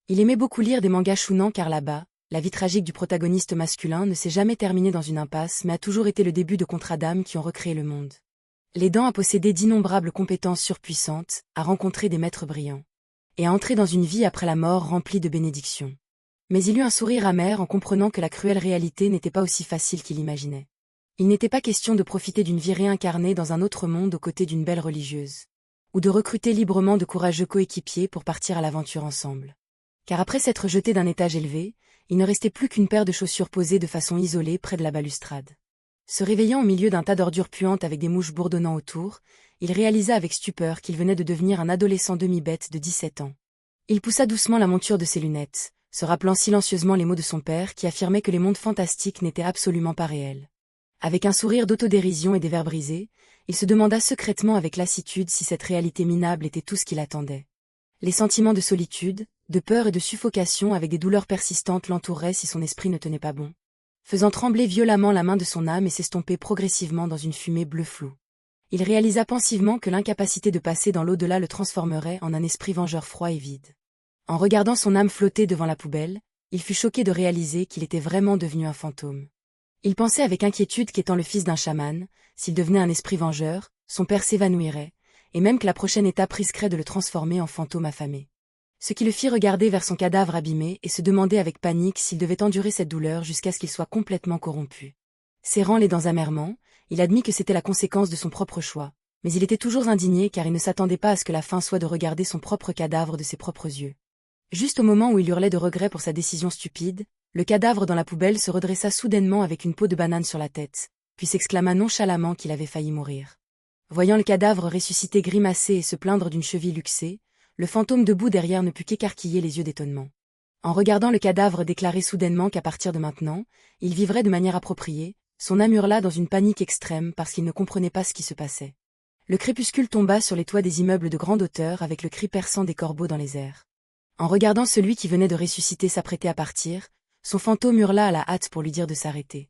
Il aimait beaucoup lire des mangas shonen car là-bas, la vie tragique du protagoniste masculin ne s'est jamais terminée dans une impasse mais a toujours été le début de contrats d'âme qui ont recréé le monde. L'aidant à posséder d'innombrables compétences surpuissantes, à rencontrer des maîtres brillants. Et à entrer dans une vie après la mort remplie de bénédictions. Mais il eut un sourire amer en comprenant que la cruelle réalité n'était pas aussi facile qu'il imaginait. Il n'était pas question de profiter d'une vie réincarnée dans un autre monde aux côtés d'une belle religieuse. Ou de recruter librement de courageux coéquipiers pour partir à l'aventure ensemble. Car après s'être jeté d'un étage élevé, il ne restait plus qu'une paire de chaussures posées de façon isolée près de la balustrade. Se réveillant au milieu d'un tas d'ordures puantes avec des mouches bourdonnant autour, il réalisa avec stupeur qu'il venait de devenir un adolescent demi-bête de 17 ans. Il poussa doucement la monture de ses lunettes, se rappelant silencieusement les mots de son père qui affirmait que les mondes fantastiques n'étaient absolument pas réels. Avec un sourire d'autodérision et des vers brisés, il se demanda secrètement avec lassitude si cette réalité minable était tout ce qu'il attendait. Les sentiments de solitude, de peur et de suffocation avec des douleurs persistantes l'entouraient si son esprit ne tenait pas bon, faisant trembler violemment la main de son âme et s'estomper progressivement dans une fumée bleue floue. Il réalisa pensivement que l'incapacité de passer dans l'au-delà le transformerait en un esprit vengeur froid et vide. En regardant son âme flotter devant la poubelle, il fut choqué de réaliser qu'il était vraiment devenu un fantôme. Il pensait avec inquiétude qu'étant le fils d'un chaman, s'il devenait un esprit vengeur, son père s'évanouirait, et même que la prochaine étape risquerait de le transformer en fantôme affamé. Ce qui le fit regarder vers son cadavre abîmé et se demander avec panique s'il devait endurer cette douleur jusqu'à ce qu'il soit complètement corrompu. Serrant les dents amèrement, il admit que c'était la conséquence de son propre choix, mais il était toujours indigné car il ne s'attendait pas à ce que la fin soit de regarder son propre cadavre de ses propres yeux. Juste au moment où il hurlait de regret pour sa décision stupide, le cadavre dans la poubelle se redressa soudainement avec une peau de banane sur la tête, puis s'exclama nonchalamment qu'il avait failli mourir. Voyant le cadavre ressuscité grimacer et se plaindre d'une cheville luxée, le fantôme debout derrière ne put qu'écarquiller les yeux d'étonnement. En regardant le cadavre déclarer soudainement qu'à partir de maintenant, il vivrait de manière appropriée, son âme hurla dans une panique extrême parce qu'il ne comprenait pas ce qui se passait. Le crépuscule tomba sur les toits des immeubles de grande hauteur avec le cri perçant des corbeaux dans les airs. En regardant celui qui venait de ressusciter s'apprêter à partir, son fantôme hurla à la hâte pour lui dire de s'arrêter.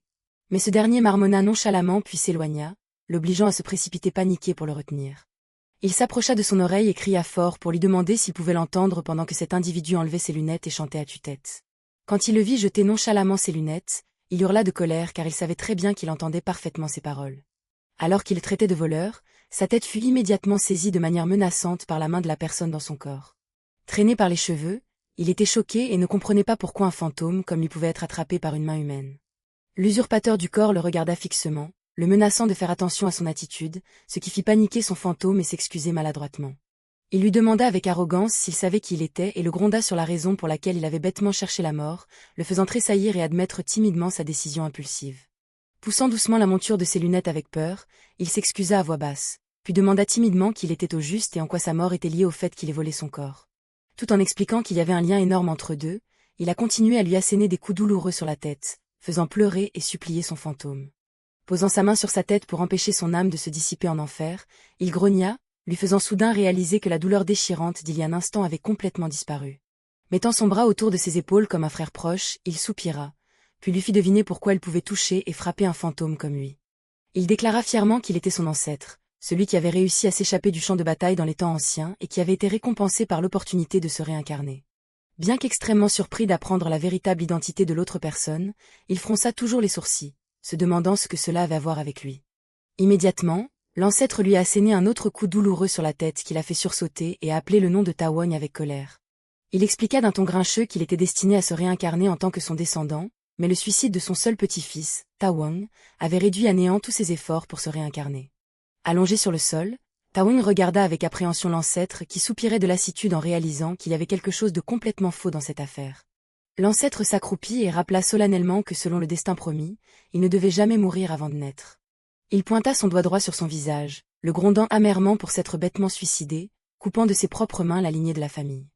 Mais ce dernier marmonna nonchalamment puis s'éloigna, l'obligeant à se précipiter paniqué pour le retenir. Il s'approcha de son oreille et cria fort pour lui demander s'il pouvait l'entendre pendant que cet individu enlevait ses lunettes et chantait à tue-tête. Quand il le vit jeter nonchalamment ses lunettes, il hurla de colère car il savait très bien qu'il entendait parfaitement ses paroles. Alors qu'il le traitait de voleur, sa tête fut immédiatement saisie de manière menaçante par la main de la personne dans son corps. Traîné par les cheveux, il était choqué et ne comprenait pas pourquoi un fantôme comme lui pouvait être attrapé par une main humaine. L'usurpateur du corps le regarda fixement, le menaçant de faire attention à son attitude, ce qui fit paniquer son fantôme et s'excuser maladroitement. Il lui demanda avec arrogance s'il savait qui il était et le gronda sur la raison pour laquelle il avait bêtement cherché la mort, le faisant tressaillir et admettre timidement sa décision impulsive. Poussant doucement la monture de ses lunettes avec peur, il s'excusa à voix basse, puis demanda timidement qui il était au juste et en quoi sa mort était liée au fait qu'il ait volé son corps. Tout en expliquant qu'il y avait un lien énorme entre eux deux, il a continué à lui asséner des coups douloureux sur la tête, faisant pleurer et supplier son fantôme. Posant sa main sur sa tête pour empêcher son âme de se dissiper en enfer, il grogna, lui faisant soudain réaliser que la douleur déchirante d'il y a un instant avait complètement disparu. Mettant son bras autour de ses épaules comme un frère proche, il soupira, puis lui fit deviner pourquoi elle pouvait toucher et frapper un fantôme comme lui. Il déclara fièrement qu'il était son ancêtre, celui qui avait réussi à s'échapper du champ de bataille dans les temps anciens et qui avait été récompensé par l'opportunité de se réincarner. Bien qu'extrêmement surpris d'apprendre la véritable identité de l'autre personne, il fronça toujours les sourcils, se demandant ce que cela avait à voir avec lui. Immédiatement, l'ancêtre lui a asséné un autre coup douloureux sur la tête qui l'a fait sursauter et a appelé le nom de Tawong avec colère. Il expliqua d'un ton grincheux qu'il était destiné à se réincarner en tant que son descendant, mais le suicide de son seul petit-fils, Tawong, avait réduit à néant tous ses efforts pour se réincarner. Allongé sur le sol, Tawong regarda avec appréhension l'ancêtre qui soupirait de lassitude en réalisant qu'il y avait quelque chose de complètement faux dans cette affaire. L'ancêtre s'accroupit et rappela solennellement que selon le destin promis, il ne devait jamais mourir avant de naître. Il pointa son doigt droit sur son visage, le grondant amèrement pour s'être bêtement suicidé, coupant de ses propres mains la lignée de la famille.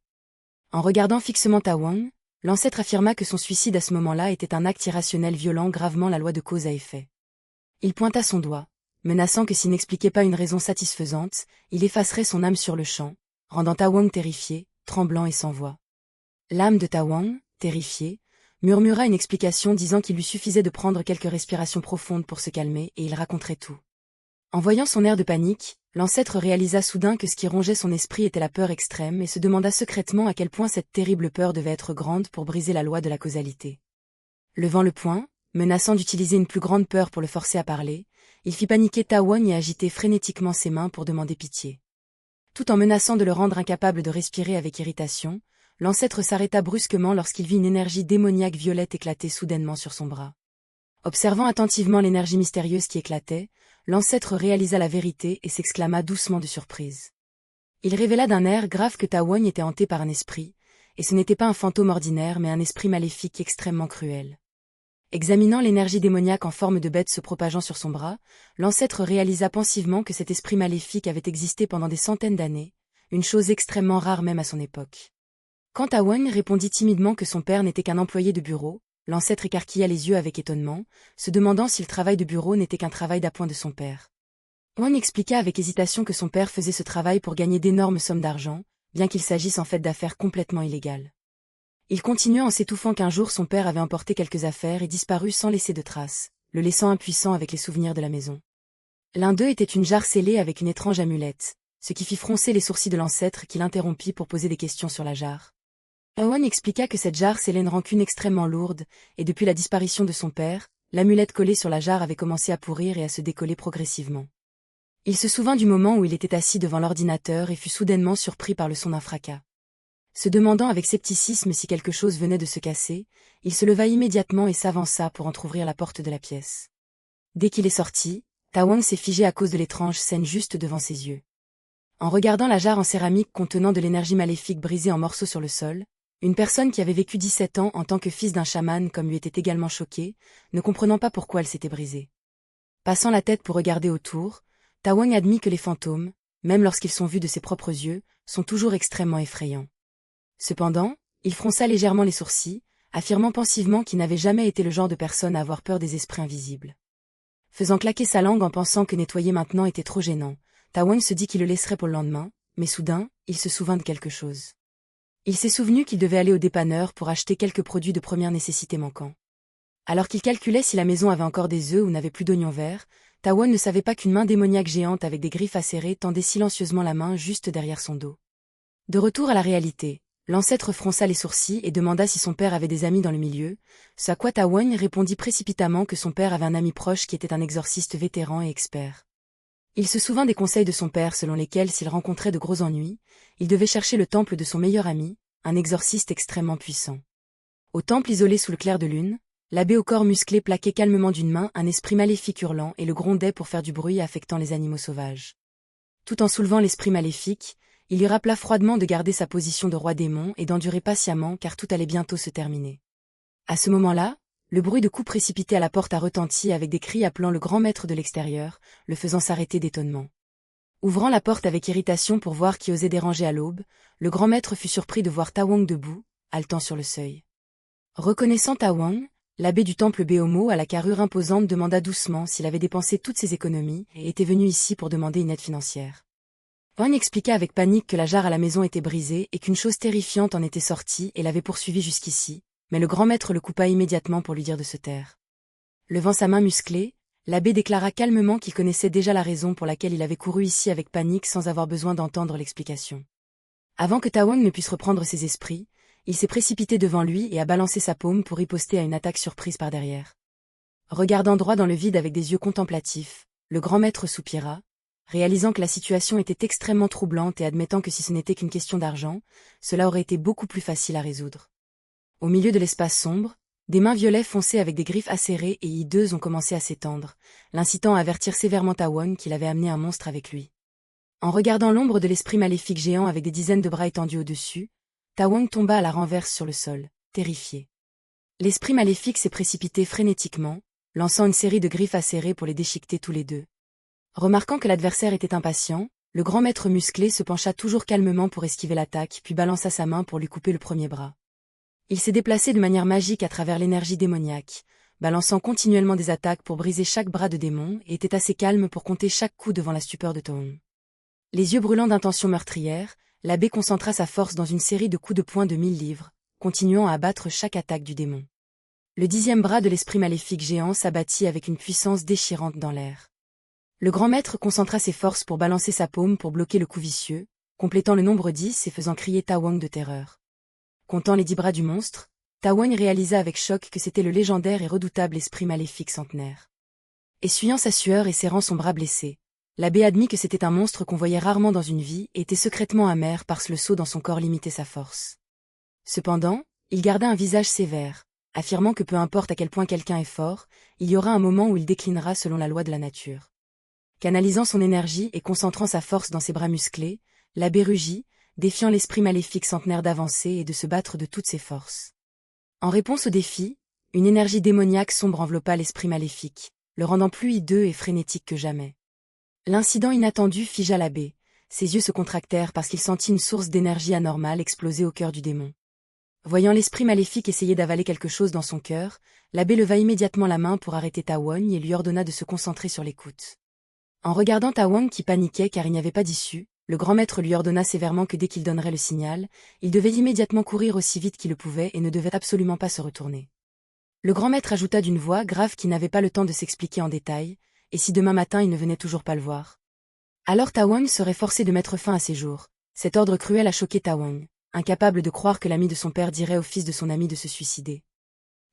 En regardant fixement Tawong, l'ancêtre affirma que son suicide à ce moment-là était un acte irrationnel violant gravement la loi de cause à effet. Il pointa son doigt, menaçant que s'il n'expliquait pas une raison satisfaisante, il effacerait son âme sur le champ, rendant Tawong terrifié, tremblant et sans voix. L'âme de Tawong, terrifié, murmura une explication disant qu'il lui suffisait de prendre quelques respirations profondes pour se calmer et il raconterait tout. En voyant son air de panique, L'ancêtre réalisa soudain que ce qui rongeait son esprit était la peur extrême et se demanda secrètement à quel point cette terrible peur devait être grande pour briser la loi de la causalité. Levant le poing, menaçant d'utiliser une plus grande peur pour le forcer à parler, il fit paniquer Tawon et agiter frénétiquement ses mains pour demander pitié. Tout en menaçant de le rendre incapable de respirer avec irritation, l'ancêtre s'arrêta brusquement lorsqu'il vit une énergie démoniaque violette éclater soudainement sur son bras. Observant attentivement l'énergie mystérieuse qui éclatait, l'ancêtre réalisa la vérité et s'exclama doucement de surprise. Il révéla d'un air grave que Tawon était hanté par un esprit, et ce n'était pas un fantôme ordinaire mais un esprit maléfique extrêmement cruel. Examinant l'énergie démoniaque en forme de bête se propageant sur son bras, l'ancêtre réalisa pensivement que cet esprit maléfique avait existé pendant des centaines d'années, une chose extrêmement rare même à son époque. Quand Tawon répondit timidement que son père n'était qu'un employé de bureau, l'ancêtre écarquilla les yeux avec étonnement, se demandant si le travail de bureau n'était qu'un travail d'appoint de son père. Wang expliqua avec hésitation que son père faisait ce travail pour gagner d'énormes sommes d'argent, bien qu'il s'agisse en fait d'affaires complètement illégales. Il continua en s'étouffant qu'un jour son père avait emporté quelques affaires et disparu sans laisser de traces, le laissant impuissant avec les souvenirs de la maison. L'un d'eux était une jarre scellée avec une étrange amulette, ce qui fit froncer les sourcils de l'ancêtre qui l'interrompit pour poser des questions sur la jarre. Owen expliqua que cette jarre scellait une rancune extrêmement lourde, et depuis la disparition de son père, l'amulette collée sur la jarre avait commencé à pourrir et à se décoller progressivement. Il se souvint du moment où il était assis devant l'ordinateur et fut soudainement surpris par le son d'un fracas. Se demandant avec scepticisme si quelque chose venait de se casser, il se leva immédiatement et s'avança pour entr'ouvrir la porte de la pièce. Dès qu'il est sorti, Tawon s'est figé à cause de l'étrange scène juste devant ses yeux. En regardant la jarre en céramique contenant de l'énergie maléfique brisée en morceaux sur le sol, une personne qui avait vécu 17 ans en tant que fils d'un chaman comme lui était également choquée, ne comprenant pas pourquoi elle s'était brisée. Passant la tête pour regarder autour, Tawon admit que les fantômes, même lorsqu'ils sont vus de ses propres yeux, sont toujours extrêmement effrayants. Cependant, il fronça légèrement les sourcils, affirmant pensivement qu'il n'avait jamais été le genre de personne à avoir peur des esprits invisibles. Faisant claquer sa langue en pensant que nettoyer maintenant était trop gênant, Tawon se dit qu'il le laisserait pour le lendemain, mais soudain, il se souvint de quelque chose. Il s'est souvenu qu'il devait aller au dépanneur pour acheter quelques produits de première nécessité manquants. Alors qu'il calculait si la maison avait encore des œufs ou n'avait plus d'oignons verts, Tawon ne savait pas qu'une main démoniaque géante avec des griffes acérées tendait silencieusement la main juste derrière son dos. De retour à la réalité, l'ancêtre fronça les sourcils et demanda si son père avait des amis dans le milieu, ce à quoi Tawon répondit précipitamment que son père avait un ami proche qui était un exorciste vétéran et expert. Il se souvint des conseils de son père selon lesquels s'il rencontrait de gros ennuis, il devait chercher le temple de son meilleur ami, un exorciste extrêmement puissant. Au temple isolé sous le clair de lune, l'abbé au corps musclé plaquait calmement d'une main un esprit maléfique hurlant et le grondait pour faire du bruit affectant les animaux sauvages. Tout en soulevant l'esprit maléfique, il lui rappela froidement de garder sa position de roi démon et d'endurer patiemment car tout allait bientôt se terminer. À ce moment-là, le bruit de coups précipités à la porte a retenti avec des cris appelant le grand maître de l'extérieur, le faisant s'arrêter d'étonnement. Ouvrant la porte avec irritation pour voir qui osait déranger à l'aube, le grand maître fut surpris de voir Tawon debout, haletant sur le seuil. Reconnaissant Tawon, l'abbé du temple Béomo à la carrure imposante demanda doucement s'il avait dépensé toutes ses économies et était venu ici pour demander une aide financière. Wang expliqua avec panique que la jarre à la maison était brisée et qu'une chose terrifiante en était sortie et l'avait poursuivi jusqu'ici, mais le grand maître le coupa immédiatement pour lui dire de se taire. Levant sa main musclée, l'abbé déclara calmement qu'il connaissait déjà la raison pour laquelle il avait couru ici avec panique sans avoir besoin d'entendre l'explication. Avant que Tawon ne puisse reprendre ses esprits, il s'est précipité devant lui et a balancé sa paume pour riposter à une attaque surprise par derrière. Regardant droit dans le vide avec des yeux contemplatifs, le grand maître soupira, réalisant que la situation était extrêmement troublante et admettant que si ce n'était qu'une question d'argent, cela aurait été beaucoup plus facile à résoudre. Au milieu de l'espace sombre, des mains violets foncées avec des griffes acérées et hideuses ont commencé à s'étendre, l'incitant à avertir sévèrement Tawon qu'il avait amené un monstre avec lui. En regardant l'ombre de l'esprit maléfique géant avec des dizaines de bras étendus au-dessus, Tawon tomba à la renverse sur le sol, terrifié. L'esprit maléfique s'est précipité frénétiquement, lançant une série de griffes acérées pour les déchiqueter tous les deux. Remarquant que l'adversaire était impatient, le grand maître musclé se pencha toujours calmement pour esquiver l'attaque puis balança sa main pour lui couper le premier bras. Il s'est déplacé de manière magique à travers l'énergie démoniaque, balançant continuellement des attaques pour briser chaque bras de démon et était assez calme pour compter chaque coup devant la stupeur de Tawon. Les yeux brûlants d'intention meurtrière, l'abbé concentra sa force dans une série de coups de poing de 1000 livres, continuant à abattre chaque attaque du démon. Le 10e bras de l'esprit maléfique géant s'abattit avec une puissance déchirante dans l'air. Le grand maître concentra ses forces pour balancer sa paume pour bloquer le coup vicieux, complétant le nombre 10 et faisant crier Ta Wang de terreur. Comptant les 10 bras du monstre, Ta Wang réalisa avec choc que c'était le légendaire et redoutable esprit maléfique centenaire. Essuyant sa sueur et serrant son bras blessé, l'abbé admit que c'était un monstre qu'on voyait rarement dans une vie et était secrètement amer parce que le sceau dans son corps limitait sa force. Cependant, il garda un visage sévère, affirmant que peu importe à quel point quelqu'un est fort, il y aura un moment où il déclinera selon la loi de la nature. Canalisant son énergie et concentrant sa force dans ses bras musclés, l'abbé rugit, défiant l'esprit maléfique centenaire d'avancer et de se battre de toutes ses forces. En réponse au défi, une énergie démoniaque sombre enveloppa l'esprit maléfique, le rendant plus hideux et frénétique que jamais. L'incident inattendu figea l'abbé, ses yeux se contractèrent parce qu'il sentit une source d'énergie anormale exploser au cœur du démon. Voyant l'esprit maléfique essayer d'avaler quelque chose dans son cœur, l'abbé leva immédiatement la main pour arrêter Ta Wang et lui ordonna de se concentrer sur l'écoute. En regardant Ta Wang qui paniquait car il n'y avait pas d'issue, le grand maître lui ordonna sévèrement que dès qu'il donnerait le signal, il devait immédiatement courir aussi vite qu'il le pouvait et ne devait absolument pas se retourner. Le grand maître ajouta d'une voix grave qu'il n'avait pas le temps de s'expliquer en détail, et si demain matin il ne venait toujours pas le voir. Alors Ta Wang serait forcé de mettre fin à ses jours. Cet ordre cruel a choqué Ta Wang, incapable de croire que l'ami de son père dirait au fils de son ami de se suicider.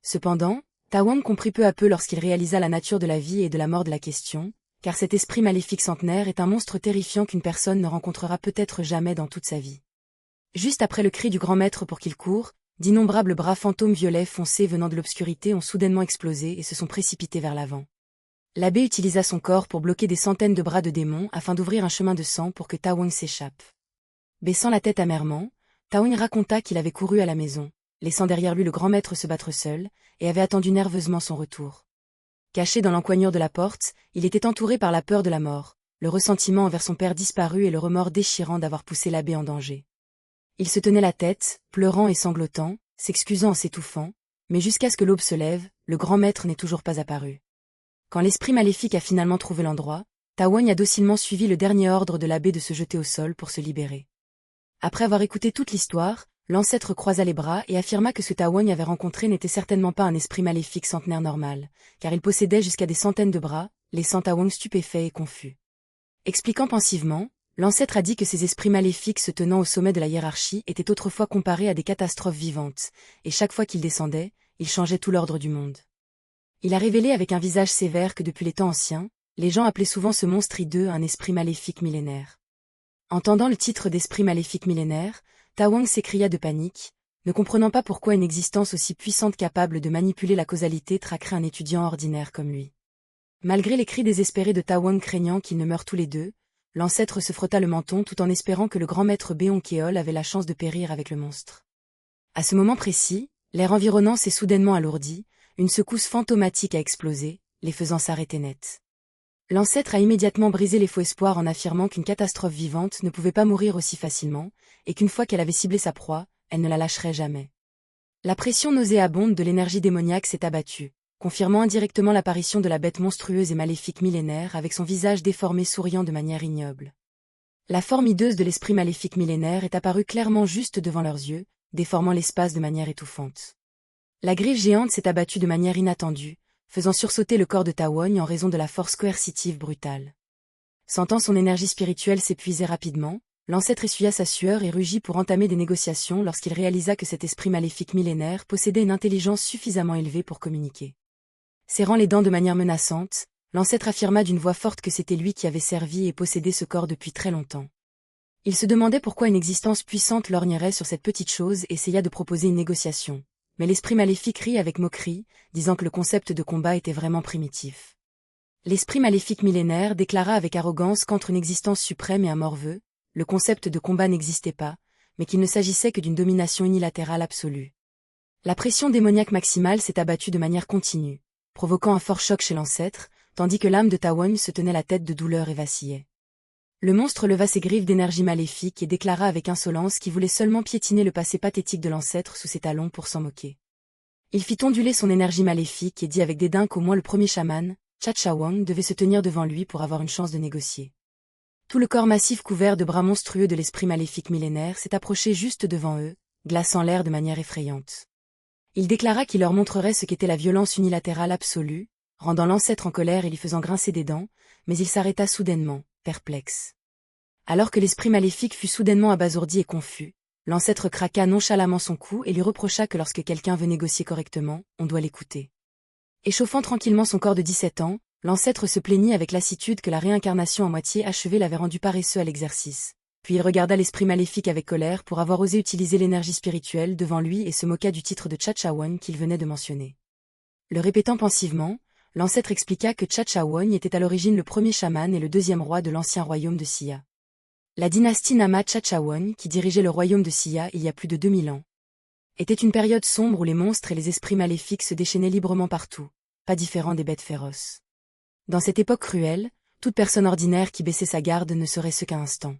Cependant, Ta Wang comprit peu à peu lorsqu'il réalisa la nature de la vie et de la mort de la question, car cet esprit maléfique centenaire est un monstre terrifiant qu'une personne ne rencontrera peut-être jamais dans toute sa vie. Juste après le cri du grand maître pour qu'il court, d'innombrables bras fantômes violets foncés venant de l'obscurité ont soudainement explosé et se sont précipités vers l'avant. L'abbé utilisa son corps pour bloquer des centaines de bras de démons afin d'ouvrir un chemin de sang pour que Ta Wang s'échappe. Baissant la tête amèrement, Ta Wang raconta qu'il avait couru à la maison, laissant derrière lui le grand maître se battre seul, et avait attendu nerveusement son retour. Caché dans l'encoignure de la porte, il était entouré par la peur de la mort, le ressentiment envers son père disparu et le remords déchirant d'avoir poussé l'abbé en danger. Il se tenait la tête, pleurant et sanglotant, s'excusant en s'étouffant, mais jusqu'à ce que l'aube se lève, le grand maître n'est toujours pas apparu. Quand l'esprit maléfique a finalement trouvé l'endroit, Ta Wang a docilement suivi le dernier ordre de l'abbé de se jeter au sol pour se libérer. Après avoir écouté toute l'histoire, l'ancêtre croisa les bras et affirma que ce Ta Wang avait rencontré n'était certainement pas un esprit maléfique centenaire normal, car il possédait jusqu'à des centaines de bras, laissant Ta Wang stupéfait et confus. Expliquant pensivement, l'ancêtre a dit que ces esprits maléfiques se tenant au sommet de la hiérarchie étaient autrefois comparés à des catastrophes vivantes, et chaque fois qu'ils descendaient, ils changeaient tout l'ordre du monde. Il a révélé avec un visage sévère que depuis les temps anciens, les gens appelaient souvent ce monstre hideux un esprit maléfique millénaire. Entendant le titre d'esprit maléfique millénaire, Ta Wang s'écria de panique, ne comprenant pas pourquoi une existence aussi puissante capable de manipuler la causalité traquerait un étudiant ordinaire comme lui. Malgré les cris désespérés de Ta Wang craignant qu'ils ne meurent tous les deux, l'ancêtre se frotta le menton tout en espérant que le grand maître Béonkéol avait la chance de périr avec le monstre. À ce moment précis, l'air environnant s'est soudainement alourdi, une secousse fantomatique a explosé, les faisant s'arrêter net. L'ancêtre a immédiatement brisé les faux espoirs en affirmant qu'une catastrophe vivante ne pouvait pas mourir aussi facilement, et qu'une fois qu'elle avait ciblé sa proie, elle ne la lâcherait jamais. La pression nauséabonde de l'énergie démoniaque s'est abattue, confirmant indirectement l'apparition de la bête monstrueuse et maléfique millénaire avec son visage déformé souriant de manière ignoble. La forme hideuse de l'esprit maléfique millénaire est apparue clairement juste devant leurs yeux, déformant l'espace de manière étouffante. La griffe géante s'est abattue de manière inattendue, faisant sursauter le corps de Ta Wang en raison de la force coercitive brutale. Sentant son énergie spirituelle s'épuiser rapidement, l'ancêtre essuya sa sueur et rugit pour entamer des négociations lorsqu'il réalisa que cet esprit maléfique millénaire possédait une intelligence suffisamment élevée pour communiquer. Serrant les dents de manière menaçante, l'ancêtre affirma d'une voix forte que c'était lui qui avait servi et possédé ce corps depuis très longtemps. Il se demandait pourquoi une existence puissante lorgnerait sur cette petite chose et essaya de proposer une négociation. Mais l'esprit maléfique rit avec moquerie, disant que le concept de combat était vraiment primitif. L'esprit maléfique millénaire déclara avec arrogance qu'entre une existence suprême et un morveux, le concept de combat n'existait pas, mais qu'il ne s'agissait que d'une domination unilatérale absolue. La pression démoniaque maximale s'est abattue de manière continue, provoquant un fort choc chez l'ancêtre, tandis que l'âme de Ta Wang se tenait la tête de douleur et vacillait. Le monstre leva ses griffes d'énergie maléfique et déclara avec insolence qu'il voulait seulement piétiner le passé pathétique de l'ancêtre sous ses talons pour s'en moquer. Il fit onduler son énergie maléfique et dit avec dédain qu'au moins le premier chaman, Chacha Wang, devait se tenir devant lui pour avoir une chance de négocier. Tout le corps massif couvert de bras monstrueux de l'esprit maléfique millénaire s'est approché juste devant eux, glaçant l'air de manière effrayante. Il déclara qu'il leur montrerait ce qu'était la violence unilatérale absolue, rendant l'ancêtre en colère et lui faisant grincer des dents, mais il s'arrêta soudainement, perplexe. Alors que l'esprit maléfique fut soudainement abasourdi et confus, l'ancêtre craqua nonchalamment son cou et lui reprocha que lorsque quelqu'un veut négocier correctement, on doit l'écouter. Échauffant tranquillement son corps de 17 ans, l'ancêtre se plaignit avec lassitude que la réincarnation à moitié achevée l'avait rendu paresseux à l'exercice. Puis il regarda l'esprit maléfique avec colère pour avoir osé utiliser l'énergie spirituelle devant lui et se moqua du titre de Chachawan qu'il venait de mentionner. Le répétant pensivement, l'ancêtre expliqua que Chachawan était à l'origine le premier chaman et le deuxième roi de l'ancien royaume de Sia. La dynastie Nama Chachawan, qui dirigeait le royaume de Sia il y a plus de 2000 ans, était une période sombre où les monstres et les esprits maléfiques se déchaînaient librement partout, pas différents des bêtes féroces. Dans cette époque cruelle, toute personne ordinaire qui baissait sa garde ne serait ce qu'un instant.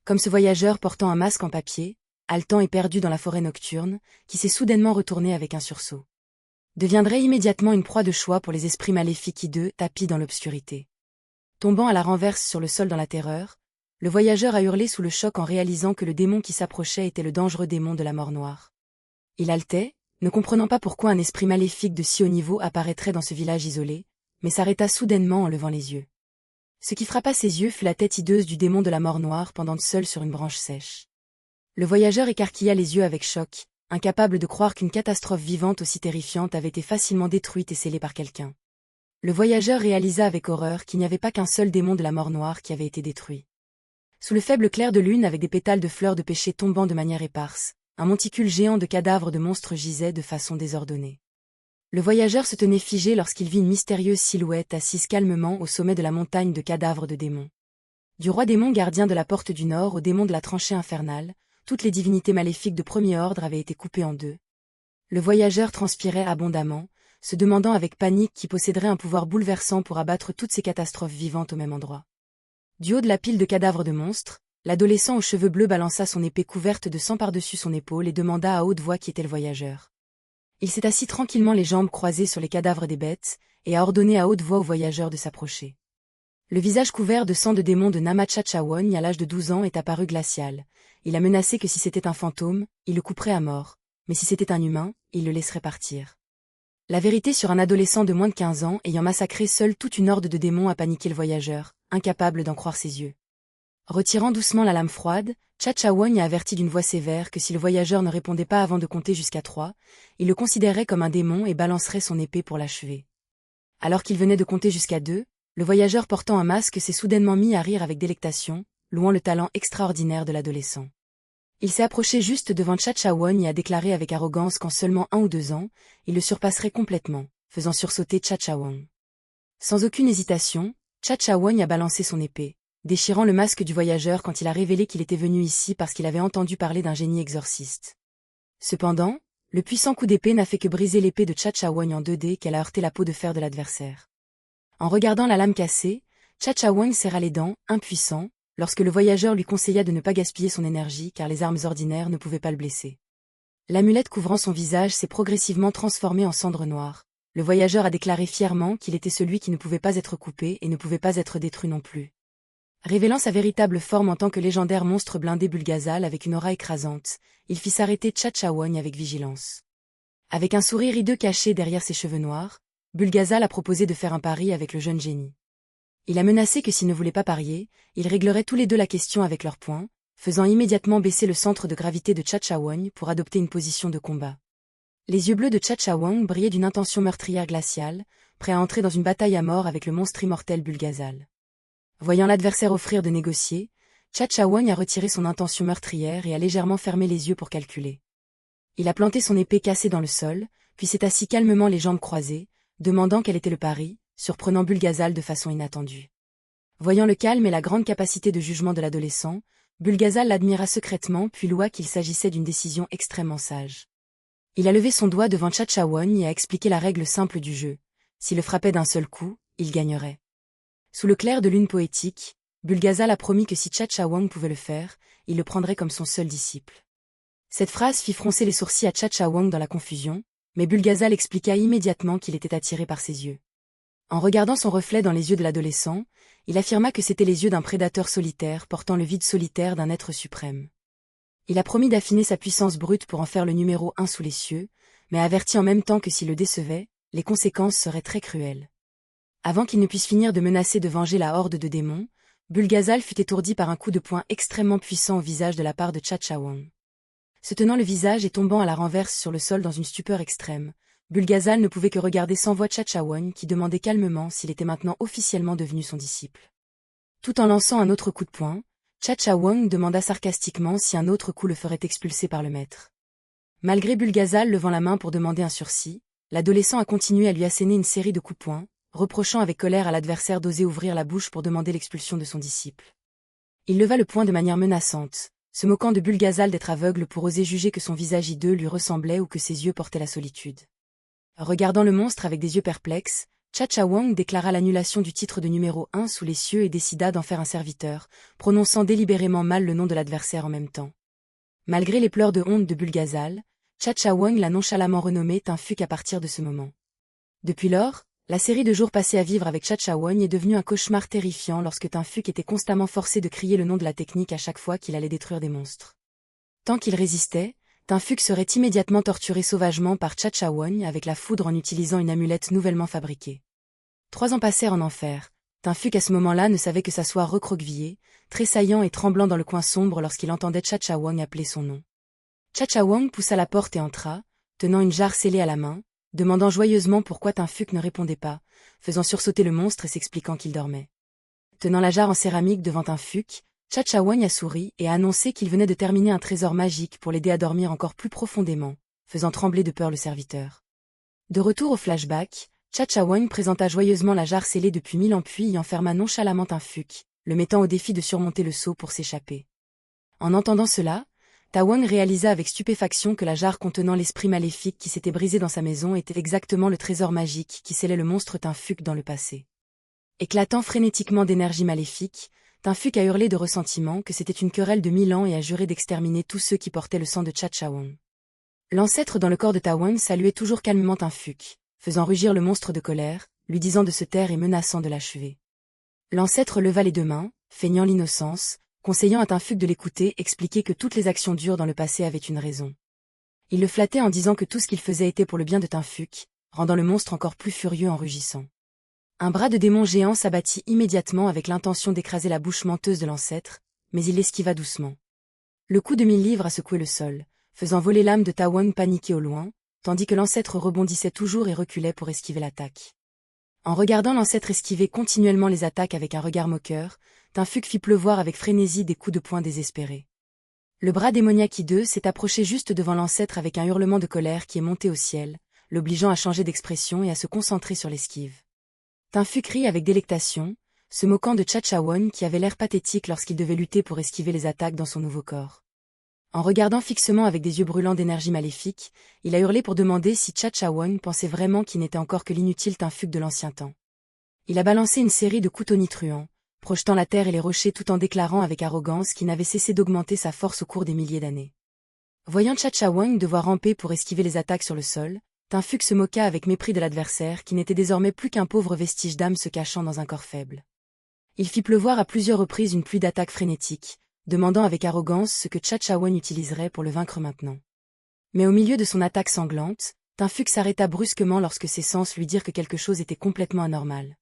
Comme ce voyageur portant un masque en papier, haletant et perdu dans la forêt nocturne, qui s'est soudainement retourné avec un sursaut. Deviendrait immédiatement une proie de choix pour les esprits maléfiques hideux tapis dans l'obscurité. Tombant à la renverse sur le sol dans la terreur, le voyageur a hurlé sous le choc en réalisant que le démon qui s'approchait était le dangereux démon de la mort noire. Il haletait, ne comprenant pas pourquoi un esprit maléfique de si haut niveau apparaîtrait dans ce village isolé, mais s'arrêta soudainement en levant les yeux. Ce qui frappa ses yeux fut la tête hideuse du démon de la mort noire pendante seule sur une branche sèche. Le voyageur écarquilla les yeux avec choc, incapable de croire qu'une catastrophe vivante aussi terrifiante avait été facilement détruite et scellée par quelqu'un. Le voyageur réalisa avec horreur qu'il n'y avait pas qu'un seul démon de la mort noire qui avait été détruit. Sous le faible clair de lune avec des pétales de fleurs de pêcher tombant de manière éparse, un monticule géant de cadavres de monstres gisait de façon désordonnée. Le voyageur se tenait figé lorsqu'il vit une mystérieuse silhouette assise calmement au sommet de la montagne de cadavres de démons. Du roi démon gardien de la porte du nord au démon de la tranchée infernale, toutes les divinités maléfiques de premier ordre avaient été coupées en deux. Le voyageur transpirait abondamment, se demandant avec panique qui posséderait un pouvoir bouleversant pour abattre toutes ces catastrophes vivantes au même endroit. Du haut de la pile de cadavres de monstres, l'adolescent aux cheveux bleus balança son épée couverte de sang par-dessus son épaule et demanda à haute voix qui était le voyageur. Il s'est assis tranquillement les jambes croisées sur les cadavres des bêtes, et a ordonné à haute voix au voyageur de s'approcher. Le visage couvert de sang de démon de Nama Chachawan à l'âge de 12 ans est apparu glacial. Il a menacé que si c'était un fantôme, il le couperait à mort, mais si c'était un humain, il le laisserait partir. La vérité sur un adolescent de moins de 15 ans ayant massacré seul toute une horde de démons a paniqué le voyageur, incapable d'en croire ses yeux. Retirant doucement la lame froide, Chachawan a averti d'une voix sévère que si le voyageur ne répondait pas avant de compter jusqu'à 3, il le considérerait comme un démon et balancerait son épée pour l'achever. Alors qu'il venait de compter jusqu'à 2, le voyageur portant un masque s'est soudainement mis à rire avec délectation, louant le talent extraordinaire de l'adolescent. Il s'est approché juste devant Chachawan et a déclaré avec arrogance qu'en seulement 1 ou 2 ans, il le surpasserait complètement, faisant sursauter Chachawan. Sans aucune hésitation, Chachawan a balancé son épée, déchirant le masque du voyageur quand il a révélé qu'il était venu ici parce qu'il avait entendu parler d'un génie exorciste. Cependant, le puissant coup d'épée n'a fait que briser l'épée de Chachawan en 2D qu'elle a heurté la peau de fer de l'adversaire. En regardant la lame cassée, Chachawan serra les dents, impuissant, lorsque le voyageur lui conseilla de ne pas gaspiller son énergie car les armes ordinaires ne pouvaient pas le blesser. L'amulette couvrant son visage s'est progressivement transformée en cendre noire. Le voyageur a déclaré fièrement qu'il était celui qui ne pouvait pas être coupé et ne pouvait pas être détruit non plus. Révélant sa véritable forme en tant que légendaire monstre blindé Bulgazal avec une aura écrasante, il fit s'arrêter Chachawan avec vigilance. Avec un sourire hideux caché derrière ses cheveux noirs, Bulgazal a proposé de faire un pari avec le jeune génie. Il a menacé que s'il ne voulait pas parier, ils régleraient tous les deux la question avec leurs poings, faisant immédiatement baisser le centre de gravité de Chachawan pour adopter une position de combat. Les yeux bleus de Chachawan brillaient d'une intention meurtrière glaciale, prêt à entrer dans une bataille à mort avec le monstre immortel Bulgazal. Voyant l'adversaire offrir de négocier, Chachawan a retiré son intention meurtrière et a légèrement fermé les yeux pour calculer. Il a planté son épée cassée dans le sol, puis s'est assis calmement les jambes croisées, demandant quel était le pari, surprenant Bulgazal de façon inattendue. Voyant le calme et la grande capacité de jugement de l'adolescent, Bulgazal l'admira secrètement puis loua qu'il s'agissait d'une décision extrêmement sage. Il a levé son doigt devant Chachawan et a expliqué la règle simple du jeu. S'il le frappait d'un seul coup, il gagnerait. Sous le clair de lune poétique, Bulgazal a promis que si Chachawan pouvait le faire, il le prendrait comme son seul disciple. Cette phrase fit froncer les sourcils à Chachawan dans la confusion, mais Bulgazal expliqua immédiatement qu'il était attiré par ses yeux. En regardant son reflet dans les yeux de l'adolescent, il affirma que c'étaient les yeux d'un prédateur solitaire portant le vide solitaire d'un être suprême. Il a promis d'affiner sa puissance brute pour en faire le numéro 1 sous les cieux, mais avertit en même temps que s'il le décevait, les conséquences seraient très cruelles. Avant qu'il ne puisse finir de menacer de venger la horde de démons, Bulgazal fut étourdi par un coup de poing extrêmement puissant au visage de la part de Chachawang. Se tenant le visage et tombant à la renverse sur le sol dans une stupeur extrême, Bulgazal ne pouvait que regarder sans voix Chachawang qui demandait calmement s'il était maintenant officiellement devenu son disciple. Tout en lançant un autre coup de poing, Chachawang demanda sarcastiquement si un autre coup le ferait expulser par le maître. Malgré Bulgazal levant la main pour demander un sursis, l'adolescent a continué à lui asséner une série de coups de poing, reprochant avec colère à l'adversaire d'oser ouvrir la bouche pour demander l'expulsion de son disciple. Il leva le poing de manière menaçante, se moquant de Bulgazal d'être aveugle pour oser juger que son visage hideux lui ressemblait ou que ses yeux portaient la solitude. Regardant le monstre avec des yeux perplexes, Chachawang déclara l'annulation du titre de numéro 1 sous les cieux et décida d'en faire un serviteur, prononçant délibérément mal le nom de l'adversaire en même temps. Malgré les pleurs de honte de Bulgazal, Chachawang l'a nonchalamment renommé Tinfuk à partir de ce moment. Depuis lors, la série de jours passés à vivre avec Chachawang est devenue un cauchemar terrifiant lorsque Tinfuk était constamment forcé de crier le nom de la technique à chaque fois qu'il allait détruire des monstres. Tant qu'il résistait, Tinfuk serait immédiatement torturé sauvagement par Chachawang avec la foudre en utilisant une amulette nouvellement fabriquée. 3 ans passèrent en enfer. Tinfuk à ce moment-là ne savait que s'asseoir recroquevillé, tressaillant et tremblant dans le coin sombre lorsqu'il entendait Chachawang appeler son nom. Chachawang poussa la porte et entra, tenant une jarre scellée à la main, demandant joyeusement pourquoi Tinfuk ne répondait pas, faisant sursauter le monstre et s'expliquant qu'il dormait. Tenant la jarre en céramique devant Tinfuk, Chachawang a souri et a annoncé qu'il venait de terminer un trésor magique pour l'aider à dormir encore plus profondément, faisant trembler de peur le serviteur. De retour au flashback, Chachawang présenta joyeusement la jarre scellée depuis 1000 ans puis y enferma nonchalamment Tinfuk, le mettant au défi de surmonter le seau pour s'échapper. En entendant cela, Tawang réalisa avec stupéfaction que la jarre contenant l'esprit maléfique qui s'était brisé dans sa maison était exactement le trésor magique qui scellait le monstre Tinfuk dans le passé. Éclatant frénétiquement d'énergie maléfique, Tinfuk a hurlé de ressentiment que c'était une querelle de 1000 ans et a juré d'exterminer tous ceux qui portaient le sang de Chachawang. L'ancêtre dans le corps de Tawang saluait toujours calmement Tinfuk, faisant rugir le monstre de colère, lui disant de se taire et menaçant de l'achever. L'ancêtre leva les 2 mains, feignant l'innocence, conseillant à Tinfuk de l'écouter, expliquer que toutes les actions dures dans le passé avaient une raison. Il le flattait en disant que tout ce qu'il faisait était pour le bien de Tinfuk, rendant le monstre encore plus furieux en rugissant. Un bras de démon géant s'abattit immédiatement avec l'intention d'écraser la bouche menteuse de l'ancêtre, mais il l'esquiva doucement. Le coup de 1000 livres a secoué le sol, faisant voler l'âme de Tawang paniquée au loin, tandis que l'ancêtre rebondissait toujours et reculait pour esquiver l'attaque. En regardant l'ancêtre esquiver continuellement les attaques avec un regard moqueur, Tinfuk fit pleuvoir avec frénésie des coups de poing désespérés. Le bras démoniaque hideux s'est approché juste devant l'ancêtre avec un hurlement de colère qui est monté au ciel, l'obligeant à changer d'expression et à se concentrer sur l'esquive. Tinfuk rit avec délectation, se moquant de Chachawang qui avait l'air pathétique lorsqu'il devait lutter pour esquiver les attaques dans son nouveau corps. En regardant fixement avec des yeux brûlants d'énergie maléfique, il a hurlé pour demander si Chachawang pensait vraiment qu'il n'était encore que l'inutile Tinfuk de l'ancien temps. Il a balancé une série de coups tonitruants, projetant la terre et les rochers tout en déclarant avec arrogance qu'il n'avait cessé d'augmenter sa force au cours des milliers d'années. Voyant Chachawang devoir ramper pour esquiver les attaques sur le sol, Tinfuk se moqua avec mépris de l'adversaire qui n'était désormais plus qu'un pauvre vestige d'âme se cachant dans un corps faible. Il fit pleuvoir à plusieurs reprises une pluie d'attaques frénétiques, demandant avec arrogance ce que Chachawang utiliserait pour le vaincre maintenant. Mais au milieu de son attaque sanglante, Tinfuk s'arrêta brusquement lorsque ses sens lui dirent que quelque chose était complètement anormal.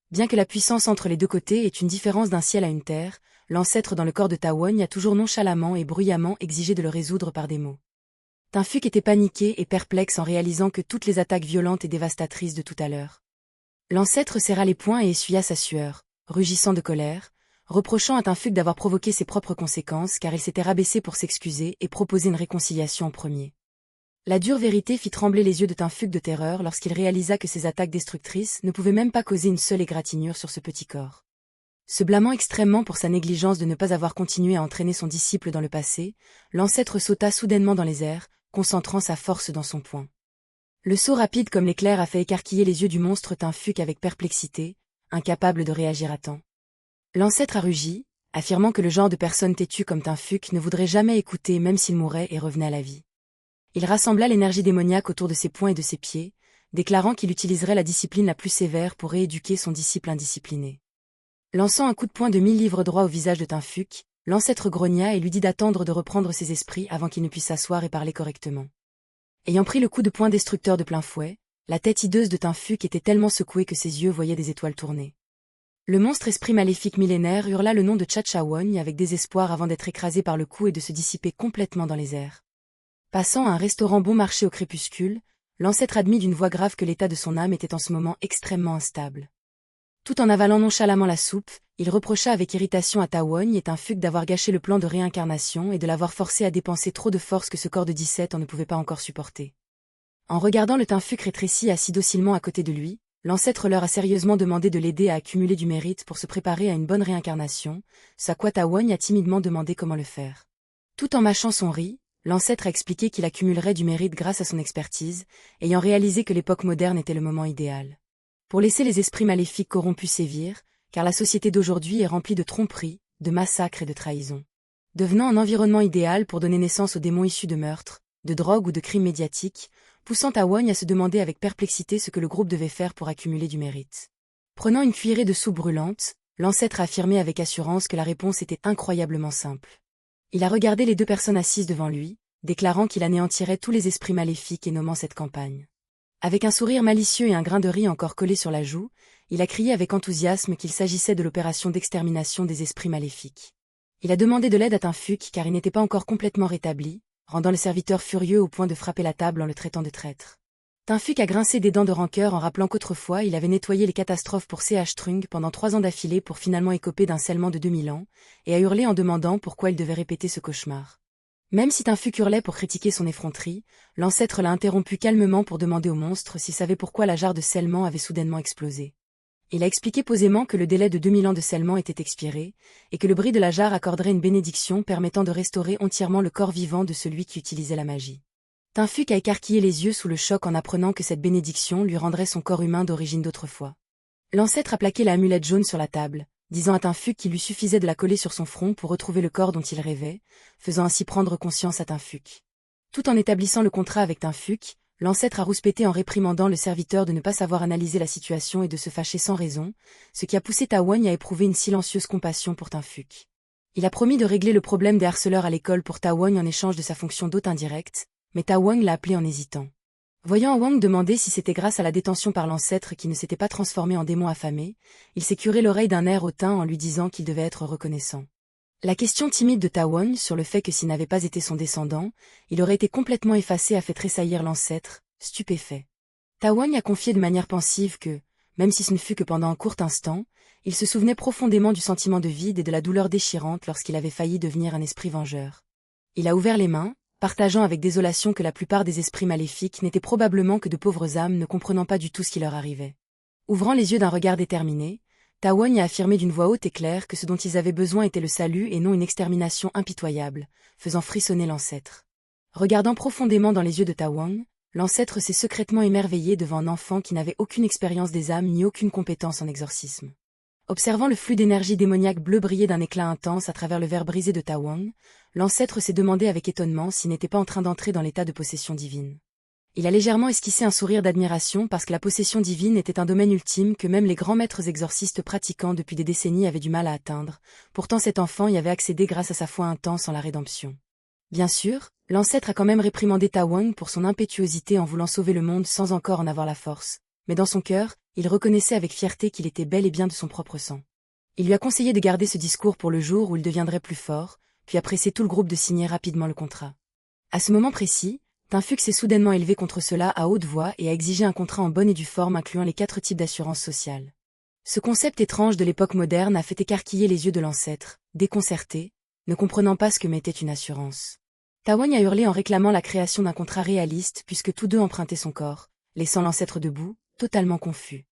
Bien que la puissance entre les 2 côtés ait une différence d'un ciel à une terre, l'ancêtre dans le corps de Tawang a toujours nonchalamment et bruyamment exigé de le résoudre par des mots. Tinfuk était paniqué et perplexe en réalisant que toutes les attaques violentes et dévastatrices de tout à l'heure. L'ancêtre serra les poings et essuya sa sueur, rugissant de colère, reprochant à Tinfuk d'avoir provoqué ses propres conséquences car il s'était rabaissé pour s'excuser et proposer une réconciliation en premier. La dure vérité fit trembler les yeux de Tinfuk de terreur lorsqu'il réalisa que ces attaques destructrices ne pouvaient même pas causer une seule égratignure sur ce petit corps. Se blâmant extrêmement pour sa négligence de ne pas avoir continué à entraîner son disciple dans le passé, l'ancêtre sauta soudainement dans les airs, concentrant sa force dans son poing. Le saut rapide comme l'éclair a fait écarquiller les yeux du monstre Tinfuk avec perplexité, incapable de réagir à temps. L'ancêtre a rugi, affirmant que le genre de personne têtue comme Tinfuk ne voudrait jamais écouter même s'il mourait et revenait à la vie. Il rassembla l'énergie démoniaque autour de ses poings et de ses pieds, déclarant qu'il utiliserait la discipline la plus sévère pour rééduquer son disciple indiscipliné. Lançant un coup de poing de 1000 livres droit au visage de Tinfuk, l'ancêtre grogna et lui dit d'attendre de reprendre ses esprits avant qu'il ne puisse s'asseoir et parler correctement. Ayant pris le coup de poing destructeur de plein fouet, La tête hideuse de Tinfuk était tellement secouée que ses yeux voyaient des étoiles tourner. Le monstre esprit maléfique millénaire hurla le nom de Chachawogne avec désespoir avant d'être écrasé par le coup et de se dissiper complètement dans les airs. Passant à un restaurant bon marché au crépuscule, l'ancêtre admit d'une voix grave que l'état de son âme était en ce moment extrêmement instable. Tout en avalant nonchalamment la soupe, il reprocha avec irritation à Tawogne et Tinfuk d'avoir gâché le plan de réincarnation et de l'avoir forcé à dépenser trop de force que ce corps de 17 ans ne pouvait pas encore supporter. En regardant le Tinfuk rétréci assis docilement à côté de lui, l'ancêtre leur a sérieusement demandé de l'aider à accumuler du mérite pour se préparer à une bonne réincarnation, ce à quoi Tawogne a timidement demandé comment le faire. Tout en mâchant son riz, l'ancêtre a expliqué qu'il accumulerait du mérite grâce à son expertise, ayant réalisé que l'époque moderne était le moment idéal pour laisser les esprits maléfiques corrompus sévir, car la société d'aujourd'hui est remplie de tromperies, de massacres et de trahisons. Devenant un environnement idéal pour donner naissance aux démons issus de meurtres, de drogues ou de crimes médiatiques, poussant Tawogne à se demander avec perplexité ce que le groupe devait faire pour accumuler du mérite. Prenant une cuillerée de soupe brûlante, l'ancêtre a affirmé avec assurance que la réponse était incroyablement simple. Il a regardé les deux personnes assises devant lui, déclarant qu'il anéantirait tous les esprits maléfiques et nommant cette campagne. Avec un sourire malicieux et un grain de riz encore collé sur la joue, il a crié avec enthousiasme qu'il s'agissait de l'opération d'extermination des esprits maléfiques. Il a demandé de l'aide à Tinfuk car il n'était pas encore complètement rétabli, rendant le serviteur furieux au point de frapper la table en le traitant de traître. Tinfuk a grincé des dents de rancœur en rappelant qu'autrefois il avait nettoyé les catastrophes pour C.H. Trung pendant 3 ans d'affilée pour finalement écoper d'un scellement de 2000 ans, et a hurlé en demandant pourquoi il devait répéter ce cauchemar. Même si Tinfuk hurlait pour critiquer son effronterie, l'ancêtre l'a interrompu calmement pour demander au monstre s'il savait pourquoi la jarre de scellement avait soudainement explosé. Il a expliqué posément que le délai de 2000 ans de scellement était expiré, et que le bris de la jarre accorderait une bénédiction permettant de restaurer entièrement le corps vivant de celui qui utilisait la magie. Tinfuk a écarquillé les yeux sous le choc en apprenant que cette bénédiction lui rendrait son corps humain d'origine d'autrefois. L'ancêtre a plaqué la amulette jaune sur la table, disant à Tinfuk qu'il lui suffisait de la coller sur son front pour retrouver le corps dont il rêvait, faisant ainsi prendre conscience à Tinfuk. Tout en établissant le contrat avec Tinfuk, l'ancêtre a rouspété en réprimandant le serviteur de ne pas savoir analyser la situation et de se fâcher sans raison, ce qui a poussé Tawogne à éprouver une silencieuse compassion pour Tinfuk. Il a promis de régler le problème des harceleurs à l'école pour Tawogne en échange de sa fonction d'hôte indirect, mais Tawogne l'a appelé en hésitant. Voyant Wang demander si c'était grâce à la détention par l'ancêtre qui ne s'était pas transformé en démon affamé, il s'est curé l'oreille d'un air hautain en lui disant qu'il devait être reconnaissant. La question timide de Tawogne sur le fait que s'il n'avait pas été son descendant, il aurait été complètement effacé a fait tressaillir l'ancêtre, stupéfait. Tawogne a confié de manière pensive que, même si ce ne fut que pendant un court instant, il se souvenait profondément du sentiment de vide et de la douleur déchirante lorsqu'il avait failli devenir un esprit vengeur. Il a ouvert les mains, partageant avec désolation que la plupart des esprits maléfiques n'étaient probablement que de pauvres âmes ne comprenant pas du tout ce qui leur arrivait. Ouvrant les yeux d'un regard déterminé, Tawogne a affirmé d'une voix haute et claire que ce dont ils avaient besoin était le salut et non une extermination impitoyable, faisant frissonner l'ancêtre. Regardant profondément dans les yeux de Tawogne, l'ancêtre s'est secrètement émerveillé devant un enfant qui n'avait aucune expérience des âmes ni aucune compétence en exorcisme. Observant le flux d'énergie démoniaque bleu briller d'un éclat intense à travers le verre brisé de Tawogne, l'ancêtre s'est demandé avec étonnement s'il n'était pas en train d'entrer dans l'état de possession divine. Il a légèrement esquissé un sourire d'admiration parce que la possession divine était un domaine ultime que même les grands maîtres exorcistes pratiquants depuis des décennies avaient du mal à atteindre, pourtant cet enfant y avait accédé grâce à sa foi intense en la rédemption. Bien sûr, l'ancêtre a quand même réprimandé Tawogne pour son impétuosité en voulant sauver le monde sans encore en avoir la force, mais dans son cœur, il reconnaissait avec fierté qu'il était bel et bien de son propre sang. Il lui a conseillé de garder ce discours pour le jour où il deviendrait plus fort, puis a pressé tout le groupe de signer rapidement le contrat. À ce moment précis, Tinfuk s'est soudainement élevé contre cela à haute voix et a exigé un contrat en bonne et due forme incluant les 4 types d'assurance sociale. Ce concept étrange de l'époque moderne a fait écarquiller les yeux de l'ancêtre, déconcerté, ne comprenant pas ce que m'était une assurance. Tawogne a hurlé en réclamant la création d'un contrat réaliste puisque tous deux empruntaient son corps, laissant l'ancêtre debout, totalement confus.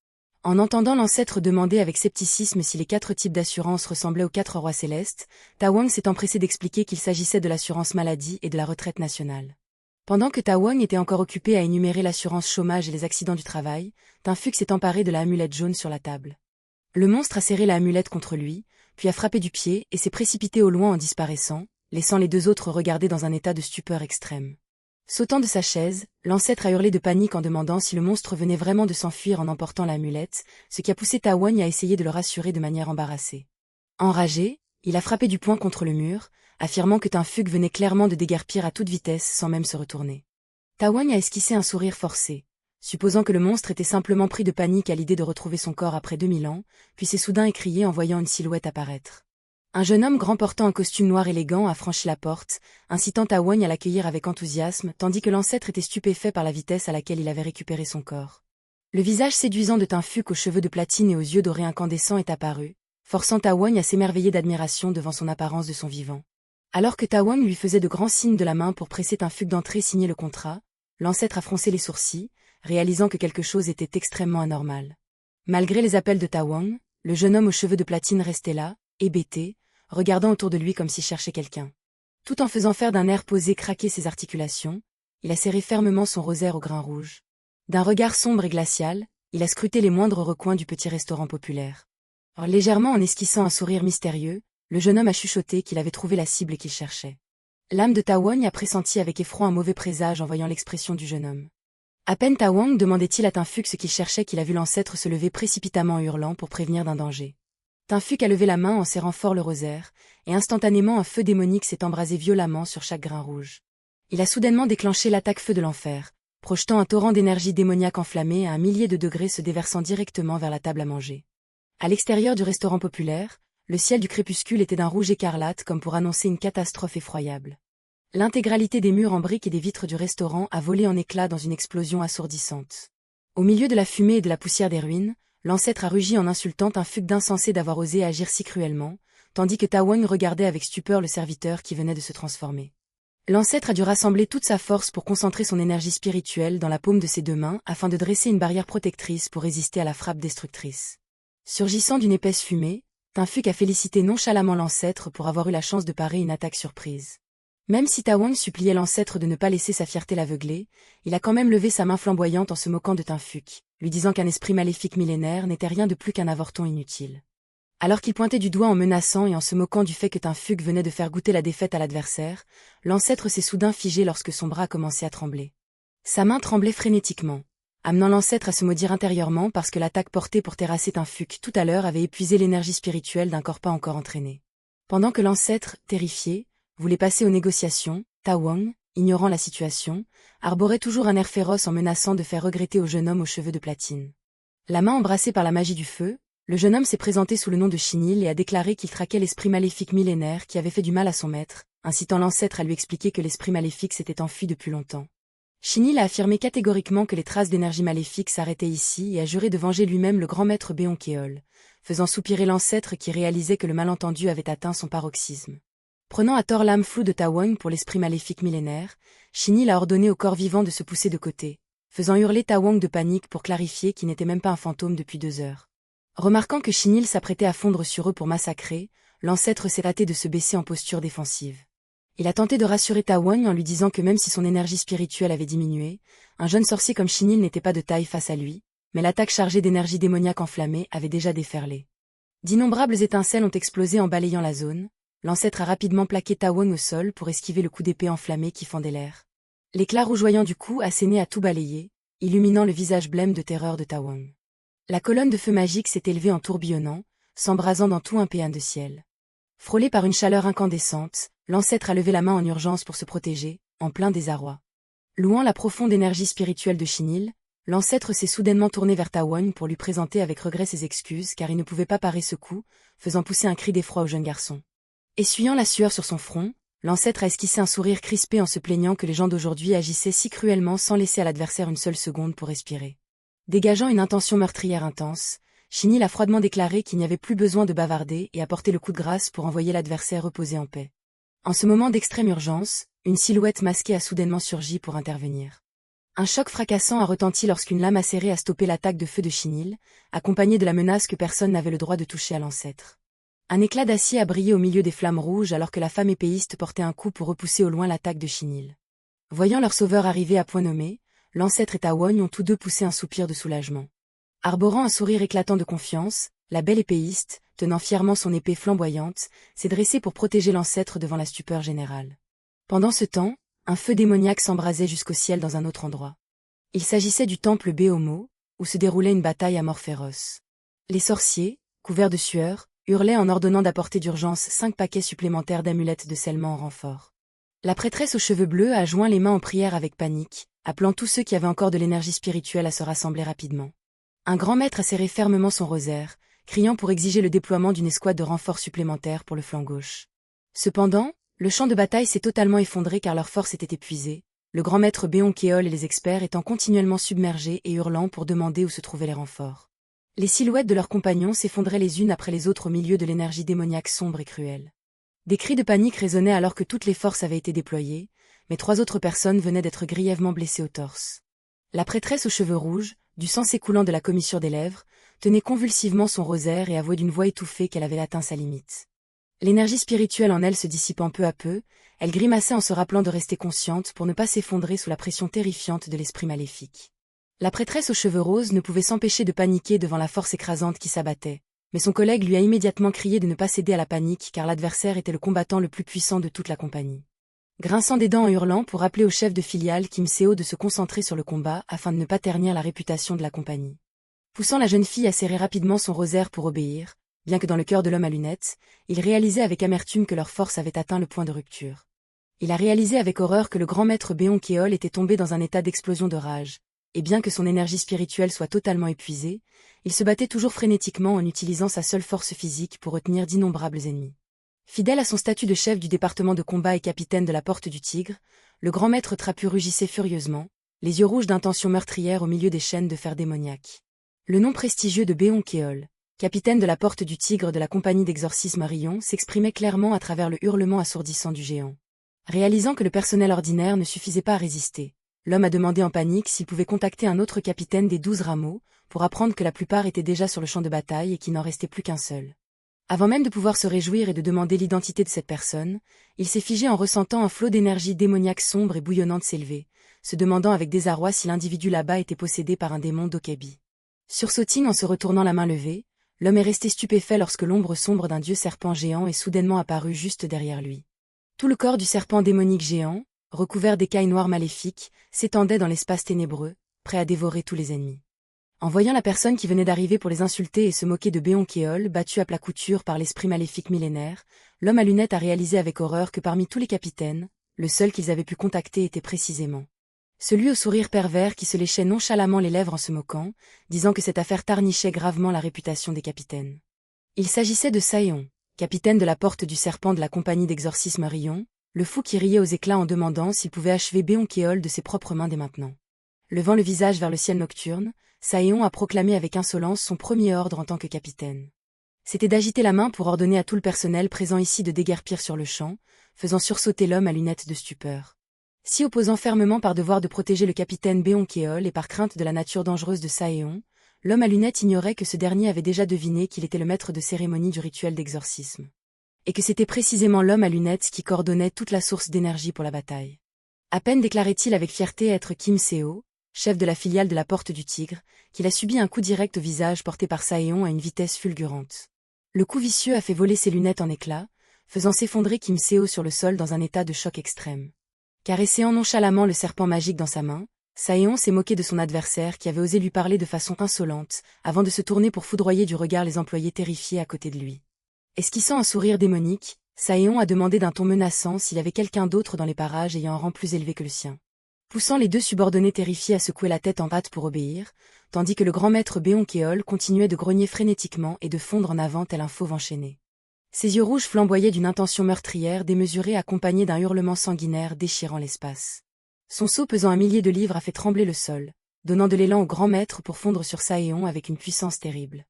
En entendant l'ancêtre demander avec scepticisme si les 4 types d'assurance ressemblaient aux 4 rois célestes, Tawogne s'est empressé d'expliquer qu'il s'agissait de l'assurance maladie et de la retraite nationale. Pendant que Tawogne était encore occupé à énumérer l'assurance chômage et les accidents du travail, Tinfuk s'est emparé de la amulette jaune sur la table. Le monstre a serré la amulette contre lui, puis a frappé du pied et s'est précipité au loin en disparaissant, laissant les 2 autres regarder dans un état de stupeur extrême. Sautant de sa chaise, l'ancêtre a hurlé de panique en demandant si le monstre venait vraiment de s'enfuir en emportant l'amulette, ce qui a poussé Tawogne à essayer de le rassurer de manière embarrassée. Enragé, il a frappé du poing contre le mur, affirmant que Tinfuk venait clairement de déguerpir à toute vitesse sans même se retourner. Tawogne a esquissé un sourire forcé, supposant que le monstre était simplement pris de panique à l'idée de retrouver son corps après 2000 ans, puis s'est soudain écrié en voyant une silhouette apparaître. Un jeune homme grand portant un costume noir élégant a franchi la porte, incitant Taowong à l'accueillir avec enthousiasme, tandis que l'ancêtre était stupéfait par la vitesse à laquelle il avait récupéré son corps. Le visage séduisant de Tinfuq aux cheveux de platine et aux yeux dorés incandescents est apparu, forçant Taowong à s'émerveiller d'admiration devant son apparence de son vivant. Alors que Taowong lui faisait de grands signes de la main pour presser Tinfuq d'entrer signer le contrat, l'ancêtre a froncé les sourcils, réalisant que quelque chose était extrêmement anormal. Malgré les appels de Taowong, le jeune homme aux cheveux de platine restait là, hébété, regardant autour de lui comme s'il cherchait quelqu'un. Tout en faisant faire d'un air posé craquer ses articulations, il a serré fermement son rosaire au grain rouge. D'un regard sombre et glacial, il a scruté les moindres recoins du petit restaurant populaire. Or, légèrement en esquissant un sourire mystérieux, le jeune homme a chuchoté qu'il avait trouvé la cible qu'il cherchait. L'âme de Taowong a pressenti avec effroi un mauvais présage en voyant l'expression du jeune homme. À peine Taowong demandait-il à Tinfuq ce qu'il cherchait qu'il a vu l'ancêtre se lever précipitamment en hurlant pour prévenir d'un danger. Tinfuq a levé la main en serrant fort le rosaire, et instantanément un feu démonique s'est embrasé violemment sur chaque grain rouge. Il a soudainement déclenché l'attaque feu de l'enfer, projetant un torrent d'énergie démoniaque enflammée à 1000 degrés se déversant directement vers la table à manger. À l'extérieur du restaurant populaire, le ciel du crépuscule était d'un rouge écarlate comme pour annoncer une catastrophe effroyable. L'intégralité des murs en briques et des vitres du restaurant a volé en éclats dans une explosion assourdissante. Au milieu de la fumée et de la poussière des ruines, l'ancêtre a rugi en insultant Tinfuq d'insensé d'avoir osé agir si cruellement, tandis que Taowong regardait avec stupeur le serviteur qui venait de se transformer. L'ancêtre a dû rassembler toute sa force pour concentrer son énergie spirituelle dans la paume de ses deux mains afin de dresser une barrière protectrice pour résister à la frappe destructrice. Surgissant d'une épaisse fumée, Tinfuq a félicité nonchalamment l'ancêtre pour avoir eu la chance de parer une attaque surprise. Même si Taowong suppliait l'ancêtre de ne pas laisser sa fierté l'aveugler, il a quand même levé sa main flamboyante en se moquant de Tinfuq, lui disant qu'un esprit maléfique millénaire n'était rien de plus qu'un avorton inutile. Alors qu'il pointait du doigt en menaçant et en se moquant du fait que Tinfuq venait de faire goûter la défaite à l'adversaire, l'ancêtre s'est soudain figé lorsque son bras a commencé à trembler. Sa main tremblait frénétiquement, amenant l'ancêtre à se maudire intérieurement parce que l'attaque portée pour terrasser Tinfuq tout à l'heure avait épuisé l'énergie spirituelle d'un corps pas encore entraîné. Pendant que l'ancêtre, terrifié, voulait passer aux négociations, Taowong, ignorant la situation, arborait toujours un air féroce en menaçant de faire regretter au jeune homme aux cheveux de platine. La main embrassée par la magie du feu, le jeune homme s'est présenté sous le nom de Chinil et a déclaré qu'il traquait l'esprit maléfique millénaire qui avait fait du mal à son maître, incitant l'ancêtre à lui expliquer que l'esprit maléfique s'était enfui depuis longtemps. Chinil a affirmé catégoriquement que les traces d'énergie maléfique s'arrêtaient ici et a juré de venger lui-même le grand maître Béonkéol, faisant soupirer l'ancêtre qui réalisait que le malentendu avait atteint son paroxysme. Prenant à tort l'âme floue de Taowong pour l'esprit maléfique millénaire, Chinil a ordonné au corps vivant de se pousser de côté, faisant hurler Taowong de panique pour clarifier qu'il n'était même pas un fantôme depuis 2 heures. Remarquant que Chinil s'apprêtait à fondre sur eux pour massacrer, l'ancêtre s'est hâté de se baisser en posture défensive. Il a tenté de rassurer Taowong en lui disant que même si son énergie spirituelle avait diminué, un jeune sorcier comme Chinil n'était pas de taille face à lui, mais l'attaque chargée d'énergie démoniaque enflammée avait déjà déferlé. D'innombrables étincelles ont explosé en balayant la zone. L'ancêtre a rapidement plaqué Taowong au sol pour esquiver le coup d'épée enflammé qui fendait l'air. L'éclat rougeoyant du coup asséné a tout balayé, illuminant le visage blême de terreur de Taowong. La colonne de feu magique s'est élevée en tourbillonnant, s'embrasant dans tout un péan de ciel. Frôlé par une chaleur incandescente, l'ancêtre a levé la main en urgence pour se protéger, en plein désarroi. Louant la profonde énergie spirituelle de Chinil, l'ancêtre s'est soudainement tourné vers Taowong pour lui présenter avec regret ses excuses car il ne pouvait pas parer ce coup, faisant pousser un cri d'effroi au jeune garçon. Essuyant la sueur sur son front, l'ancêtre a esquissé un sourire crispé en se plaignant que les gens d'aujourd'hui agissaient si cruellement sans laisser à l'adversaire une seule seconde pour respirer. Dégageant une intention meurtrière intense, Chinil a froidement déclaré qu'il n'y avait plus besoin de bavarder et a porté le coup de grâce pour envoyer l'adversaire reposer en paix. En ce moment d'extrême urgence, une silhouette masquée a soudainement surgi pour intervenir. Un choc fracassant a retenti lorsqu'une lame acérée a stoppé l'attaque de feu de Chinil, accompagnée de la menace que personne n'avait le droit de toucher à l'ancêtre. Un éclat d'acier a brillé au milieu des flammes rouges alors que la femme épéiste portait un coup pour repousser au loin l'attaque de Chinil. Voyant leur sauveur arriver à point nommé, l'ancêtre et Taowong ont tous deux poussé un soupir de soulagement. Arborant un sourire éclatant de confiance, la belle épéiste, tenant fièrement son épée flamboyante, s'est dressée pour protéger l'ancêtre devant la stupeur générale. Pendant ce temps, un feu démoniaque s'embrasait jusqu'au ciel dans un autre endroit. Il s'agissait du temple Béomo, où se déroulait une bataille à mort féroce. Les sorciers, couverts de sueur, hurlaient en ordonnant d'apporter d'urgence 5 paquets supplémentaires d'amulettes de scellement en renfort. La prêtresse aux cheveux bleus a joint les mains en prière avec panique, appelant tous ceux qui avaient encore de l'énergie spirituelle à se rassembler rapidement. Un grand maître a serré fermement son rosaire, criant pour exiger le déploiement d'une escouade de renforts supplémentaires pour le flanc gauche. Cependant, le champ de bataille s'est totalement effondré car leurs forces étaient épuisées, le grand maître Béon-Kéol et les experts étant continuellement submergés et hurlant pour demander où se trouvaient les renforts. Les silhouettes de leurs compagnons s'effondraient les unes après les autres au milieu de l'énergie démoniaque sombre et cruelle. Des cris de panique résonnaient alors que toutes les forces avaient été déployées, mais 3 autres personnes venaient d'être grièvement blessées au torse. La prêtresse aux cheveux rouges, du sang s'écoulant de la commissure des lèvres, tenait convulsivement son rosaire et avouait d'une voix étouffée qu'elle avait atteint sa limite. L'énergie spirituelle en elle se dissipant peu à peu, elle grimaçait en se rappelant de rester consciente pour ne pas s'effondrer sous la pression terrifiante de l'esprit maléfique. La prêtresse aux cheveux roses ne pouvait s'empêcher de paniquer devant la force écrasante qui s'abattait, mais son collègue lui a immédiatement crié de ne pas céder à la panique car l'adversaire était le combattant le plus puissant de toute la compagnie. Grinçant des dents en hurlant pour rappeler au chef de filiale Kim Seo de se concentrer sur le combat afin de ne pas ternir la réputation de la compagnie. Poussant la jeune fille à serrer rapidement son rosaire pour obéir, bien que dans le cœur de l'homme à lunettes, il réalisait avec amertume que leur force avait atteint le point de rupture. Il a réalisé avec horreur que le grand maître Béon-Kéol était tombé dans un état d'explosion de rage, et bien que son énergie spirituelle soit totalement épuisée, il se battait toujours frénétiquement en utilisant sa seule force physique pour retenir d'innombrables ennemis. Fidèle à son statut de chef du département de combat et capitaine de la Porte du Tigre, le grand maître trapu rugissait furieusement, les yeux rouges d'intention meurtrière au milieu des chaînes de fer démoniaque. Le nom prestigieux de Béon-Kéol, capitaine de la Porte du Tigre de la compagnie d'exorcisme Rion, s'exprimait clairement à travers le hurlement assourdissant du géant. Réalisant que le personnel ordinaire ne suffisait pas à résister, l'homme a demandé en panique s'il pouvait contacter un autre capitaine des 12 rameaux, pour apprendre que la plupart étaient déjà sur le champ de bataille et qu'il n'en restait plus qu'un seul. Avant même de pouvoir se réjouir et de demander l'identité de cette personne, il s'est figé en ressentant un flot d'énergie démoniaque sombre et bouillonnante s'élever, se demandant avec désarroi si l'individu là-bas était possédé par un démon d'Okebi. Sursautant en se retournant la main levée, l'homme est resté stupéfait lorsque l'ombre sombre d'un dieu serpent géant est soudainement apparue juste derrière lui. Tout le corps du serpent démonique géant, recouvert d'écailles noires maléfiques, s'étendait dans l'espace ténébreux, prêt à dévorer tous les ennemis. En voyant la personne qui venait d'arriver pour les insulter et se moquer de Béon-Kéol, battu à plat couture par l'esprit maléfique millénaire, l'homme à lunettes a réalisé avec horreur que parmi tous les capitaines, le seul qu'ils avaient pu contacter était précisément celui au sourire pervers qui se léchait nonchalamment les lèvres en se moquant, disant que cette affaire tarnichait gravement la réputation des capitaines. Il s'agissait de Saeon, capitaine de la Porte du Serpent de la compagnie d'exorcisme Rion, le fou qui riait aux éclats en demandant s'il pouvait achever Béon-Kéol de ses propres mains dès maintenant. Levant le visage vers le ciel nocturne, Saeon a proclamé avec insolence son premier ordre en tant que capitaine. C'était d'agiter la main pour ordonner à tout le personnel présent ici de déguerpir sur le champ, faisant sursauter l'homme à lunettes de stupeur. Si opposant fermement par devoir de protéger le capitaine Béon-Kéol et par crainte de la nature dangereuse de Saeon, l'homme à lunettes ignorait que ce dernier avait déjà deviné qu'il était le maître de cérémonie du rituel d'exorcisme. Et que c'était précisément l'homme à lunettes qui coordonnait toute la source d'énergie pour la bataille. À peine déclarait-il avec fierté être Kim Seo, chef de la filiale de la Porte du Tigre, qu'il a subi un coup direct au visage porté par Saeon à une vitesse fulgurante. Le coup vicieux a fait voler ses lunettes en éclats, faisant s'effondrer Kim Seo sur le sol dans un état de choc extrême. Caressant nonchalamment le serpent magique dans sa main, Saeon s'est moqué de son adversaire qui avait osé lui parler de façon insolente, avant de se tourner pour foudroyer du regard les employés terrifiés à côté de lui. Esquissant un sourire démonique, Saeon a demandé d'un ton menaçant s'il y avait quelqu'un d'autre dans les parages ayant un rang plus élevé que le sien. Poussant les 2 subordonnés terrifiés à secouer la tête en hâte pour obéir, tandis que le grand maître Béon-Kéol continuait de grogner frénétiquement et de fondre en avant tel un fauve enchaîné. Ses yeux rouges flamboyaient d'une intention meurtrière démesurée accompagnée d'un hurlement sanguinaire déchirant l'espace. Son seau pesant 1 millier de livres a fait trembler le sol, donnant de l'élan au grand maître pour fondre sur Saeon avec une puissance terrible.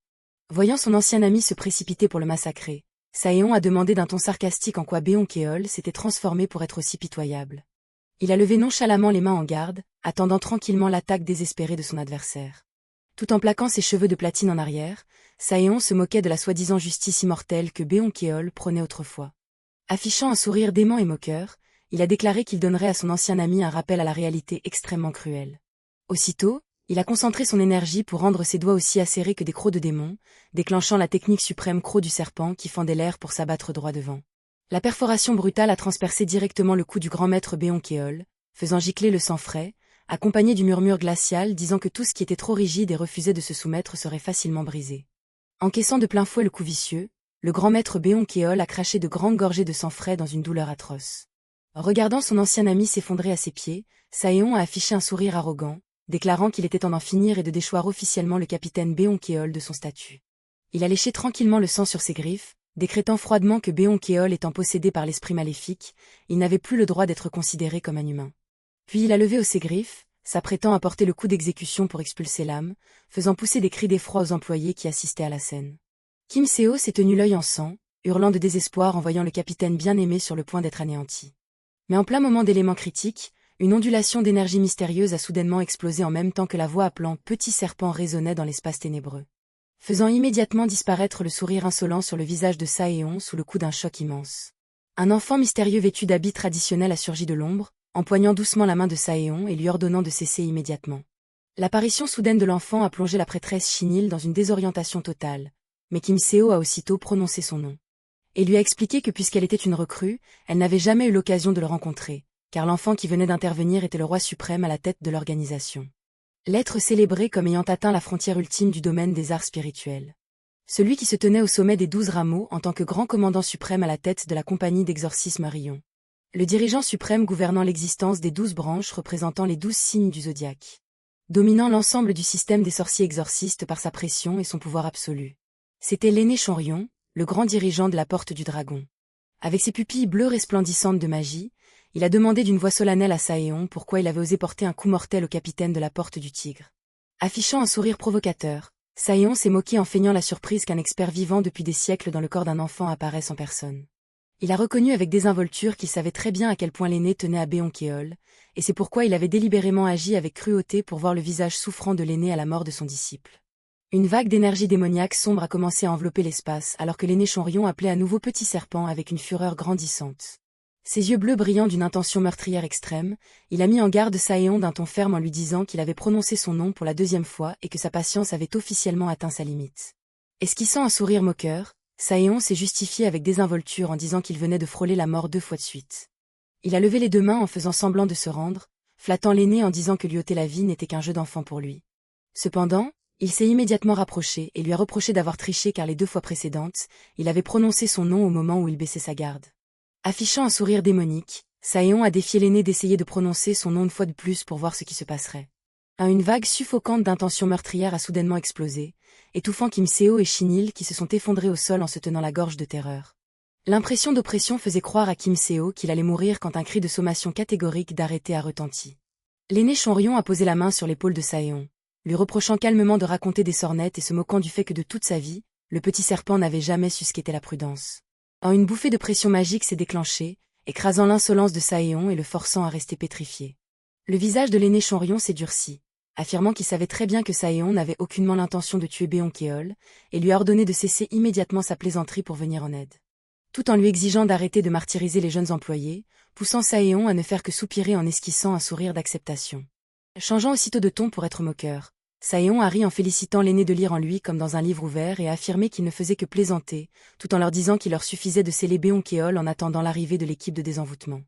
Voyant son ancien ami se précipiter pour le massacrer, Saeon a demandé d'un ton sarcastique en quoi Béon-Kéol s'était transformé pour être aussi pitoyable. Il a levé nonchalamment les mains en garde, attendant tranquillement l'attaque désespérée de son adversaire. Tout en plaquant ses cheveux de platine en arrière, Saeon se moquait de la soi-disant justice immortelle que Béon-Kéol prônait autrefois. Affichant un sourire dément et moqueur, il a déclaré qu'il donnerait à son ancien ami un rappel à la réalité extrêmement cruelle. Aussitôt, il a concentré son énergie pour rendre ses doigts aussi acérés que des crocs de démon, déclenchant la technique suprême croc du serpent qui fendait l'air pour s'abattre droit devant. La perforation brutale a transpercé directement le cou du grand maître Béon-Kéol, faisant gicler le sang frais, accompagné du murmure glacial disant que tout ce qui était trop rigide et refusait de se soumettre serait facilement brisé. Encaissant de plein fouet le coup vicieux, le grand maître Béon-Kéol a craché de grandes gorgées de sang frais dans une douleur atroce. Regardant son ancien ami s'effondrer à ses pieds, Saeon a affiché un sourire arrogant, déclarant qu'il était temps d'en finir et de déchoir officiellement le capitaine Beonkeol de son statut. Il a léché tranquillement le sang sur ses griffes, décrétant froidement que Beonkeol étant possédé par l'esprit maléfique, il n'avait plus le droit d'être considéré comme un humain. Puis il a levé haut ses griffes, s'apprêtant à porter le coup d'exécution pour expulser l'âme, faisant pousser des cris d'effroi aux employés qui assistaient à la scène. Kim Seo s'est tenu l'œil en sang, hurlant de désespoir en voyant le capitaine bien-aimé sur le point d'être anéanti. Mais en plein moment d'éléments critiques, une ondulation d'énergie mystérieuse a soudainement explosé en même temps que la voix appelant « Petit serpent » résonnait dans l'espace ténébreux, faisant immédiatement disparaître le sourire insolent sur le visage de Saeon sous le coup d'un choc immense. Un enfant mystérieux vêtu d'habits traditionnels a surgi de l'ombre, empoignant doucement la main de Saeon et lui ordonnant de cesser immédiatement. L'apparition soudaine de l'enfant a plongé la prêtresse Shinil dans une désorientation totale, mais Kim Seo a aussitôt prononcé son nom. Et lui a expliqué que puisqu'elle était une recrue, elle n'avait jamais eu l'occasion de le rencontrer, car l'enfant qui venait d'intervenir était le roi suprême à la tête de l'organisation. L'être célébré comme ayant atteint la frontière ultime du domaine des arts spirituels. Celui qui se tenait au sommet des 12 rameaux en tant que grand commandant suprême à la tête de la compagnie d'exorcisme Rion. Le dirigeant suprême gouvernant l'existence des 12 branches représentant les 12 signes du zodiaque. Dominant l'ensemble du système des sorciers exorcistes par sa pression et son pouvoir absolu. C'était l'aîné Chanrion, le grand dirigeant de la Porte du Dragon. Avec ses pupilles bleues resplendissantes de magie, il a demandé d'une voix solennelle à Saeon pourquoi il avait osé porter un coup mortel au capitaine de la Porte du Tigre. Affichant un sourire provocateur, Saeon s'est moqué en feignant la surprise qu'un expert vivant depuis des siècles dans le corps d'un enfant apparaisse en personne. Il a reconnu avec désinvolture qu'il savait très bien à quel point l'aîné tenait à Beonkeol, et c'est pourquoi il avait délibérément agi avec cruauté pour voir le visage souffrant de l'aîné à la mort de son disciple. Une vague d'énergie démoniaque sombre a commencé à envelopper l'espace alors que l'aîné Chanrion appelait à nouveau Petit Serpent avec une fureur grandissante. Ses yeux bleus brillant d'une intention meurtrière extrême, il a mis en garde Saeon d'un ton ferme en lui disant qu'il avait prononcé son nom pour la 2e fois et que sa patience avait officiellement atteint sa limite. Esquissant un sourire moqueur, Saeon s'est justifié avec désinvolture en disant qu'il venait de frôler la mort 2 fois de suite. Il a levé les 2 mains en faisant semblant de se rendre, flattant l'aîné en disant que lui ôter la vie n'était qu'un jeu d'enfant pour lui. Cependant, il s'est immédiatement rapproché et lui a reproché d'avoir triché car les 2 fois précédentes, il avait prononcé son nom au moment où il baissait sa garde. Affichant un sourire démonique, Saeon a défié l'aîné d'essayer de prononcer son nom une fois de plus pour voir ce qui se passerait. Une vague suffocante d'intention meurtrière a soudainement explosé, étouffant Kim Seo et Shinil qui se sont effondrés au sol en se tenant la gorge de terreur. L'impression d'oppression faisait croire à Kim Seo qu'il allait mourir quand un cri de sommation catégorique d'arrêter a retenti. L'aîné Chanrion a posé la main sur l'épaule de Saeon, lui reprochant calmement de raconter des sornettes et se moquant du fait que de toute sa vie, le petit serpent n'avait jamais su ce qu'était la prudence. Une bouffée de pression magique s'est déclenchée, écrasant l'insolence de Saeon et le forçant à rester pétrifié. Le visage de l'aîné Chanrion s'est durci, affirmant qu'il savait très bien que Saeon n'avait aucunement l'intention de tuer Beonkeol, et lui a ordonné de cesser immédiatement sa plaisanterie pour venir en aide. Tout en lui exigeant d'arrêter de martyriser les jeunes employés, poussant Saeon à ne faire que soupirer en esquissant un sourire d'acceptation. Changeant aussitôt de ton pour être moqueur, Saeon a ri en félicitant l'aîné de lire en lui comme dans un livre ouvert et a affirmé qu'il ne faisait que plaisanter, tout en leur disant qu'il leur suffisait de sceller Beonkeol en attendant l'arrivée de l'équipe de désenvoûtement.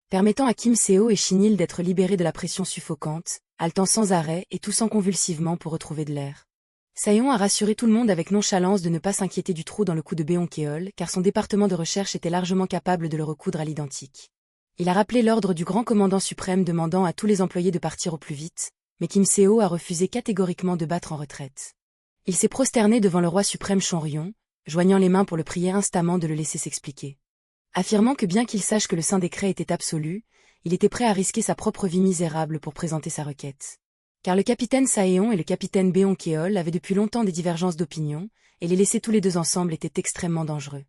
Permettant à Kim Seo et Shinil d'être libérés de la pression suffocante, haletant sans arrêt et toussant convulsivement pour retrouver de l'air. Saeon a rassuré tout le monde avec nonchalance de ne pas s'inquiéter du trou dans le cou de Beonkeol car son département de recherche était largement capable de le recoudre à l'identique. Il a rappelé l'ordre du grand commandant suprême demandant à tous les employés de partir au plus vite, mais Kim Seo a refusé catégoriquement de battre en retraite. Il s'est prosterné devant le roi suprême Chanrion, joignant les mains pour le prier instamment de le laisser s'expliquer. Affirmant que bien qu'il sache que le saint décret était absolu, il était prêt à risquer sa propre vie misérable pour présenter sa requête. Car le capitaine Saeon et le capitaine Beonkeol avaient depuis longtemps des divergences d'opinion, et les laisser tous les 2 ensemble était extrêmement dangereux.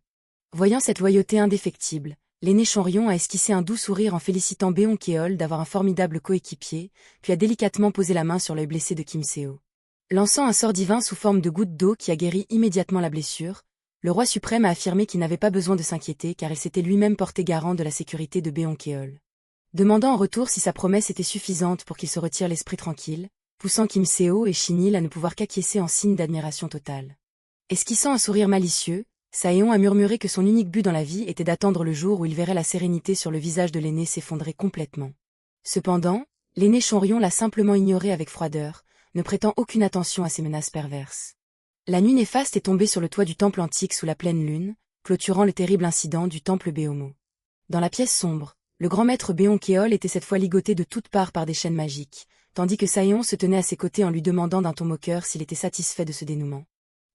Voyant cette loyauté indéfectible, l'aîné Chanrion a esquissé un doux sourire en félicitant Beonkeol d'avoir un formidable coéquipier, puis a délicatement posé la main sur l'œil blessé de Kim Seo. Lançant un sort divin sous forme de goutte d'eau qui a guéri immédiatement la blessure, le roi suprême a affirmé qu'il n'avait pas besoin de s'inquiéter car il s'était lui-même porté garant de la sécurité de Beonkeol. Demandant en retour si sa promesse était suffisante pour qu'il se retire l'esprit tranquille, poussant Kim Seo et Shinil à ne pouvoir qu'acquiescer en signe d'admiration totale. Esquissant un sourire malicieux, Saeon a murmuré que son unique but dans la vie était d'attendre le jour où il verrait la sérénité sur le visage de l'aîné s'effondrer complètement. Cependant, l'aîné Chanrion l'a simplement ignoré avec froideur, ne prêtant aucune attention à ses menaces perverses. La nuit néfaste est tombée sur le toit du temple antique sous la pleine lune, clôturant le terrible incident du temple Beomo. Dans la pièce sombre, Le grand maître Beonkeol était cette fois ligoté de toutes parts par des chaînes magiques, tandis que Saeon se tenait à ses côtés en lui demandant d'un ton moqueur s'il était satisfait de ce dénouement.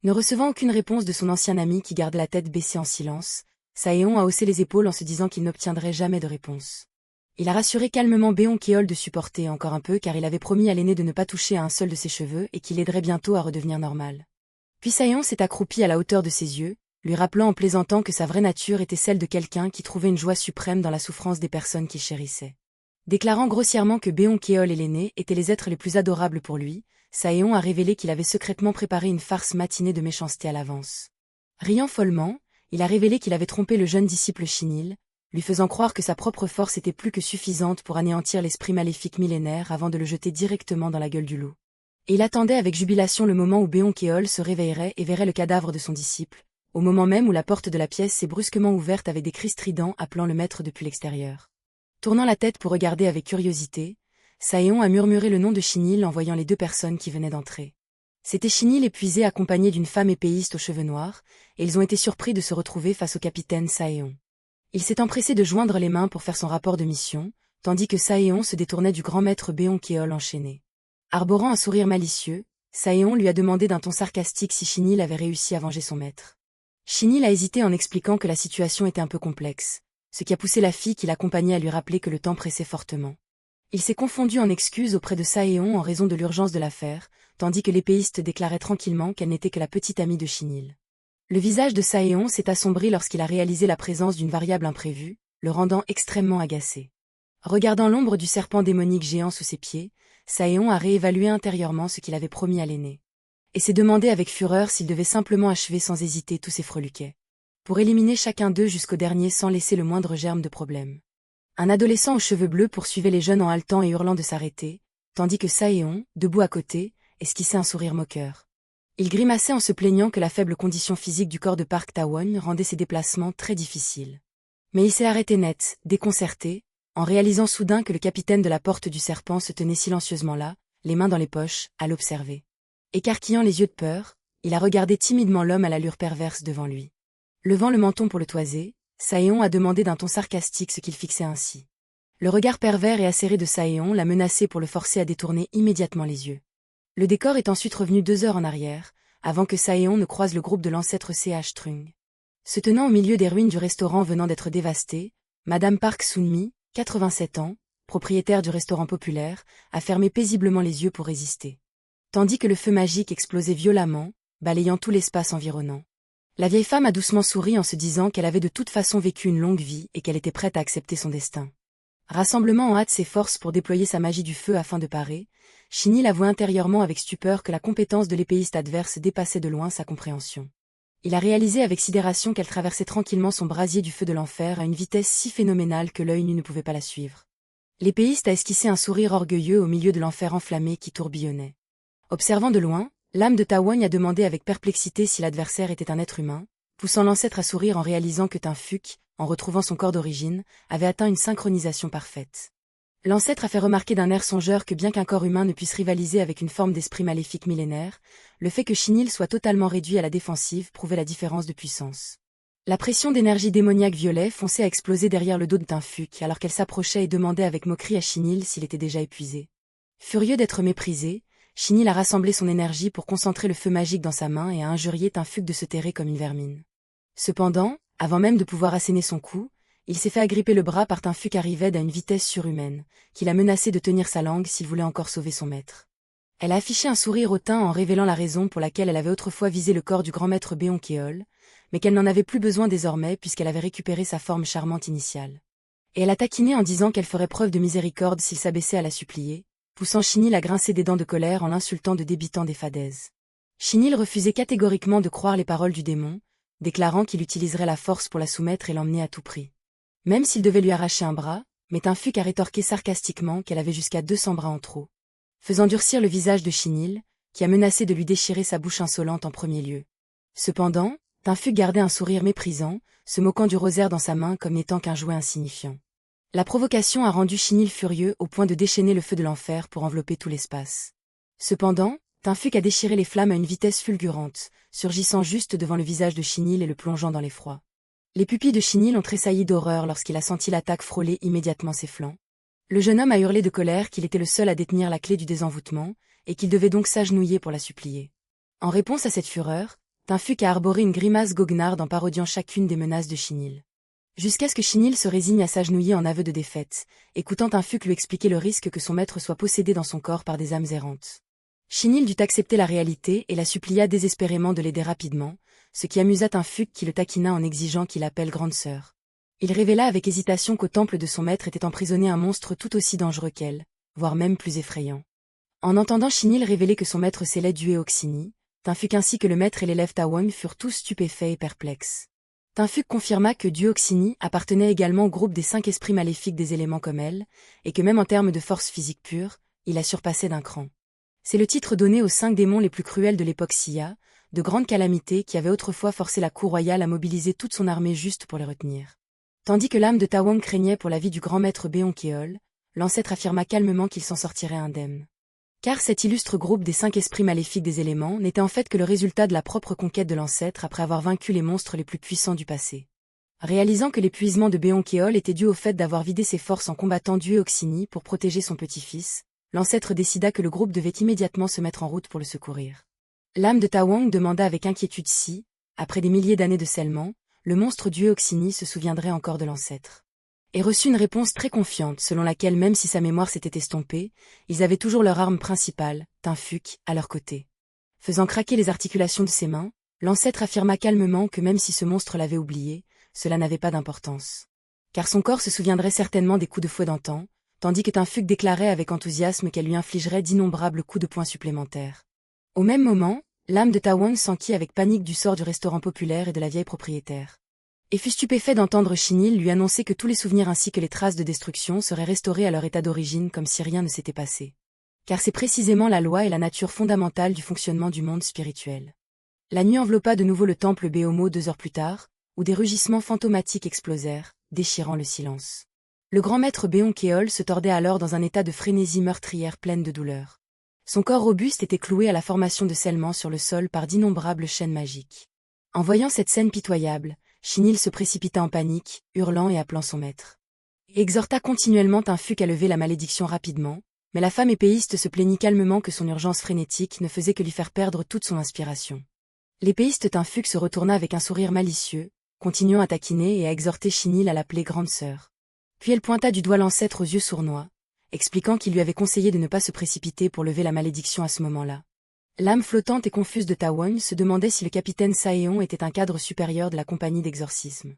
Ne recevant aucune réponse de son ancien ami qui garde la tête baissée en silence, Saeon a haussé les épaules en se disant qu'il n'obtiendrait jamais de réponse. Il a rassuré calmement Beonkeol de supporter encore un peu car il avait promis à l'aîné de ne pas toucher à un seul de ses cheveux et qu'il l'aiderait bientôt à redevenir normal. Puis Saeon s'est accroupi à la hauteur de ses yeux, lui rappelant en plaisantant que sa vraie nature était celle de quelqu'un qui trouvait une joie suprême dans la souffrance des personnes qu'il chérissait. Déclarant grossièrement que Beonkeol et l'aîné étaient les êtres les plus adorables pour lui, Saeon a révélé qu'il avait secrètement préparé une farce matinée de méchanceté à l'avance. Riant follement, il a révélé qu'il avait trompé le jeune disciple Shinil, lui faisant croire que sa propre force était plus que suffisante pour anéantir l'esprit maléfique millénaire avant de le jeter directement dans la gueule du loup. Et il attendait avec jubilation le moment où Beonkeol se réveillerait et verrait le cadavre de son disciple, au moment même où la porte de la pièce s'est brusquement ouverte avec des cris stridents appelant le maître depuis l'extérieur. Tournant la tête pour regarder avec curiosité, Saeon a murmuré le nom de Shinil en voyant les deux personnes qui venaient d'entrer. C'était Shinil épuisé accompagné d'une femme épéiste aux cheveux noirs, et ils ont été surpris de se retrouver face au capitaine Saeon. Il s'est empressé de joindre les mains pour faire son rapport de mission, tandis que Saeon se détournait du grand maître Beonkeol enchaîné. Arborant un sourire malicieux, Saeon lui a demandé d'un ton sarcastique si Shinil avait réussi à venger son maître. Shinil a hésité en expliquant que la situation était un peu complexe, ce qui a poussé la fille qui l'accompagnait à lui rappeler que le temps pressait fortement. Il s'est confondu en excuses auprès de Saeon en raison de l'urgence de l'affaire, tandis que l'épéiste déclarait tranquillement qu'elle n'était que la petite amie de Shinil. Le visage de Saeon s'est assombri lorsqu'il a réalisé la présence d'une variable imprévue, le rendant extrêmement agacé. Regardant l'ombre du serpent démonique géant sous ses pieds, Saeon a réévalué intérieurement ce qu'il avait promis à l'aîné. Et s'est demandé avec fureur s'il devait simplement achever sans hésiter tous ces freluquets. Pour éliminer chacun d'eux jusqu'au dernier sans laisser le moindre germe de problème. Un adolescent aux cheveux bleus poursuivait les jeunes en haletant et hurlant de s'arrêter, tandis que Saeon, debout à côté, esquissait un sourire moqueur. Il grimaçait en se plaignant que la faible condition physique du corps de Park Tawon rendait ses déplacements très difficiles. Mais il s'est arrêté net, déconcerté, en réalisant soudain que le capitaine de la porte du serpent se tenait silencieusement là, les mains dans les poches, à l'observer. Écarquillant les yeux de peur, il a regardé timidement l'homme à l'allure perverse devant lui. Levant le menton pour le toiser, Saeon a demandé d'un ton sarcastique ce qu'il fixait ainsi. Le regard pervers et acéré de Saeon l'a menacé pour le forcer à détourner immédiatement les yeux. Le décor est ensuite revenu 2 heures en arrière, avant que Saeon ne croise le groupe de l'ancêtre C.H. Trung. Se tenant au milieu des ruines du restaurant venant d'être dévasté, Madame Park Sun-mi, 87 ans, propriétaire du restaurant populaire, a fermé paisiblement les yeux pour résister. Tandis que le feu magique explosait violemment, balayant tout l'espace environnant. La vieille femme a doucement souri en se disant qu'elle avait de toute façon vécu une longue vie et qu'elle était prête à accepter son destin. Rassemblement en hâte ses forces pour déployer sa magie du feu afin de parer, Shinil avouait intérieurement avec stupeur que la compétence de l'épéiste adverse dépassait de loin sa compréhension. Il a réalisé avec sidération qu'elle traversait tranquillement son brasier du feu de l'enfer à une vitesse si phénoménale que l'œil nu ne pouvait pas la suivre. L'épéiste a esquissé un sourire orgueilleux au milieu de l'enfer enflammé qui tourbillonnait. Observant de loin, l'âme de Tawon a demandé avec perplexité si l'adversaire était un être humain, poussant l'ancêtre à sourire en réalisant que Tinfuk, en retrouvant son corps d'origine, avait atteint une synchronisation parfaite. L'ancêtre a fait remarquer d'un air songeur que bien qu'un corps humain ne puisse rivaliser avec une forme d'esprit maléfique millénaire, le fait que Shinil soit totalement réduit à la défensive prouvait la différence de puissance. La pression d'énergie démoniaque violet fonçait à exploser derrière le dos de Tinfuk alors qu'elle s'approchait et demandait avec moquerie à Shinil s'il était déjà épuisé. Furieux d'être méprisé, Shinil a rassemblé son énergie pour concentrer le feu magique dans sa main et a injurié Tinfuk de se terrer comme une vermine. Cependant, avant même de pouvoir asséner son coup, il s'est fait agripper le bras par Tinfuk Arrived à une vitesse surhumaine, qui l'a menacé de tenir sa langue s'il voulait encore sauver son maître. Elle a affiché un sourire hautain en révélant la raison pour laquelle elle avait autrefois visé le corps du grand maître Beonkeol, mais qu'elle n'en avait plus besoin désormais puisqu'elle avait récupéré sa forme charmante initiale. Et elle a taquiné en disant qu'elle ferait preuve de miséricorde s'il s'abaissait à la supplier, poussant Shinil à grincer des dents de colère en l'insultant de débitant des fadaises. Shinil refusait catégoriquement de croire les paroles du démon, déclarant qu'il utiliserait la force pour la soumettre et l'emmener à tout prix. Même s'il devait lui arracher un bras, mais Tinfuk a rétorqué sarcastiquement qu'elle avait jusqu'à 200 bras en trop. Faisant durcir le visage de Shinil, qui a menacé de lui déchirer sa bouche insolente en premier lieu. Cependant, Tinfuk gardait un sourire méprisant, se moquant du rosaire dans sa main comme n'étant qu'un jouet insignifiant. La provocation a rendu Shinil furieux au point de déchaîner le feu de l'enfer pour envelopper tout l'espace. Cependant, Tinfuk a déchiré les flammes à une vitesse fulgurante, surgissant juste devant le visage de Shinil et le plongeant dans l'effroi. Les pupilles de Chinil ont tressailli d'horreur lorsqu'il a senti l'attaque frôler immédiatement ses flancs. Le jeune homme a hurlé de colère qu'il était le seul à détenir la clé du désenvoûtement, et qu'il devait donc s'agenouiller pour la supplier. En réponse à cette fureur, Tinfuq a arboré une grimace goguenarde en parodiant chacune des menaces de Chinil. Jusqu'à ce que Chinil se résigne à s'agenouiller en aveu de défaite, écoutant Tinfuq lui expliquer le risque que son maître soit possédé dans son corps par des âmes errantes. Chinil dut accepter la réalité et la supplia désespérément de l'aider rapidement, ce qui amusa Tinfuq qui le taquina en exigeant qu'il appelle grande sœur. Il révéla avec hésitation qu'au temple de son maître était emprisonné un monstre tout aussi dangereux qu'elle, voire même plus effrayant. En entendant Chinil révéler que son maître scellait Dueoxini, Tinfuq ainsi que le maître et l'élève Tawang furent tous stupéfaits et perplexes. Tinfuq confirma que Dueoxini appartenait également au groupe des 5 esprits maléfiques des éléments comme elle, et que même en termes de force physique pure, il la surpassait d'un cran. C'est le titre donné aux 5 démons les plus cruels de l'époque Xia, de grandes calamités qui avaient autrefois forcé la cour royale à mobiliser toute son armée juste pour les retenir. Tandis que l'âme de Tawang craignait pour la vie du grand maître Beonkeol, l'ancêtre affirma calmement qu'il s'en sortirait indemne. Car cet illustre groupe des 5 esprits maléfiques des éléments n'était en fait que le résultat de la propre conquête de l'ancêtre après avoir vaincu les monstres les plus puissants du passé. Réalisant que l'épuisement de Beonkeol était dû au fait d'avoir vidé ses forces en combattant Dueoxini pour protéger son petit-fils, l'ancêtre décida que le groupe devait immédiatement se mettre en route pour le secourir. L'âme de Tawang demanda avec inquiétude si, après des milliers d'années de scellement, le monstre Dueoxini se souviendrait encore de l'ancêtre. Et reçut une réponse très confiante selon laquelle même si sa mémoire s'était estompée, ils avaient toujours leur arme principale, Tinfuq, à leur côté. Faisant craquer les articulations de ses mains, l'ancêtre affirma calmement que même si ce monstre l'avait oublié, cela n'avait pas d'importance. Car son corps se souviendrait certainement des coups de fouet d'antan, tandis que Tinfuq déclarait avec enthousiasme qu'elle lui infligerait d'innombrables coups de poing supplémentaires. Au même moment, l'âme de Tawang s'enquit avec panique du sort du restaurant populaire et de la vieille propriétaire. Et fut stupéfait d'entendre Chinil lui annoncer que tous les souvenirs ainsi que les traces de destruction seraient restaurés à leur état d'origine comme si rien ne s'était passé. Car c'est précisément la loi et la nature fondamentale du fonctionnement du monde spirituel. La nuit enveloppa de nouveau le temple Beomo 2 heures plus tard, où des rugissements fantomatiques explosèrent, déchirant le silence. Le grand maître Beonkeol se tordait alors dans un état de frénésie meurtrière pleine de douleur. Son corps robuste était cloué à la formation de scellement sur le sol par d'innombrables chaînes magiques. En voyant cette scène pitoyable, Chinil se précipita en panique, hurlant et appelant son maître. Il exhorta continuellement Tinfuq à lever la malédiction rapidement, mais la femme épéiste se plaignit calmement que son urgence frénétique ne faisait que lui faire perdre toute son inspiration. L'épéiste Tinfuq se retourna avec un sourire malicieux, continuant à taquiner et à exhorter Chinil à l'appeler grande sœur. Puis elle pointa du doigt l'ancêtre aux yeux sournois, expliquant qu'il lui avait conseillé de ne pas se précipiter pour lever la malédiction à ce moment-là. L'âme flottante et confuse de Tawang se demandait si le capitaine Saeon était un cadre supérieur de la compagnie d'exorcisme.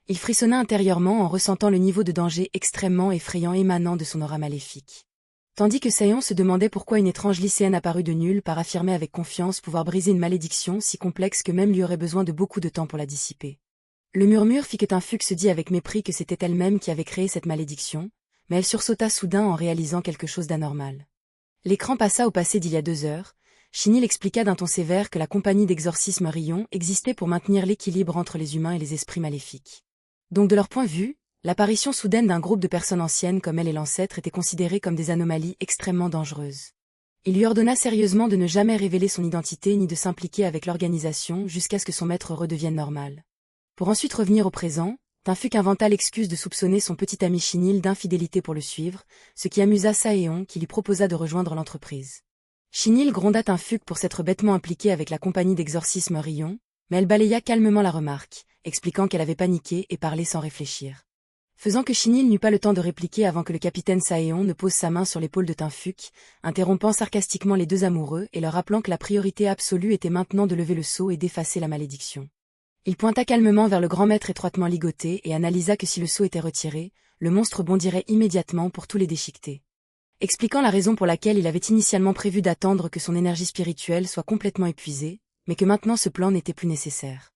Il frissonna intérieurement en ressentant le niveau de danger extrêmement effrayant émanant de son aura maléfique. Tandis que Saeon se demandait pourquoi une étrange lycéenne apparue de nulle part affirmait avec confiance pouvoir briser une malédiction si complexe que même lui aurait besoin de beaucoup de temps pour la dissiper. Le murmure fit que Tinfuq se dit avec mépris que c'était elle-même qui avait créé cette malédiction, mais elle sursauta soudain en réalisant quelque chose d'anormal. L'écran passa au passé d'il y a 2 heures. Chinil expliqua d'un ton sévère que la compagnie d'exorcisme Rion existait pour maintenir l'équilibre entre les humains et les esprits maléfiques. Donc de leur point de vue, l'apparition soudaine d'un groupe de personnes anciennes comme elle et l'ancêtre était considérée comme des anomalies extrêmement dangereuses. Il lui ordonna sérieusement de ne jamais révéler son identité ni de s'impliquer avec l'organisation jusqu'à ce que son maître redevienne normal. Pour ensuite revenir au présent, Tinfuq inventa l'excuse de soupçonner son petit ami Chinil d'infidélité pour le suivre, ce qui amusa Saeon qui lui proposa de rejoindre l'entreprise. Chinil gronda Tinfuq pour s'être bêtement impliqué avec la compagnie d'exorcisme Rion, mais elle balaya calmement la remarque, expliquant qu'elle avait paniqué et parlé sans réfléchir. Faisant que Chinil n'eut pas le temps de répliquer avant que le capitaine Saeon ne pose sa main sur l'épaule de Tinfuq, interrompant sarcastiquement les 2 amoureux et leur rappelant que la priorité absolue était maintenant de lever le sceau et d'effacer la malédiction. Il pointa calmement vers le grand maître étroitement ligoté et analysa que si le sceau était retiré, le monstre bondirait immédiatement pour tous les déchiqueter. Expliquant la raison pour laquelle il avait initialement prévu d'attendre que son énergie spirituelle soit complètement épuisée, mais que maintenant ce plan n'était plus nécessaire.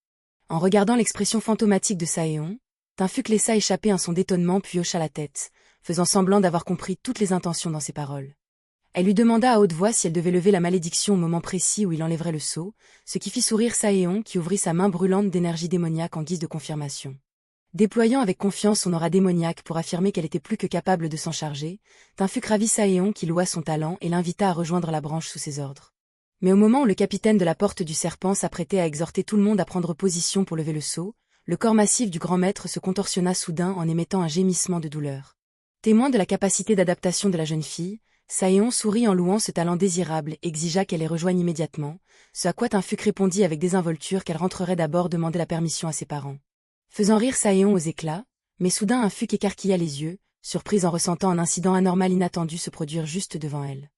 En regardant l'expression fantomatique de Saeon, Tinfuq laissa échapper un son d'étonnement puis hocha la tête, faisant semblant d'avoir compris toutes les intentions dans ses paroles. Elle lui demanda à haute voix si elle devait lever la malédiction au moment précis où il enlèverait le sceau, ce qui fit sourire Saeon qui ouvrit sa main brûlante d'énergie démoniaque en guise de confirmation. Déployant avec confiance son aura démoniaque pour affirmer qu'elle était plus que capable de s'en charger, Tinfuq ravit Saeon qui loua son talent et l'invita à rejoindre la branche sous ses ordres. Mais au moment où le capitaine de la porte du serpent s'apprêtait à exhorter tout le monde à prendre position pour lever le sceau, le corps massif du grand maître se contorsionna soudain en émettant un gémissement de douleur. Témoin de la capacité d'adaptation de la jeune fille, Saéon sourit en louant ce talent désirable et exigea qu'elle les rejoigne immédiatement, ce à quoi Tinfuc répondit avec désinvolture qu'elle rentrerait d'abord demander la permission à ses parents. Faisant rire Saéon aux éclats, mais soudain Tinfuc écarquilla les yeux, surprise en ressentant un incident anormal inattendu se produire juste devant elle.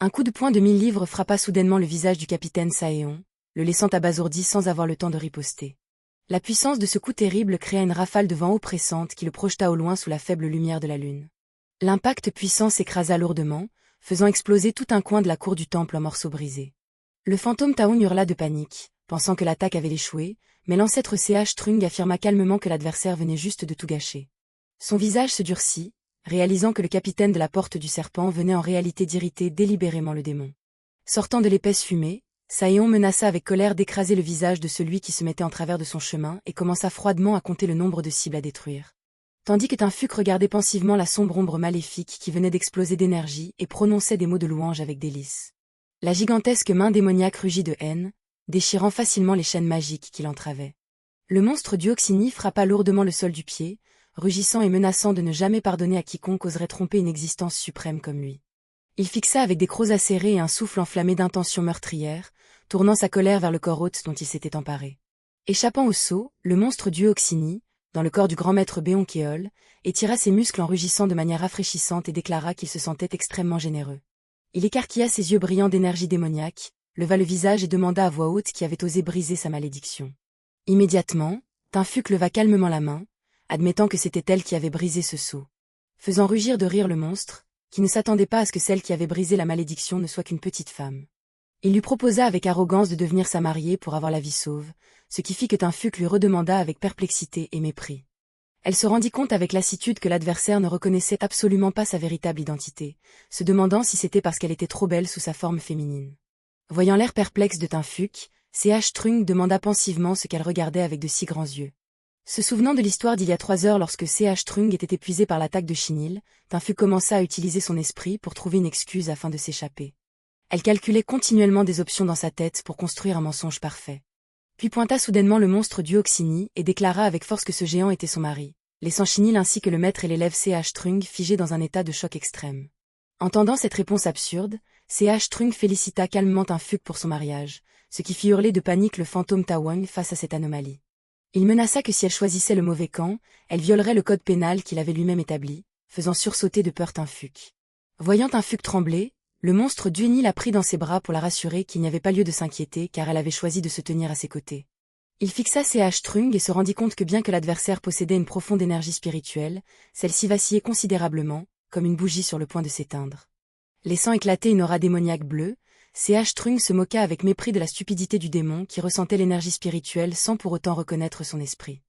Un coup de poing de 1000 livres frappa soudainement le visage du capitaine Saéon, le laissant abasourdi sans avoir le temps de riposter. La puissance de ce coup terrible créa une rafale de vent oppressante qui le projeta au loin sous la faible lumière de la lune. L'impact puissant s'écrasa lourdement, faisant exploser tout un coin de la cour du temple en morceaux brisés. Le fantôme Taung hurla de panique, pensant que l'attaque avait échoué, mais l'ancêtre Ch Trung affirma calmement que l'adversaire venait juste de tout gâcher. Son visage se durcit, réalisant que le capitaine de la porte du serpent venait en réalité d'irriter délibérément le démon. Sortant de l'épaisse fumée, Saéon menaça avec colère d'écraser le visage de celui qui se mettait en travers de son chemin et commença froidement à compter le nombre de cibles à détruire. Tandis que Tinfuc regardait pensivement la sombre ombre maléfique qui venait d'exploser d'énergie et prononçait des mots de louange avec délice. La gigantesque main démoniaque rugit de haine, déchirant facilement les chaînes magiques qui l'entravaient. Le monstre du Oxini frappa lourdement le sol du pied, rugissant et menaçant de ne jamais pardonner à quiconque oserait tromper une existence suprême comme lui. Il fixa avec des crocs acérés et un souffle enflammé d'intentions meurtrières, tournant sa colère vers le corps hôte dont il s'était emparé. Échappant au saut, le monstre du Oxini, dans le corps du grand maître Béonkéol, étira ses muscles en rugissant de manière rafraîchissante et déclara qu'il se sentait extrêmement généreux. Il écarquilla ses yeux brillants d'énergie démoniaque, leva le visage et demanda à voix haute qui avait osé briser sa malédiction. Immédiatement, Tinfuc leva calmement la main, admettant que c'était elle qui avait brisé ce sceau. Faisant rugir de rire le monstre, qui ne s'attendait pas à ce que celle qui avait brisé la malédiction ne soit qu'une petite femme. Il lui proposa avec arrogance de devenir sa mariée pour avoir la vie sauve, ce qui fit que Tinfuc lui redemanda avec perplexité et mépris. Elle se rendit compte avec lassitude que l'adversaire ne reconnaissait absolument pas sa véritable identité, se demandant si c'était parce qu'elle était trop belle sous sa forme féminine. Voyant l'air perplexe de Tinfuc, Ch Trung demanda pensivement ce qu'elle regardait avec de si grands yeux. Se souvenant de l'histoire d'il y a 3 heures lorsque Ch Trung était épuisé par l'attaque de Chinil, Tinfuc commença à utiliser son esprit pour trouver une excuse afin de s'échapper. Elle calculait continuellement des options dans sa tête pour construire un mensonge parfait. Puis pointa soudainement le monstre du Oxini et déclara avec force que ce géant était son mari, laissant Chinil ainsi que le maître et l'élève Ch Trung figés dans un état de choc extrême. Entendant cette réponse absurde, Ch Trung félicita calmement Tinfuc pour son mariage, ce qui fit hurler de panique le fantôme Tawang face à cette anomalie. Il menaça que si elle choisissait le mauvais camp, elle violerait le code pénal qu'il avait lui-même établi, faisant sursauter de peur Tinfuc. Voyant Tinfuc trembler, le monstre d'Uni la prit dans ses bras pour la rassurer qu'il n'y avait pas lieu de s'inquiéter car elle avait choisi de se tenir à ses côtés. Il fixa Ch Trung et se rendit compte que bien que l'adversaire possédait une profonde énergie spirituelle, celle-ci vacillait considérablement, comme une bougie sur le point de s'éteindre. Laissant éclater une aura démoniaque bleue, Ch Trung se moqua avec mépris de la stupidité du démon qui ressentait l'énergie spirituelle sans pour autant reconnaître son esprit.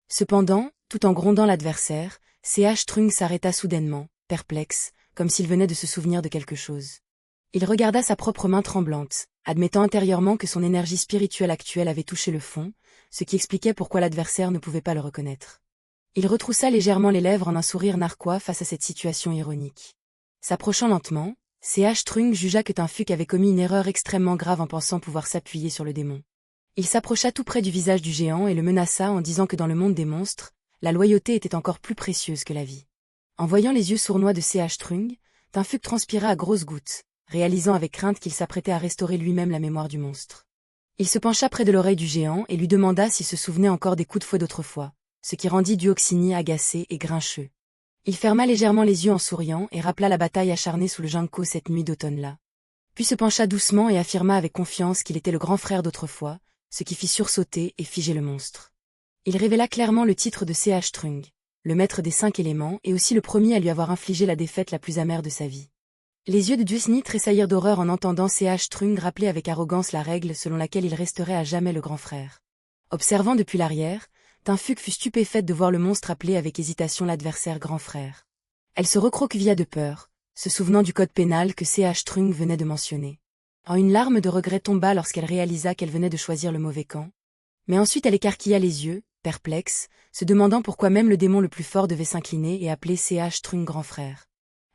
Cependant, tout en grondant l'adversaire, Ch Trung s'arrêta soudainement, perplexe, comme s'il venait de se souvenir de quelque chose. Il regarda sa propre main tremblante, admettant intérieurement que son énergie spirituelle actuelle avait touché le fond, ce qui expliquait pourquoi l'adversaire ne pouvait pas le reconnaître. Il retroussa légèrement les lèvres en un sourire narquois face à cette situation ironique. S'approchant lentement, Ch Trung jugea que Tinfuc avait commis une erreur extrêmement grave en pensant pouvoir s'appuyer sur le démon. Il s'approcha tout près du visage du géant et le menaça en disant que dans le monde des monstres, la loyauté était encore plus précieuse que la vie. En voyant les yeux sournois de Ch Trung, Tinfuc transpira à grosses gouttes, réalisant avec crainte qu'il s'apprêtait à restaurer lui-même la mémoire du monstre. Il se pencha près de l'oreille du géant et lui demanda s'il se souvenait encore des coups de fouet d'autrefois, ce qui rendit du Oxini agacé et grincheux. Il ferma légèrement les yeux en souriant et rappela la bataille acharnée sous le Junko cette nuit d'automne-là. Puis se pencha doucement et affirma avec confiance qu'il était le grand frère d'autrefois, ce qui fit sursauter et figer le monstre. Il révéla clairement le titre de Ch Trung, le maître des 5 éléments et aussi le premier à lui avoir infligé la défaite la plus amère de sa vie. Les yeux de Dusni tressaillirent d'horreur en entendant Ch Trung rappeler avec arrogance la règle selon laquelle il resterait à jamais le grand frère. Observant depuis l'arrière, Tinfuc fut stupéfaite de voir le monstre appeler avec hésitation l'adversaire grand frère. Elle se recroquevilla de peur, se souvenant du code pénal que Ch Trung venait de mentionner. Une larme de regret tomba lorsqu'elle réalisa qu'elle venait de choisir le mauvais camp. Mais ensuite elle écarquilla les yeux, perplexe, se demandant pourquoi même le démon le plus fort devait s'incliner et appeler Ch Trung grand frère.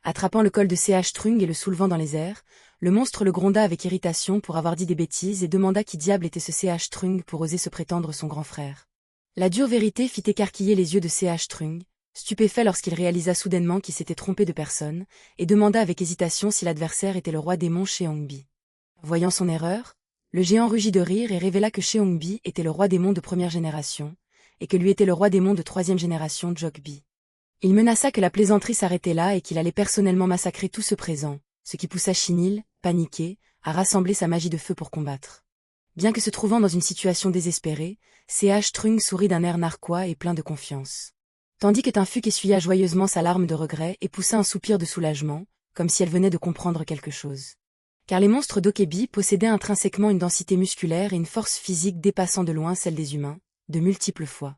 Attrapant le col de Ch Trung et le soulevant dans les airs, le monstre le gronda avec irritation pour avoir dit des bêtises et demanda qui diable était ce Ch Trung pour oser se prétendre son grand frère. La dure vérité fit écarquiller les yeux de C.H. Trung, stupéfait lorsqu'il réalisa soudainement qu'il s'était trompé de personne, et demanda avec hésitation si l'adversaire était le roi démon Cheongbi. Voyant son erreur, le géant rugit de rire et révéla que Cheongbi était le roi démon de première génération, et que lui était le roi démon de troisième génération Jokbi. Il menaça que la plaisanterie s'arrêtait là et qu'il allait personnellement massacrer tout ce présent, ce qui poussa Chinil, paniqué, à rassembler sa magie de feu pour combattre. Bien que se trouvant dans une situation désespérée, C.H. Trung sourit d'un air narquois et plein de confiance. Tandis que Tinfuk essuya joyeusement sa larme de regret et poussa un soupir de soulagement, comme si elle venait de comprendre quelque chose. Car les monstres d'Okebi possédaient intrinsèquement une densité musculaire et une force physique dépassant de loin celle des humains, de multiples fois.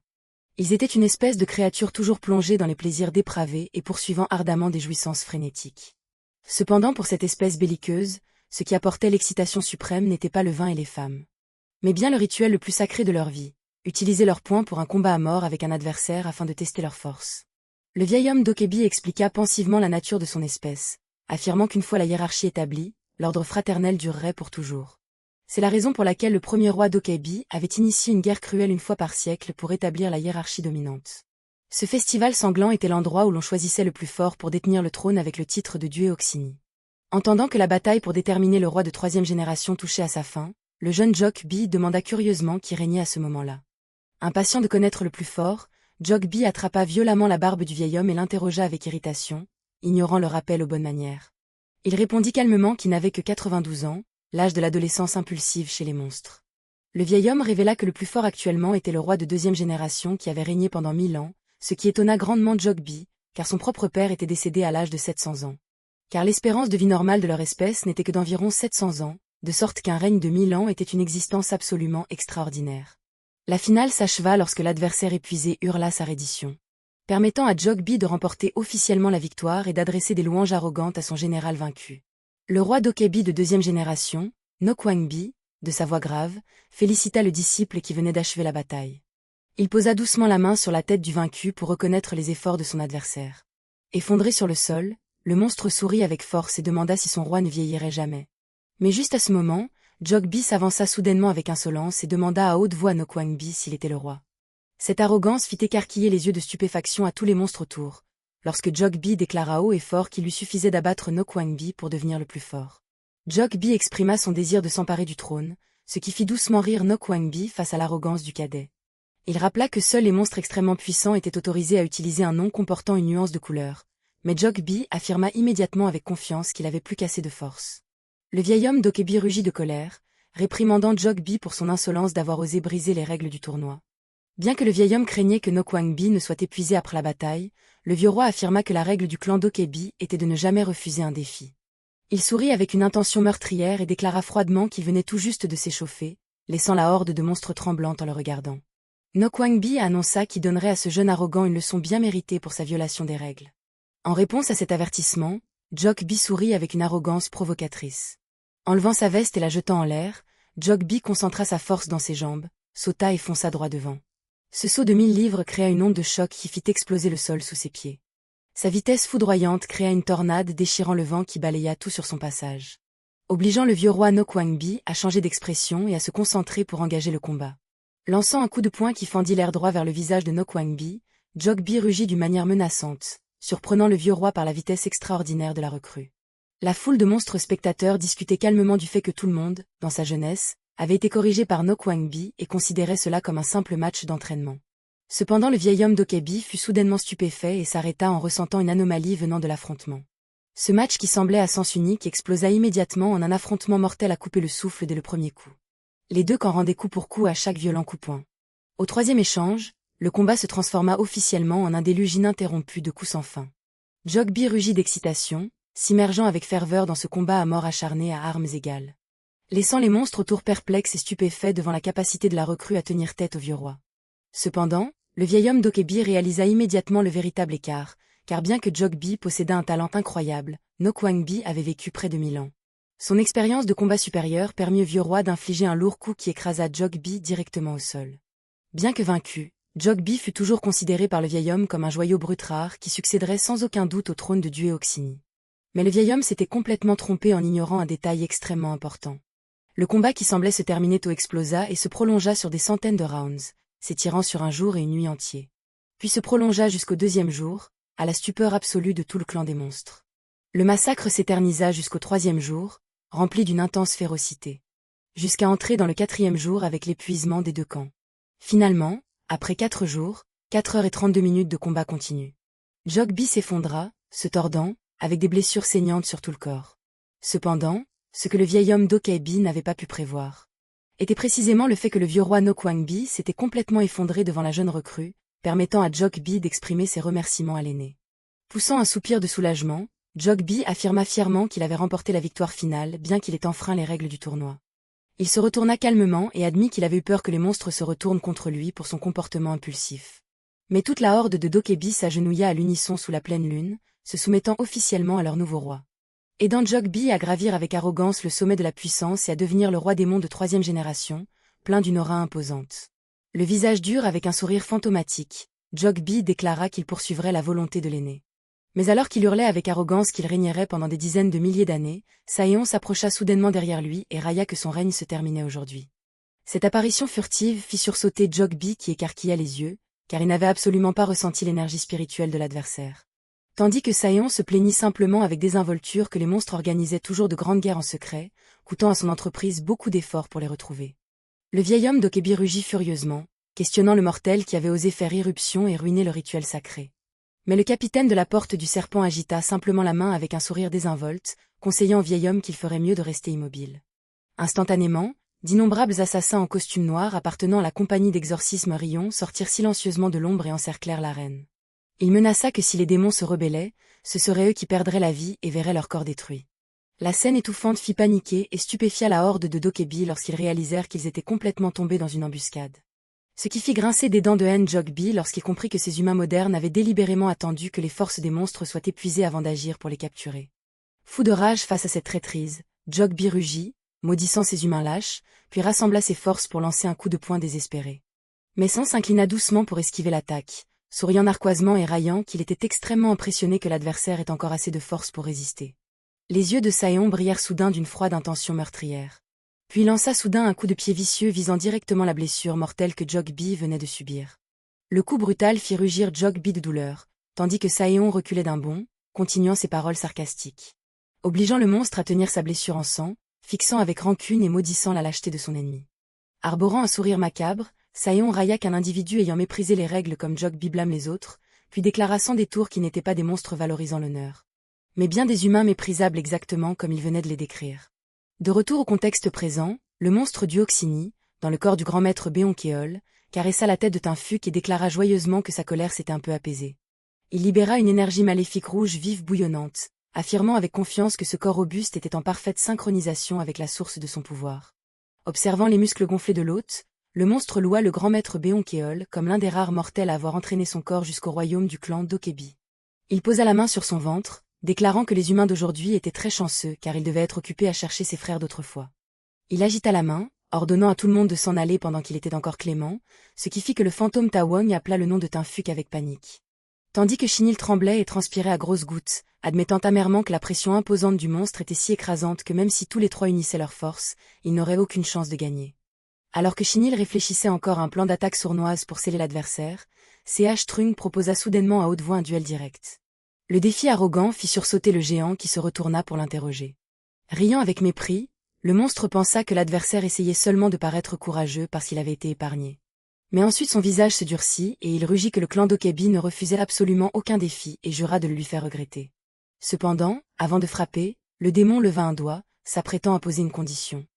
Ils étaient une espèce de créature toujours plongée dans les plaisirs dépravés et poursuivant ardemment des jouissances frénétiques. Cependant pour cette espèce belliqueuse, ce qui apportait l'excitation suprême n'était pas le vin et les femmes, mais bien le rituel le plus sacré de leur vie, utiliser leurs poings pour un combat à mort avec un adversaire afin de tester leur force. Le vieil homme d'Okebi expliqua pensivement la nature de son espèce, affirmant qu'une fois la hiérarchie établie, l'ordre fraternel durerait pour toujours. C'est la raison pour laquelle le premier roi d'Okebi avait initié une guerre cruelle une fois par siècle pour établir la hiérarchie dominante. Ce festival sanglant était l'endroit où l'on choisissait le plus fort pour détenir le trône avec le titre de Dieu Oxini. Entendant que la bataille pour déterminer le roi de troisième génération touchait à sa fin, le jeune Jokbi demanda curieusement qui régnait à ce moment-là. Impatient de connaître le plus fort, Jokbi attrapa violemment la barbe du vieil homme et l'interrogea avec irritation, ignorant le rappel aux bonnes manières. Il répondit calmement qu'il n'avait que 92 ans, l'âge de l'adolescence impulsive chez les monstres. Le vieil homme révéla que le plus fort actuellement était le roi de deuxième génération qui avait régné pendant 1000 ans, ce qui étonna grandement Jokbi, car son propre père était décédé à l'âge de 700 ans. Car l'espérance de vie normale de leur espèce n'était que d'environ 700 ans, de sorte qu'un règne de 1000 ans était une existence absolument extraordinaire. La finale s'acheva lorsque l'adversaire épuisé hurla sa reddition, permettant à Jokbi de remporter officiellement la victoire et d'adresser des louanges arrogantes à son général vaincu. Le roi d'Okebi de deuxième génération, Nokwangbi, de sa voix grave, félicita le disciple qui venait d'achever la bataille. Il posa doucement la main sur la tête du vaincu pour reconnaître les efforts de son adversaire. Effondré sur le sol, le monstre sourit avec force et demanda si son roi ne vieillirait jamais. Mais juste à ce moment, Jokbi s'avança soudainement avec insolence et demanda à haute voix à Nokwangbi s'il était le roi. Cette arrogance fit écarquiller les yeux de stupéfaction à tous les monstres autour, lorsque Jokbi déclara haut et fort qu'il lui suffisait d'abattre Nokwangbi pour devenir le plus fort. Jokbi exprima son désir de s'emparer du trône, ce qui fit doucement rire Nokwangbi face à l'arrogance du cadet. Il rappela que seuls les monstres extrêmement puissants étaient autorisés à utiliser un nom comportant une nuance de couleur, mais Jokbi affirma immédiatement avec confiance qu'il avait plus qu'assez de force. Le vieil homme d'Okebi rugit de colère, réprimandant Jokbi pour son insolence d'avoir osé briser les règles du tournoi. Bien que le vieil homme craignait que Nokwangbi ne soit épuisé après la bataille, le vieux roi affirma que la règle du clan d'Okebi était de ne jamais refuser un défi. Il sourit avec une intention meurtrière et déclara froidement qu'il venait tout juste de s'échauffer, laissant la horde de monstres tremblantes en le regardant. Nokwangbi annonça qu'il donnerait à ce jeune arrogant une leçon bien méritée pour sa violation des règles. En réponse à cet avertissement, Jokbi sourit avec une arrogance provocatrice. Enlevant sa veste et la jetant en l'air, Jokbi concentra sa force dans ses jambes, sauta et fonça droit devant. Ce saut de 1000 livres créa une onde de choc qui fit exploser le sol sous ses pieds. Sa vitesse foudroyante créa une tornade déchirant le vent qui balaya tout sur son passage, obligeant le vieux roi Nokwangbi à changer d'expression et à se concentrer pour engager le combat. Lançant un coup de poing qui fendit l'air droit vers le visage de Nokwangbi, Jokbi rugit d'une manière menaçante, surprenant le vieux roi par la vitesse extraordinaire de la recrue. La foule de monstres spectateurs discutait calmement du fait que tout le monde, dans sa jeunesse, avait été corrigé par Nokwangbi et considérait cela comme un simple match d'entraînement. Cependant le vieil homme d'Okebi fut soudainement stupéfait et s'arrêta en ressentant une anomalie venant de l'affrontement. Ce match qui semblait à sens unique explosa immédiatement en un affrontement mortel à couper le souffle dès le premier coup. Les deux camps rendaient coup pour coup à chaque violent coup-poing. Au troisième échange, le combat se transforma officiellement en un déluge ininterrompu de coups sans fin. Jokbi rugit d'excitation, s'immergeant avec ferveur dans ce combat à mort acharné à armes égales, laissant les monstres autour perplexes et stupéfaits devant la capacité de la recrue à tenir tête au vieux roi. Cependant, le vieil homme d'Okebi réalisa immédiatement le véritable écart, car bien que Jokbi possédât un talent incroyable, Nokwangbi avait vécu près de 1000 ans. Son expérience de combat supérieur permit au vieux roi d'infliger un lourd coup qui écrasa Jokbi directement au sol. Bien que vaincu, Jokbi fut toujours considéré par le vieil homme comme un joyau brut rare qui succéderait sans aucun doute au trône de Dieu Oxini. Mais le vieil homme s'était complètement trompé en ignorant un détail extrêmement important. Le combat qui semblait se terminer tôt explosa et se prolongea sur des centaines de rounds, s'étirant sur un jour et une nuit entiers. Puis se prolongea jusqu'au deuxième jour, à la stupeur absolue de tout le clan des monstres. Le massacre s'éternisa jusqu'au troisième jour, rempli d'une intense férocité. Jusqu'à entrer dans le quatrième jour avec l'épuisement des deux camps. Finalement, après 4 jours, 4 heures et 32 minutes de combat continu. Jogby s'effondra, se tordant, avec des blessures saignantes sur tout le corps. Cependant, ce que le vieil homme d'Okaibi n'avait pas pu prévoir était précisément le fait que le vieux roi Nokwangbi s'était complètement effondré devant la jeune recrue, permettant à Jogby d'exprimer ses remerciements à l'aîné. Poussant un soupir de soulagement, Jogby affirma fièrement qu'il avait remporté la victoire finale bien qu'il ait enfreint les règles du tournoi. Il se retourna calmement et admit qu'il avait eu peur que les monstres se retournent contre lui pour son comportement impulsif. Mais toute la horde de Dokaibi s'agenouilla à l'unisson sous la pleine lune, se soumettant officiellement à leur nouveau roi. Aidant Jogby à gravir avec arrogance le sommet de la puissance et à devenir le roi démon de 3e génération, plein d'une aura imposante. Le visage dur avec un sourire fantomatique, Jogby déclara qu'il poursuivrait la volonté de l'aîné. Mais alors qu'il hurlait avec arrogance qu'il régnerait pendant des dizaines de milliers d'années, Saéon s'approcha soudainement derrière lui et railla que son règne se terminait aujourd'hui. Cette apparition furtive fit sursauter Jogby qui écarquilla les yeux, car il n'avait absolument pas ressenti l'énergie spirituelle de l'adversaire. Tandis que Saéon se plaignit simplement avec désinvolture que les monstres organisaient toujours de grandes guerres en secret, coûtant à son entreprise beaucoup d'efforts pour les retrouver. Le vieil homme d'Okaibi rugit furieusement, questionnant le mortel qui avait osé faire irruption et ruiner le rituel sacré. Mais le capitaine de la porte du serpent agita simplement la main avec un sourire désinvolte, conseillant au vieil homme qu'il ferait mieux de rester immobile. Instantanément, d'innombrables assassins en costume noir appartenant à la compagnie d'exorcisme Rion sortirent silencieusement de l'ombre et encerclèrent l'arène. Il menaça que si les démons se rebellaient, ce seraient eux qui perdraient la vie et verraient leur corps détruit. La scène étouffante fit paniquer et stupéfia la horde de Dokaibi lorsqu'ils réalisèrent qu'ils étaient complètement tombés dans une embuscade. Ce qui fit grincer des dents de haine Jogby lorsqu'il comprit que ces humains modernes avaient délibérément attendu que les forces des monstres soient épuisées avant d'agir pour les capturer. Fou de rage face à cette traîtrise, Jogby rugit, maudissant ces humains lâches, puis rassembla ses forces pour lancer un coup de poing désespéré. Mais Sans s'inclina doucement pour esquiver l'attaque, souriant narquoisement et raillant qu'il était extrêmement impressionné que l'adversaire ait encore assez de force pour résister. Les yeux de Saéon brillèrent soudain d'une froide intention meurtrière. Puis lança soudain un coup de pied vicieux visant directement la blessure mortelle que Jogby venait de subir. Le coup brutal fit rugir Jogby de douleur, tandis que Saéon reculait d'un bond, continuant ses paroles sarcastiques. Obligeant le monstre à tenir sa blessure en sang, fixant avec rancune et maudissant la lâcheté de son ennemi. Arborant un sourire macabre, Saéon railla qu'un individu ayant méprisé les règles comme Jogby blâme les autres, puis déclara sans détour qu'ils n'étaient pas des monstres valorisant l'honneur, mais bien des humains méprisables exactement comme il venait de les décrire. De retour au contexte présent, le monstre du Oxini, dans le corps du grand maître Béonkéol, caressa la tête de Tinfuc et déclara joyeusement que sa colère s'était un peu apaisée. Il libéra une énergie maléfique rouge vive bouillonnante, affirmant avec confiance que ce corps robuste était en parfaite synchronisation avec la source de son pouvoir. Observant les muscles gonflés de l'hôte, le monstre loua le grand maître Béonkéol comme l'un des rares mortels à avoir entraîné son corps jusqu'au royaume du clan d'Okaibi. Il posa la main sur son ventre, déclarant que les humains d'aujourd'hui étaient très chanceux car ils devaient être occupés à chercher ses frères d'autrefois. Il agita la main, ordonnant à tout le monde de s'en aller pendant qu'il était encore clément, ce qui fit que le fantôme Tawong appela le nom de Tinfuc avec panique. Tandis que Chinil tremblait et transpirait à grosses gouttes, admettant amèrement que la pression imposante du monstre était si écrasante que même si tous les trois unissaient leurs forces, ils n'auraient aucune chance de gagner. Alors que Chinil réfléchissait encore à un plan d'attaque sournoise pour sceller l'adversaire, C.H. Trung proposa soudainement à haute voix un duel direct. Le défi arrogant fit sursauter le géant qui se retourna pour l'interroger. Riant avec mépris, le monstre pensa que l'adversaire essayait seulement de paraître courageux parce qu'il avait été épargné. Mais ensuite son visage se durcit et il rugit que le clan d'Okaibi ne refusait absolument aucun défi et jura de le lui faire regretter. Cependant, avant de frapper, le démon leva un doigt, s'apprêtant à poser une condition.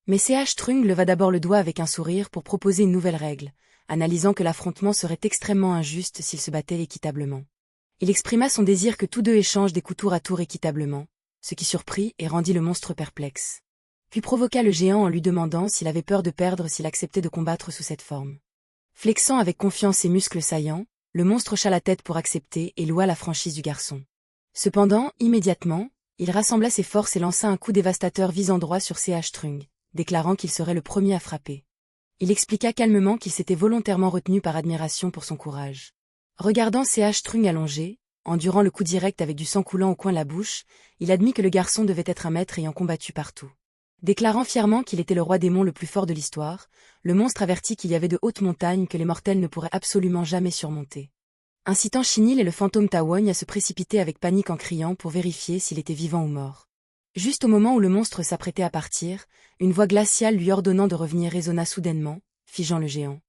Mais C.H. Trung leva d'abord le doigt avec un sourire pour proposer une nouvelle règle, analysant que l'affrontement serait extrêmement injuste s'ils se battaient équitablement. Il exprima son désir que tous deux échangent des coups tour à tour équitablement, ce qui surprit et rendit le monstre perplexe. Puis provoqua le géant en lui demandant s'il avait peur de perdre s'il acceptait de combattre sous cette forme. Flexant avec confiance ses muscles saillants, le monstre hocha la tête pour accepter et loua la franchise du garçon. Cependant, immédiatement, il rassembla ses forces et lança un coup dévastateur visant droit sur C.H. Trung, déclarant qu'il serait le premier à frapper. Il expliqua calmement qu'il s'était volontairement retenu par admiration pour son courage. Regardant C.H. Trung allongé, endurant le coup direct avec du sang coulant au coin de la bouche, il admit que le garçon devait être un maître ayant combattu partout. Déclarant fièrement qu'il était le roi démon le plus fort de l'histoire, le monstre avertit qu'il y avait de hautes montagnes que les mortels ne pourraient absolument jamais surmonter. Incitant Chinil et le fantôme Tawogne à se précipiter avec panique en criant pour vérifier s'il était vivant ou mort. Juste au moment où le monstre s'apprêtait à partir, une voix glaciale lui ordonnant de revenir résonna soudainement, figeant le géant.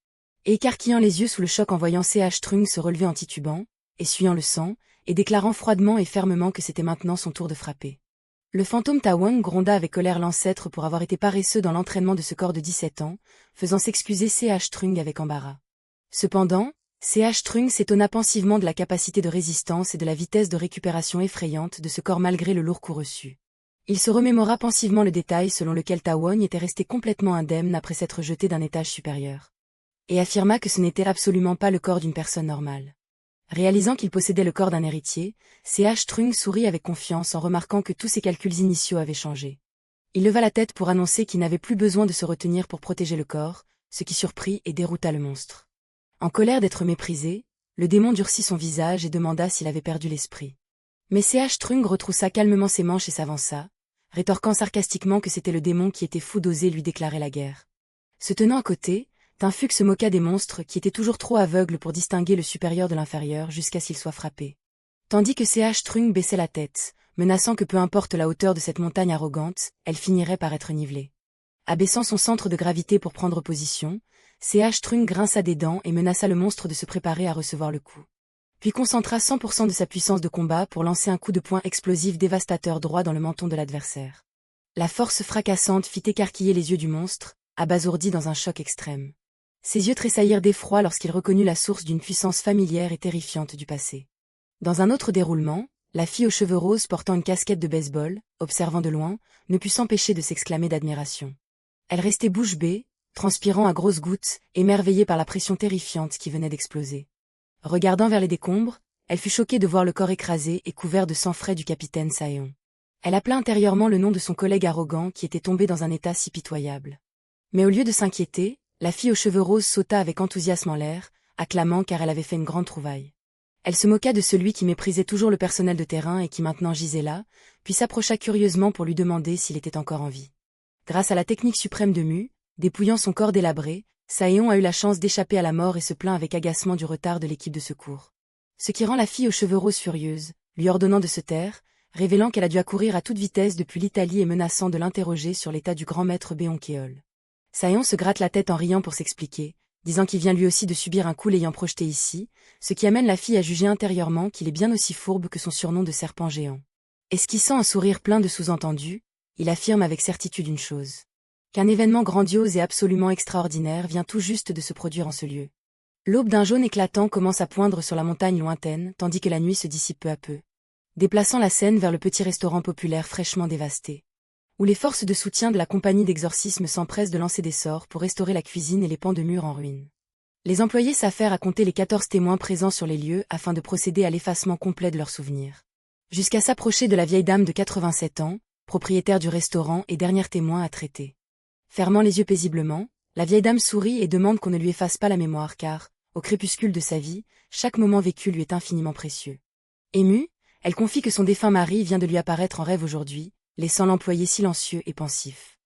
Et écarquillant les yeux sous le choc en voyant C.H. Trung se relever en titubant, essuyant le sang, et déclarant froidement et fermement que c'était maintenant son tour de frapper. Le fantôme Tawogne gronda avec colère l'ancêtre pour avoir été paresseux dans l'entraînement de ce corps de 17 ans, faisant s'excuser C.H. Trung avec embarras. Cependant, C.H. Trung s'étonna pensivement de la capacité de résistance et de la vitesse de récupération effrayante de ce corps malgré le lourd coup reçu. Il se remémora pensivement le détail selon lequel Tawogne était resté complètement indemne après s'être jeté d'un étage supérieur. Et affirma que ce n'était absolument pas le corps d'une personne normale. Réalisant qu'il possédait le corps d'un héritier, C.H. Trung sourit avec confiance en remarquant que tous ses calculs initiaux avaient changé. Il leva la tête pour annoncer qu'il n'avait plus besoin de se retenir pour protéger le corps, ce qui surprit et dérouta le monstre. En colère d'être méprisé, le démon durcit son visage et demanda s'il avait perdu l'esprit. Mais C.H. Trung retroussa calmement ses manches et s'avança, rétorquant sarcastiquement que c'était le démon qui était fou d'oser lui déclarer la guerre. Se tenant à côté, Tinfuc se moqua des monstres qui étaient toujours trop aveugles pour distinguer le supérieur de l'inférieur jusqu'à s'il soit frappé. Tandis que C.H. Trung baissait la tête, menaçant que peu importe la hauteur de cette montagne arrogante, elle finirait par être nivelée. Abaissant son centre de gravité pour prendre position, C.H. Trung grinça des dents et menaça le monstre de se préparer à recevoir le coup. Puis concentra 100% de sa puissance de combat pour lancer un coup de poing explosif dévastateur droit dans le menton de l'adversaire. La force fracassante fit écarquiller les yeux du monstre, abasourdi dans un choc extrême. Ses yeux tressaillirent d'effroi lorsqu'il reconnut la source d'une puissance familière et terrifiante du passé. Dans un autre déroulement, la fille aux cheveux roses portant une casquette de baseball, observant de loin, ne put s'empêcher de s'exclamer d'admiration. Elle restait bouche bée, transpirant à grosses gouttes, émerveillée par la pression terrifiante qui venait d'exploser. Regardant vers les décombres, elle fut choquée de voir le corps écrasé et couvert de sang frais du capitaine Saeon. Elle appela intérieurement le nom de son collègue arrogant qui était tombé dans un état si pitoyable. Mais au lieu de s'inquiéter, la fille aux cheveux roses sauta avec enthousiasme en l'air, acclamant car elle avait fait une grande trouvaille. Elle se moqua de celui qui méprisait toujours le personnel de terrain et qui maintenant gisait là, puis s'approcha curieusement pour lui demander s'il était encore en vie. Grâce à la technique suprême de Mu, dépouillant son corps délabré, Saeon a eu la chance d'échapper à la mort et se plaint avec agacement du retard de l'équipe de secours. Ce qui rend la fille aux cheveux roses furieuse, lui ordonnant de se taire, révélant qu'elle a dû accourir à toute vitesse depuis l'Italie et menaçant de l'interroger sur l'état du grand maître Béonkéol. Saeon se gratte la tête en riant pour s'expliquer, disant qu'il vient lui aussi de subir un coup l'ayant projeté ici, ce qui amène la fille à juger intérieurement qu'il est bien aussi fourbe que son surnom de serpent géant. Esquissant un sourire plein de sous-entendus, il affirme avec certitude une chose. Qu'un événement grandiose et absolument extraordinaire vient tout juste de se produire en ce lieu. L'aube d'un jaune éclatant commence à poindre sur la montagne lointaine, tandis que la nuit se dissipe peu à peu, déplaçant la scène vers le petit restaurant populaire fraîchement dévasté, où les forces de soutien de la compagnie d'exorcisme s'empressent de lancer des sorts pour restaurer la cuisine et les pans de murs en ruine. Les employés s'affairent à compter les 14 témoins présents sur les lieux afin de procéder à l'effacement complet de leurs souvenirs. Jusqu'à s'approcher de la vieille dame de 87 ans, propriétaire du restaurant et dernière témoin à traiter. Fermant les yeux paisiblement, la vieille dame sourit et demande qu'on ne lui efface pas la mémoire car, au crépuscule de sa vie, chaque moment vécu lui est infiniment précieux. Émue, elle confie que son défunt mari vient de lui apparaître en rêve aujourd'hui, laissant l'employé silencieux et pensif.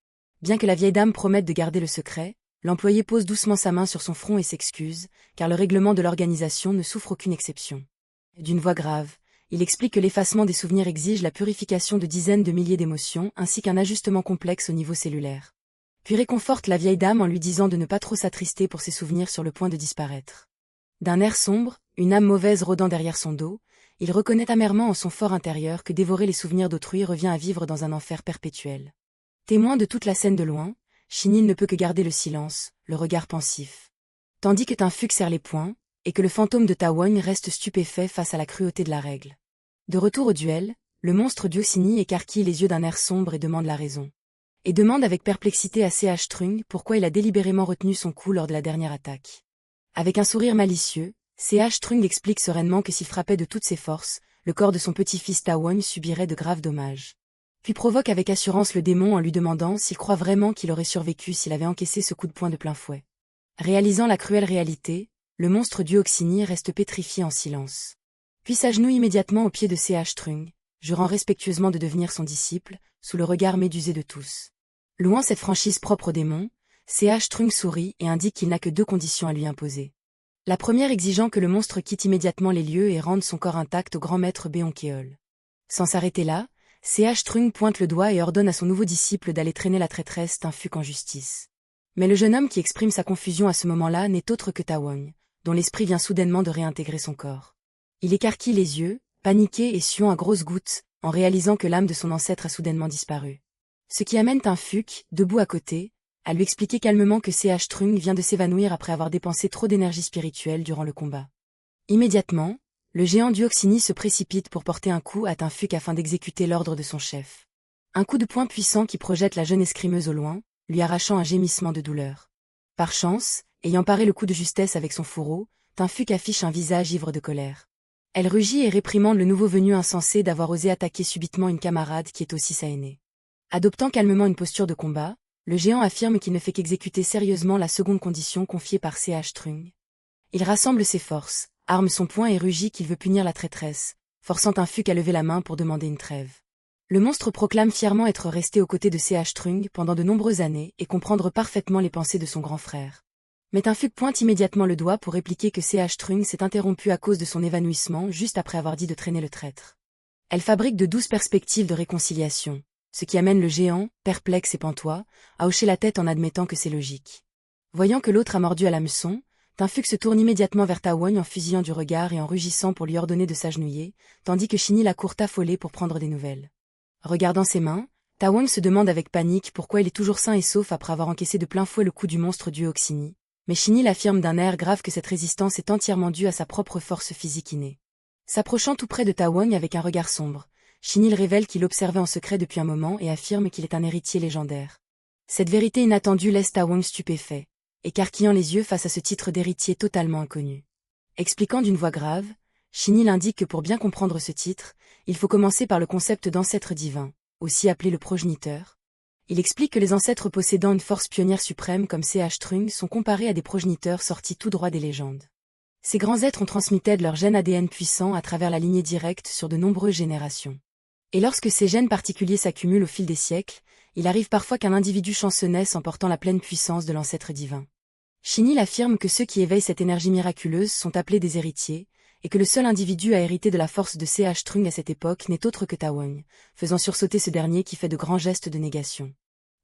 Bien que la vieille dame promette de garder le secret, l'employé pose doucement sa main sur son front et s'excuse, car le règlement de l'organisation ne souffre aucune exception. D'une voix grave, il explique que l'effacement des souvenirs exige la purification de dizaines de milliers d'émotions ainsi qu'un ajustement complexe au niveau cellulaire. Puis réconforte la vieille dame en lui disant de ne pas trop s'attrister pour ses souvenirs sur le point de disparaître. D'un air sombre, une âme mauvaise rôdant derrière son dos, il reconnaît amèrement en son fort intérieur que dévorer les souvenirs d'autrui revient à vivre dans un enfer perpétuel. Témoin de toute la scène de loin, Chinil ne peut que garder le silence, le regard pensif. Tandis que Tinfuc serre les poings, et que le fantôme de Tawogne reste stupéfait face à la cruauté de la règle. De retour au duel, le monstre Diocini écarquille les yeux d'un air sombre et demande la raison. Et demande avec perplexité à C.H. Trung pourquoi il a délibérément retenu son coup lors de la dernière attaque. Avec un sourire malicieux, C.H. Trung explique sereinement que s'il frappait de toutes ses forces, le corps de son petit-fils Tawogne subirait de graves dommages. Puis provoque avec assurance le démon en lui demandant s'il croit vraiment qu'il aurait survécu s'il avait encaissé ce coup de poing de plein fouet. Réalisant la cruelle réalité, le monstre Diocini reste pétrifié en silence. Puis s'agenouille immédiatement aux pieds de C.H. Trung, jurant respectueusement de devenir son disciple, sous le regard médusé de tous. Louant cette franchise propre au démon, CH Trung sourit et indique qu'il n'a que 2 conditions à lui imposer. La première exigeant que le monstre quitte immédiatement les lieux et rende son corps intact au grand maître Beonkeol. Sans s'arrêter là, CH Trung pointe le doigt et ordonne à son nouveau disciple d'aller traîner la traîtresse Tinfuk en justice. Mais le jeune homme qui exprime sa confusion à ce moment-là n'est autre que Tawong, dont l'esprit vient soudainement de réintégrer son corps. Il écarquille les yeux, paniqué et suant à grosses gouttes, en réalisant que l'âme de son ancêtre a soudainement disparu. Ce qui amène Tinfuk, debout à côté, à lui expliquer calmement que CH Trung vient de s'évanouir après avoir dépensé trop d'énergie spirituelle durant le combat. Immédiatement, le géant Duoxini se précipite pour porter un coup à Tinfuk afin d'exécuter l'ordre de son chef. Un coup de poing puissant qui projette la jeune escrimeuse au loin, lui arrachant un gémissement de douleur. Par chance, ayant paré le coup de justesse avec son fourreau, Tinfuk affiche un visage ivre de colère. Elle rugit et réprimande le nouveau venu insensé d'avoir osé attaquer subitement une camarade qui est aussi sa aînée. Adoptant calmement une posture de combat, le géant affirme qu'il ne fait qu'exécuter sérieusement la seconde condition confiée par CH Trung. Il rassemble ses forces, arme son poing et rugit qu'il veut punir la traîtresse, forçant Tinfuk à lever la main pour demander une trêve. Le monstre proclame fièrement être resté aux côtés de CH Trung pendant de nombreuses années et comprendre parfaitement les pensées de son grand frère. Mais Tinfuk pointe immédiatement le doigt pour répliquer que CH Trung s'est interrompu à cause de son évanouissement juste après avoir dit de traîner le traître. Elle fabrique de douces perspectives de réconciliation, ce qui amène le géant, perplexe et pantois, à hocher la tête en admettant que c'est logique. Voyant que l'autre a mordu à l'hameçon, Tinfuk se tourne immédiatement vers Tawong en fusillant du regard et en rugissant pour lui ordonner de s'agenouiller, tandis que Shinil accourt affolé pour prendre des nouvelles. Regardant ses mains, Tawong se demande avec panique pourquoi il est toujours sain et sauf après avoir encaissé de plein fouet le coup du monstre Duoxini, mais Shinil affirme d'un air grave que cette résistance est entièrement due à sa propre force physique innée. S'approchant tout près de Tawong avec un regard sombre, Shinil révèle qu'il observait en secret depuis un moment et affirme qu'il est un héritier légendaire. Cette vérité inattendue laisse Tawong stupéfait, écarquillant les yeux face à ce titre d'héritier totalement inconnu. Expliquant d'une voix grave, Shinil indique que pour bien comprendre ce titre, il faut commencer par le concept d'ancêtre divin, aussi appelé le progéniteur. Il explique que les ancêtres possédant une force pionnière suprême comme CH Trung sont comparés à des progéniteurs sortis tout droit des légendes. Ces grands êtres ont transmis leur gène ADN puissant à travers la lignée directe sur de nombreuses générations. Et lorsque ces gènes particuliers s'accumulent au fil des siècles, il arrive parfois qu'un individu chanceux naisse en portant la pleine puissance de l'ancêtre divin. Shinil affirme que ceux qui éveillent cette énergie miraculeuse sont appelés des héritiers, et que le seul individu à hériter de la force de CH Trung à cette époque n'est autre que Tawong, faisant sursauter ce dernier qui fait de grands gestes de négation.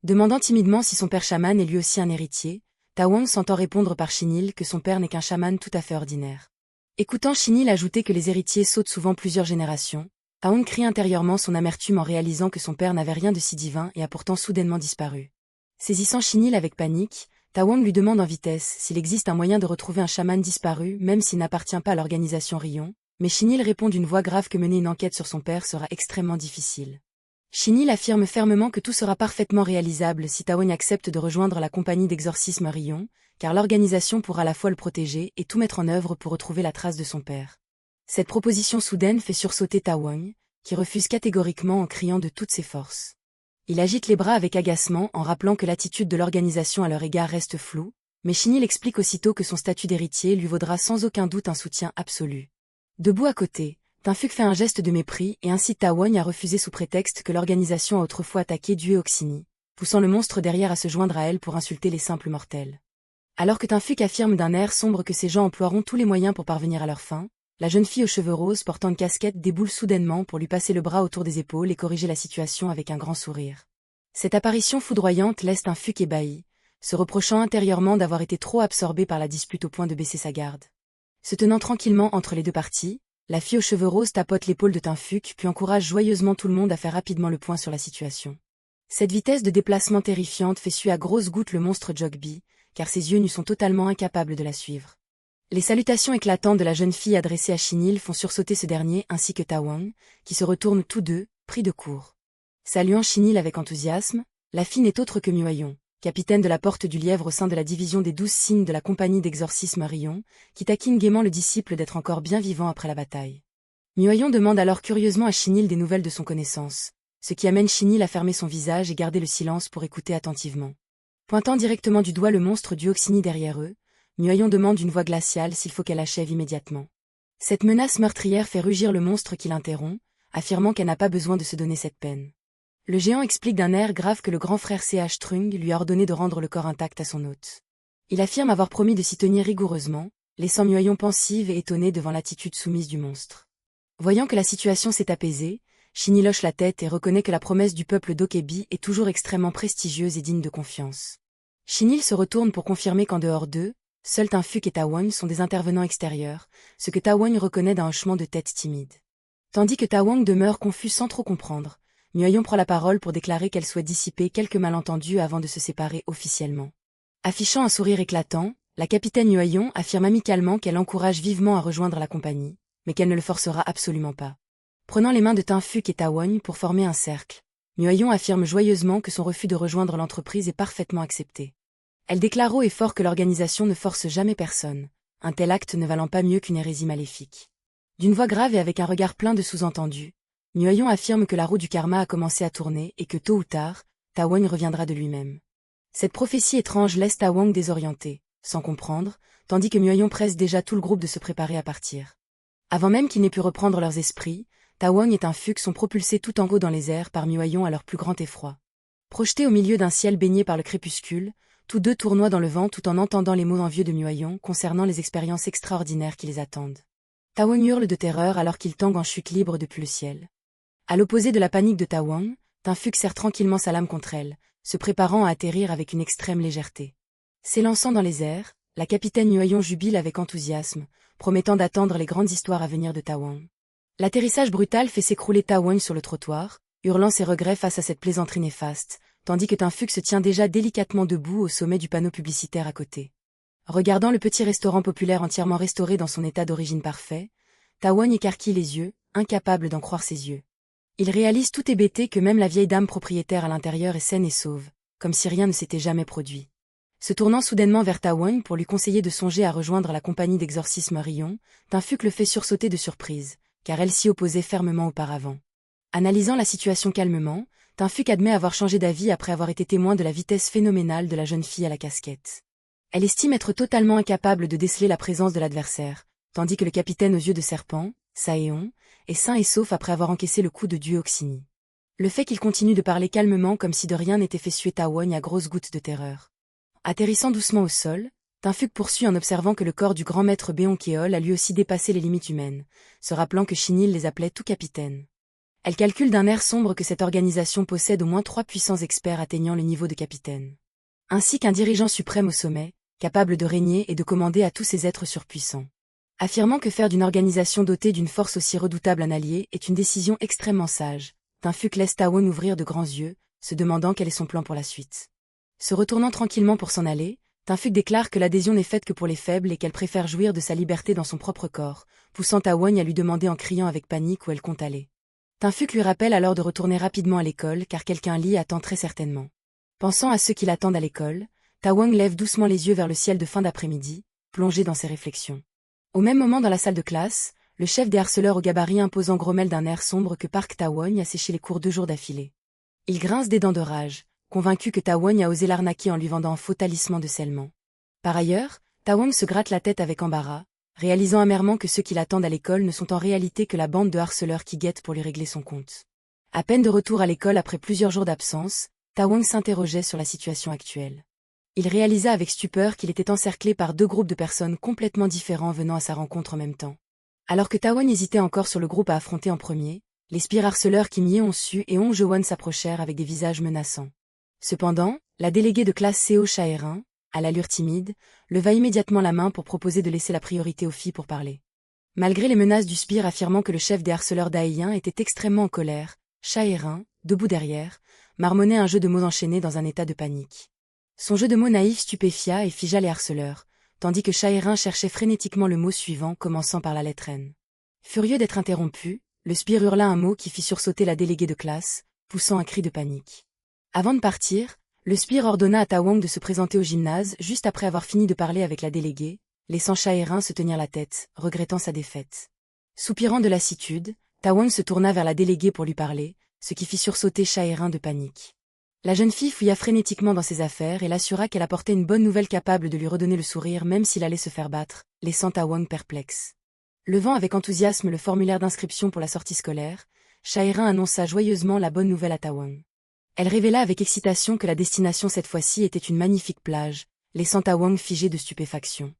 Demandant timidement si son père chaman est lui aussi un héritier, Tawong s'entend répondre par Shinil que son père n'est qu'un chaman tout à fait ordinaire. Écoutant Shinil ajouter que les héritiers sautent souvent plusieurs générations, Tawong crie intérieurement son amertume en réalisant que son père n'avait rien de si divin et a pourtant soudainement disparu. Saisissant Shinil avec panique, Tawong lui demande en vitesse s'il existe un moyen de retrouver un chaman disparu même s'il n'appartient pas à l'organisation Rion, mais Shinil répond d'une voix grave que mener une enquête sur son père sera extrêmement difficile. Shinil affirme fermement que tout sera parfaitement réalisable si Tawong accepte de rejoindre la compagnie d'exorcisme Rion, car l'organisation pourra à la fois le protéger et tout mettre en œuvre pour retrouver la trace de son père. Cette proposition soudaine fait sursauter Tawong, qui refuse catégoriquement en criant de toutes ses forces. Il agite les bras avec agacement en rappelant que l'attitude de l'organisation à leur égard reste floue, mais Shinil explique aussitôt que son statut d'héritier lui vaudra sans aucun doute un soutien absolu. Debout à côté, Tinfuk fait un geste de mépris et incite Tawong à refuser sous prétexte que l'organisation a autrefois attaqué Duoxini, poussant le monstre derrière à se joindre à elle pour insulter les simples mortels. Alors que Tinfuk affirme d'un air sombre que ces gens emploieront tous les moyens pour parvenir à leur fin, la jeune fille aux cheveux roses portant une casquette déboule soudainement pour lui passer le bras autour des épaules et corriger la situation avec un grand sourire. Cette apparition foudroyante laisse Tinfuk ébahi, se reprochant intérieurement d'avoir été trop absorbé par la dispute au point de baisser sa garde. Se tenant tranquillement entre les deux parties, la fille aux cheveux roses tapote l'épaule de Tinfuk puis encourage joyeusement tout le monde à faire rapidement le point sur la situation. Cette vitesse de déplacement terrifiante fait suer à grosses gouttes le monstre Jogby, car ses yeux nus sont totalement incapables de la suivre. Les salutations éclatantes de la jeune fille adressées à Shinil font sursauter ce dernier ainsi que Tawong, qui se retournent tous deux, pris de court. Saluant Shinil avec enthousiasme, la fille n'est autre que Muayon, capitaine de la Porte du Lièvre au sein de la division des 12 signes de la compagnie d'exorcisme Rion, qui taquine gaiement le disciple d'être encore bien vivant après la bataille. Muayon demande alors curieusement à Shinil des nouvelles de son connaissance, ce qui amène Shinil à fermer son visage et garder le silence pour écouter attentivement. Pointant directement du doigt le monstre Duoxini derrière eux, Muayon demande d'une voix glaciale s'il faut qu'elle achève immédiatement. Cette menace meurtrière fait rugir le monstre qui l'interrompt, affirmant qu'elle n'a pas besoin de se donner cette peine. Le géant explique d'un air grave que le grand frère C.H. Trung lui a ordonné de rendre le corps intact à son hôte. Il affirme avoir promis de s'y tenir rigoureusement, laissant Myoyon pensive et étonnée devant l'attitude soumise du monstre. Voyant que la situation s'est apaisée, Shinny hoche la tête et reconnaît que la promesse du peuple d'Okebi est toujours extrêmement prestigieuse et digne de confiance. Shinny se retourne pour confirmer qu'en dehors d'eux, seuls Tinfuk et Tawon sont des intervenants extérieurs, ce que Tawon reconnaît d'un hochement de tête timide. Tandis que Tawon demeure confus sans trop comprendre, Myoyon prend la parole pour déclarer qu'elle souhaite dissiper quelques malentendus avant de se séparer officiellement. Affichant un sourire éclatant, la capitaine Myoyon affirme amicalement qu'elle encourage vivement à rejoindre la compagnie, mais qu'elle ne le forcera absolument pas. Prenant les mains de Tinfuk et Tawon pour former un cercle, Myoyon affirme joyeusement que son refus de rejoindre l'entreprise est parfaitement accepté. Elle déclare haut et fort que l'organisation ne force jamais personne, un tel acte ne valant pas mieux qu'une hérésie maléfique. D'une voix grave et avec un regard plein de sous-entendus, Myoyon affirme que la roue du karma a commencé à tourner et que tôt ou tard, Tawon reviendra de lui-même. Cette prophétie étrange laisse Tawon désorienté, sans comprendre, tandis que Myoyon presse déjà tout le groupe de se préparer à partir. Avant même qu'ils n'aient pu reprendre leurs esprits, Tawon et Tinfuk sont propulsés tout en haut dans les airs par Myoyon à leur plus grand effroi. Projetés au milieu d'un ciel baigné par le crépuscule, tous deux tournoient dans le vent tout en entendant les mots envieux de Myoyon concernant les expériences extraordinaires qui les attendent. Tawon hurle de terreur alors qu'il tangue en chute libre depuis le ciel. À l'opposé de la panique de Tawon, Tinfuk serre tranquillement sa lame contre elle, se préparant à atterrir avec une extrême légèreté. S'élançant dans les airs, la capitaine Myoyon jubile avec enthousiasme, promettant d'attendre les grandes histoires à venir de Tawon. L'atterrissage brutal fait s'écrouler Tawon sur le trottoir, hurlant ses regrets face à cette plaisanterie néfaste, tandis que Tinfuk se tient déjà délicatement debout au sommet du panneau publicitaire à côté. Regardant le petit restaurant populaire entièrement restauré dans son état d'origine parfait, Tawon écarquille les yeux, incapable d'en croire ses yeux. Il réalise tout hébété que même la vieille dame propriétaire à l'intérieur est saine et sauve, comme si rien ne s'était jamais produit. Se tournant soudainement vers Tawon pour lui conseiller de songer à rejoindre la compagnie d'exorcisme Rion, Tinfuk le fait sursauter de surprise, car elle s'y opposait fermement auparavant. Analysant la situation calmement, Tinfuk admet avoir changé d'avis après avoir été témoin de la vitesse phénoménale de la jeune fille à la casquette. Elle estime être totalement incapable de déceler la présence de l'adversaire, tandis que le capitaine aux yeux de serpent, Saeon, est sain et sauf après avoir encaissé le coup de dieu Oxini. Le fait qu'il continue de parler calmement comme si de rien n'était fait suer Tawon à grosses gouttes de terreur. Atterrissant doucement au sol, Tinfuk poursuit en observant que le corps du grand maître Beonkeol a lui aussi dépassé les limites humaines, se rappelant que Shinil les appelait tout capitaine. Elle calcule d'un air sombre que cette organisation possède au moins 3 puissants experts atteignant le niveau de capitaine. Ainsi qu'un dirigeant suprême au sommet, capable de régner et de commander à tous ces êtres surpuissants. Affirmant que faire d'une organisation dotée d'une force aussi redoutable un allié est une décision extrêmement sage, Tinfuk laisse Tawon ouvrir de grands yeux, se demandant quel est son plan pour la suite. Se retournant tranquillement pour s'en aller, Tinfuk déclare que l'adhésion n'est faite que pour les faibles et qu'elle préfère jouir de sa liberté dans son propre corps, poussant Tawon à lui demander en criant avec panique où elle compte aller. Tinfuk lui rappelle alors de retourner rapidement à l'école car quelqu'un l'y attend très certainement. Pensant à ceux qui l'attendent à l'école, Tawon lève doucement les yeux vers le ciel de fin d'après-midi, plongé dans ses réflexions. Au même moment dans la salle de classe, le chef des harceleurs au gabarit imposant grommelle d'un air sombre que Park Tawon a séché les cours 2 jours d'affilée. Il grince des dents de rage, convaincu que Tawon a osé l'arnaquer en lui vendant un faux talisman de scellement. Par ailleurs, Tawon se gratte la tête avec embarras, réalisant amèrement que ceux qui l'attendent à l'école ne sont en réalité que la bande de harceleurs qui guettent pour lui régler son compte. À peine de retour à l'école après plusieurs jours d'absence, Tawon s'interrogeait sur la situation actuelle. Il réalisa avec stupeur qu'il était encerclé par 2 groupes de personnes complètement différents venant à sa rencontre en même temps. Alors que Tawon hésitait encore sur le groupe à affronter en premier, les spires harceleurs Kim Ye-Onsu et Hong Je-won s'approchèrent avec des visages menaçants. Cependant, la déléguée de classe Seo Chae-rin, à l'allure timide, leva immédiatement la main pour proposer de laisser la priorité aux filles pour parler. Malgré les menaces du spire affirmant que le chef des harceleurs d'Aïen était extrêmement en colère, Chae-rin, debout derrière, marmonnait un jeu de mots enchaîné dans un état de panique. Son jeu de mots naïf stupéfia et figea les harceleurs, tandis que Chae-rin cherchait frénétiquement le mot suivant commençant par la lettre N. Furieux d'être interrompu, le spire hurla un mot qui fit sursauter la déléguée de classe, poussant un cri de panique. Avant de partir, le spire ordonna à Tawon de se présenter au gymnase juste après avoir fini de parler avec la déléguée, laissant Chae-rin se tenir la tête, regrettant sa défaite. Soupirant de lassitude, Tawon se tourna vers la déléguée pour lui parler, ce qui fit sursauter Chae-rin de panique. La jeune fille fouilla frénétiquement dans ses affaires et l'assura qu'elle apportait une bonne nouvelle capable de lui redonner le sourire même s'il allait se faire battre, laissant Tawon perplexe. Levant avec enthousiasme le formulaire d'inscription pour la sortie scolaire, Chae-rin annonça joyeusement la bonne nouvelle à Tawon. Elle révéla avec excitation que la destination cette fois-ci était une magnifique plage, laissant Ta Wang figé de stupéfaction.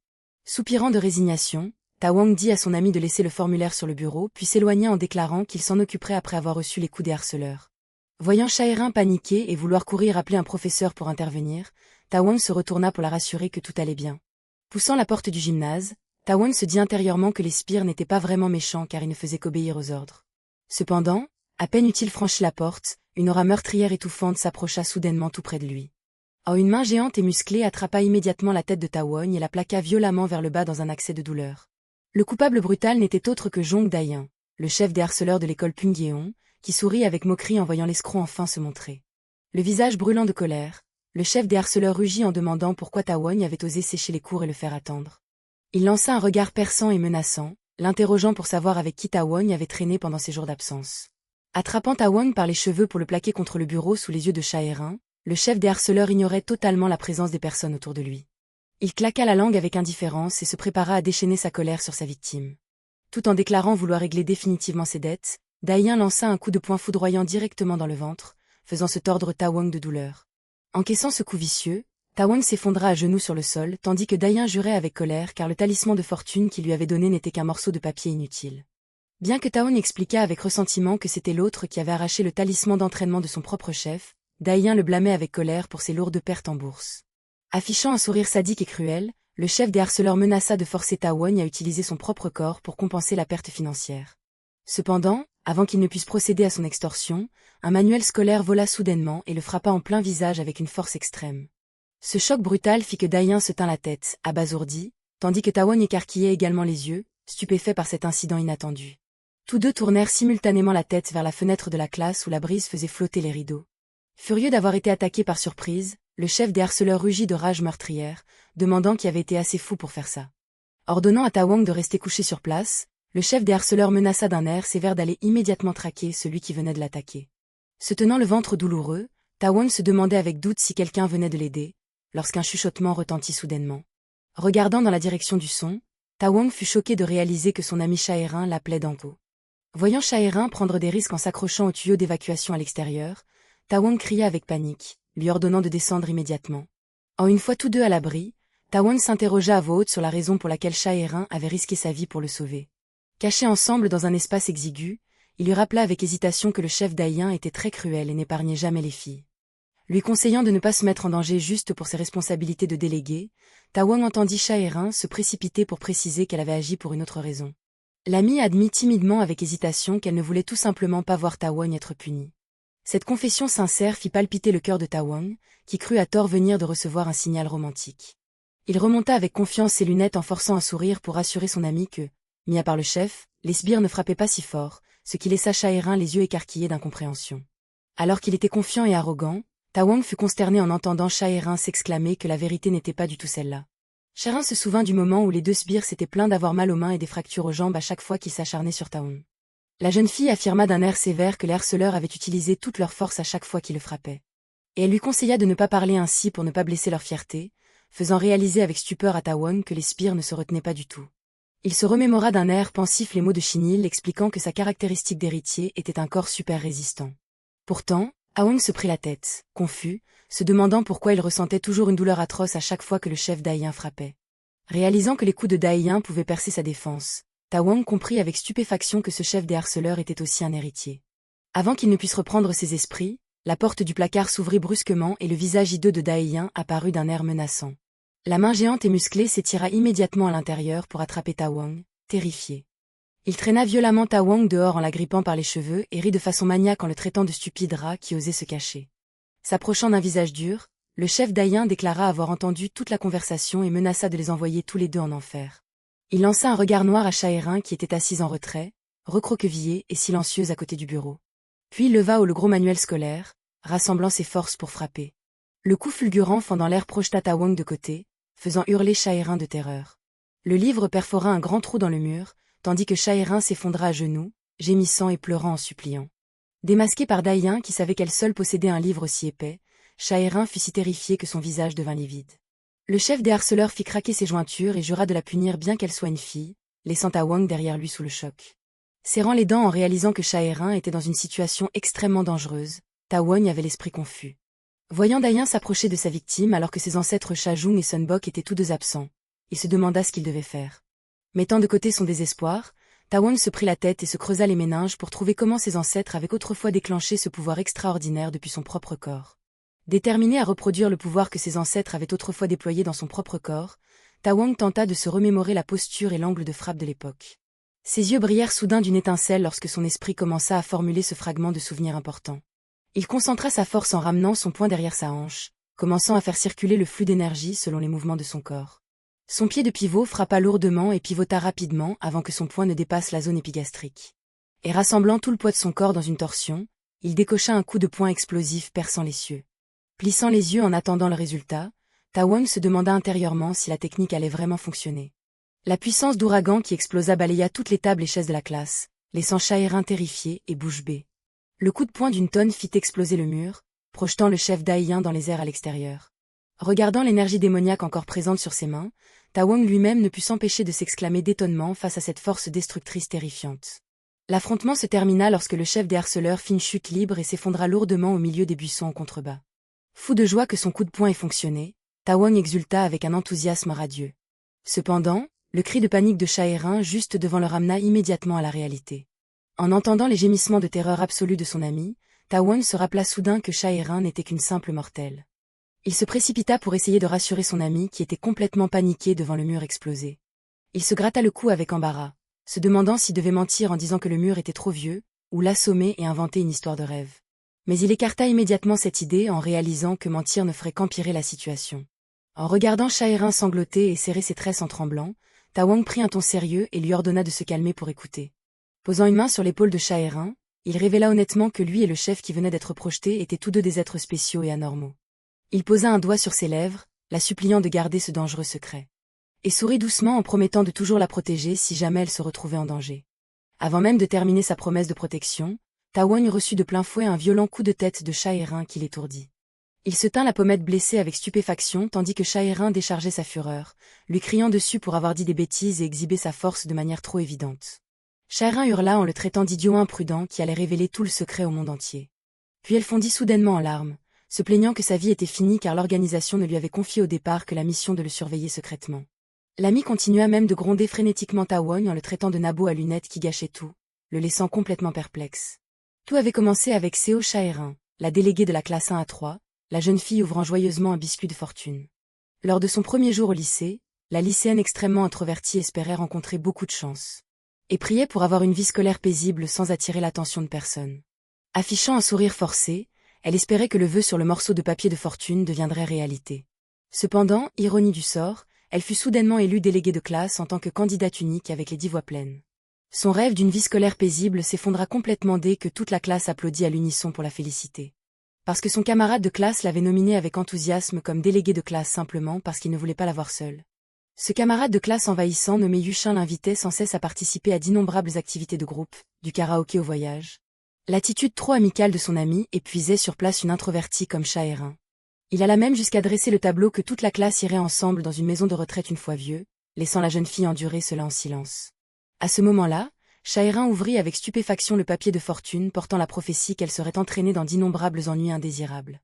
Soupirant de résignation, Ta Wang dit à son ami de laisser le formulaire sur le bureau puis s'éloigna en déclarant qu'il s'en occuperait après avoir reçu les coups des harceleurs. Voyant Shae-rin paniquer et vouloir courir appeler un professeur pour intervenir, Ta Wang se retourna pour la rassurer que tout allait bien. Poussant la porte du gymnase, Ta Wang se dit intérieurement que les sbires n'étaient pas vraiment méchants car ils ne faisaient qu'obéir aux ordres. Cependant, à peine eut-il franchi la porte, une aura meurtrière étouffante s'approcha soudainement tout près de lui. Une main géante et musclée attrapa immédiatement la tête de Ta Wang et la plaqua violemment vers le bas dans un accès de douleur. Le coupable brutal n'était autre que Jong Dayan, le chef des harceleurs de l'école Pungyeong, qui sourit avec moquerie en voyant l'escroc enfin se montrer. Le visage brûlant de colère, le chef des harceleurs rugit en demandant pourquoi Ta Wang avait osé sécher les cours et le faire attendre. Il lança un regard perçant et menaçant, l'interrogeant pour savoir avec qui Ta Wang avait traîné pendant ses jours d'absence. Attrapant Ta Wang par les cheveux pour le plaquer contre le bureau sous les yeux de Shae-rin, le chef des harceleurs ignorait totalement la présence des personnes autour de lui. Il claqua la langue avec indifférence et se prépara à déchaîner sa colère sur sa victime. Tout en déclarant vouloir régler définitivement ses dettes, Dayan lança un coup de poing foudroyant directement dans le ventre, faisant se tordre Ta Wang de douleur. Encaissant ce coup vicieux, Ta Wang s'effondra à genoux sur le sol tandis que Dayan jurait avec colère car le talisman de fortune qu'il lui avait donné n'était qu'un morceau de papier inutile. Bien que Ta Wang expliqua avec ressentiment que c'était l'autre qui avait arraché le talisman d'entraînement de son propre chef, Dayan le blâmait avec colère pour ses lourdes pertes en bourse. Affichant un sourire sadique et cruel, le chef des harceleurs menaça de forcer Ta Wang à utiliser son propre corps pour compenser la perte financière. Cependant, avant qu'il ne puisse procéder à son extorsion, un manuel scolaire vola soudainement et le frappa en plein visage avec une force extrême. Ce choc brutal fit que Dayan se tint la tête, abasourdi, tandis que Ta Wang écarquillait également les yeux, stupéfait par cet incident inattendu. Tous deux tournèrent simultanément la tête vers la fenêtre de la classe où la brise faisait flotter les rideaux. Furieux d'avoir été attaqué par surprise, le chef des harceleurs rugit de rage meurtrière, demandant qui avait été assez fou pour faire ça. Ordonnant à Ta Wang de rester couché sur place, le chef des harceleurs menaça d'un air sévère d'aller immédiatement traquer celui qui venait de l'attaquer. Se tenant le ventre douloureux, Ta Wang se demandait avec doute si quelqu'un venait de l'aider, lorsqu'un chuchotement retentit soudainement. Regardant dans la direction du son, Ta Wang fut choqué de réaliser que son ami Shae-rin l'appelait Danko. Voyant Shae-rin prendre des risques en s'accrochant au tuyau d'évacuation à l'extérieur, Ta Wang cria avec panique, lui ordonnant de descendre immédiatement. Une fois tous deux à l'abri, Ta Wang s'interrogea à voix haute sur la raison pour laquelle Shae-rin avait risqué sa vie pour le sauver. Cachés ensemble dans un espace exigu, il lui rappela avec hésitation que le chef Dayan était très cruel et n'épargnait jamais les filles. Lui conseillant de ne pas se mettre en danger juste pour ses responsabilités de délégué, Ta Wang entendit Shae-rin se précipiter pour préciser qu'elle avait agi pour une autre raison. L'amie admit timidement avec hésitation qu'elle ne voulait tout simplement pas voir Ta Wang être punie. Cette confession sincère fit palpiter le cœur de Ta Wang, qui crut à tort venir de recevoir un signal romantique. Il remonta avec confiance ses lunettes en forçant un sourire pour rassurer son ami que, mis à part le chef, les sbires ne frappaient pas si fort, ce qui laissa Shae-rin les yeux écarquillés d'incompréhension. Alors qu'il était confiant et arrogant, Ta Wang fut consterné en entendant Shae-rin s'exclamer que la vérité n'était pas du tout celle-là. Shae-rin se souvint du moment où les deux sbires s'étaient plaints d'avoir mal aux mains et des fractures aux jambes à chaque fois qu'ils s'acharnaient sur Ta Wang. La jeune fille affirma d'un air sévère que les harceleurs avaient utilisé toute leur force à chaque fois qu'ils le frappaient. Et elle lui conseilla de ne pas parler ainsi pour ne pas blesser leur fierté, faisant réaliser avec stupeur à Ta Wang que les sbires ne se retenaient pas du tout. Il se remémora d'un air pensif les mots de Chinil expliquant que sa caractéristique d'héritier était un corps super résistant. Pourtant, Ta Wang se prit la tête, confus, se demandant pourquoi il ressentait toujours une douleur atroce à chaque fois que le chef Dayan frappait. Réalisant que les coups de Dayan pouvaient percer sa défense, Ta Wang comprit avec stupéfaction que ce chef des harceleurs était aussi un héritier. Avant qu'il ne puisse reprendre ses esprits, la porte du placard s'ouvrit brusquement et le visage hideux de Dayan apparut d'un air menaçant. La main géante et musclée s'étira immédiatement à l'intérieur pour attraper Ta Wang, terrifié. Il traîna violemment Ta Wang dehors en la grippant par les cheveux et rit de façon maniaque en le traitant de stupide rat qui osait se cacher. S'approchant d'un visage dur, le chef Dayan déclara avoir entendu toute la conversation et menaça de les envoyer tous les deux en enfer. Il lança un regard noir à Shae-rin qui était assise en retrait, recroquevillée et silencieuse à côté du bureau. Puis il leva haut le gros manuel scolaire, rassemblant ses forces pour frapper. Le coup fulgurant fendant l'air projeta Ta Wang de côté, faisant hurler Shae-rin de terreur. Le livre perfora un grand trou dans le mur, tandis que Shae-rin s'effondra à genoux, gémissant et pleurant en suppliant. Démasqué par Dayan qui savait qu'elle seule possédait un livre aussi épais, Shae-rin fut si terrifié que son visage devint livide. Le chef des harceleurs fit craquer ses jointures et jura de la punir bien qu'elle soit une fille, laissant Ta Wang derrière lui sous le choc. Serrant les dents en réalisant que Shae-rin était dans une situation extrêmement dangereuse, Tawon avait l'esprit confus. Voyant Dayan s'approcher de sa victime alors que ses ancêtres Shajung et Sunbok étaient tous deux absents, il se demanda ce qu'il devait faire. Mettant de côté son désespoir, Tawon se prit la tête et se creusa les méninges pour trouver comment ses ancêtres avaient autrefois déclenché ce pouvoir extraordinaire depuis son propre corps. Déterminé à reproduire le pouvoir que ses ancêtres avaient autrefois déployé dans son propre corps, Tawon tenta de se remémorer la posture et l'angle de frappe de l'époque. Ses yeux brillèrent soudain d'une étincelle lorsque son esprit commença à formuler ce fragment de souvenir important. Il concentra sa force en ramenant son poing derrière sa hanche, commençant à faire circuler le flux d'énergie selon les mouvements de son corps. Son pied de pivot frappa lourdement et pivota rapidement avant que son poing ne dépasse la zone épigastrique. Et rassemblant tout le poids de son corps dans une torsion, il décocha un coup de poing explosif perçant les cieux. Plissant les yeux en attendant le résultat, Tawon se demanda intérieurement si la technique allait vraiment fonctionner. La puissance d'ouragan qui explosa balaya toutes les tables et chaises de la classe, laissant Shaerin terrifié et bouche bée. Le coup de poing d'une tonne fit exploser le mur, projetant le chef Daïen dans les airs à l'extérieur. Regardant l'énergie démoniaque encore présente sur ses mains, Tawon lui-même ne put s'empêcher de s'exclamer d'étonnement face à cette force destructrice terrifiante. L'affrontement se termina lorsque le chef des harceleurs fit une chute libre et s'effondra lourdement au milieu des buissons en contrebas. Fou de joie que son coup de poing ait fonctionné, Tawon exulta avec un enthousiasme radieux. Cependant, le cri de panique de Shaerin juste devant le ramena immédiatement à la réalité. En entendant les gémissements de terreur absolue de son ami, Tawon se rappela soudain que Shaerin n'était qu'une simple mortelle. Il se précipita pour essayer de rassurer son ami qui était complètement paniqué devant le mur explosé. Il se gratta le cou avec embarras, se demandant s'il devait mentir en disant que le mur était trop vieux, ou l'assommer et inventer une histoire de rêve. Mais il écarta immédiatement cette idée en réalisant que mentir ne ferait qu'empirer la situation. En regardant Shaerin sangloter et serrer ses tresses en tremblant, Tawon prit un ton sérieux et lui ordonna de se calmer pour écouter. Posant une main sur l'épaule de Shaerin, il révéla honnêtement que lui et le chef qui venait d'être projeté étaient tous deux des êtres spéciaux et anormaux. Il posa un doigt sur ses lèvres, la suppliant de garder ce dangereux secret. Et sourit doucement en promettant de toujours la protéger si jamais elle se retrouvait en danger. Avant même de terminer sa promesse de protection, Tawon reçut de plein fouet un violent coup de tête de Shaerin qui l'étourdit. Il se tint la pommette blessée avec stupéfaction tandis que Shaerin déchargeait sa fureur, lui criant dessus pour avoir dit des bêtises et exhibé sa force de manière trop évidente. Shaerin hurla en le traitant d'idiot imprudent qui allait révéler tout le secret au monde entier. Puis elle fondit soudainement en larmes, se plaignant que sa vie était finie car l'organisation ne lui avait confié au départ que la mission de le surveiller secrètement. L'ami continua même de gronder frénétiquement Tawon en le traitant de nabo à lunettes qui gâchait tout, le laissant complètement perplexe. Tout avait commencé avec Seo Shaerin, la déléguée de la classe 1A3, la jeune fille ouvrant joyeusement un biscuit de fortune. Lors de son premier jour au lycée, la lycéenne extrêmement introvertie espérait rencontrer beaucoup de chance. Et priait pour avoir une vie scolaire paisible sans attirer l'attention de personne. Affichant un sourire forcé, elle espérait que le vœu sur le morceau de papier de fortune deviendrait réalité. Cependant, ironie du sort, elle fut soudainement élue déléguée de classe en tant que candidate unique avec les 10 voix pleines. Son rêve d'une vie scolaire paisible s'effondra complètement dès que toute la classe applaudit à l'unisson pour la féliciter. Parce que son camarade de classe l'avait nominée avec enthousiasme comme déléguée de classe simplement parce qu'il ne voulait pas la voir seule. Ce camarade de classe envahissant nommé Yuchin l'invitait sans cesse à participer à d'innombrables activités de groupe, du karaoké au voyage. L'attitude trop amicale de son ami épuisait sur place une introvertie comme Shaerin. Il alla même jusqu'à dresser le tableau que toute la classe irait ensemble dans une maison de retraite une fois vieux, laissant la jeune fille endurer cela en silence. À ce moment-là, Shaerin ouvrit avec stupéfaction le papier de fortune portant la prophétie qu'elle serait entraînée dans d'innombrables ennuis indésirables.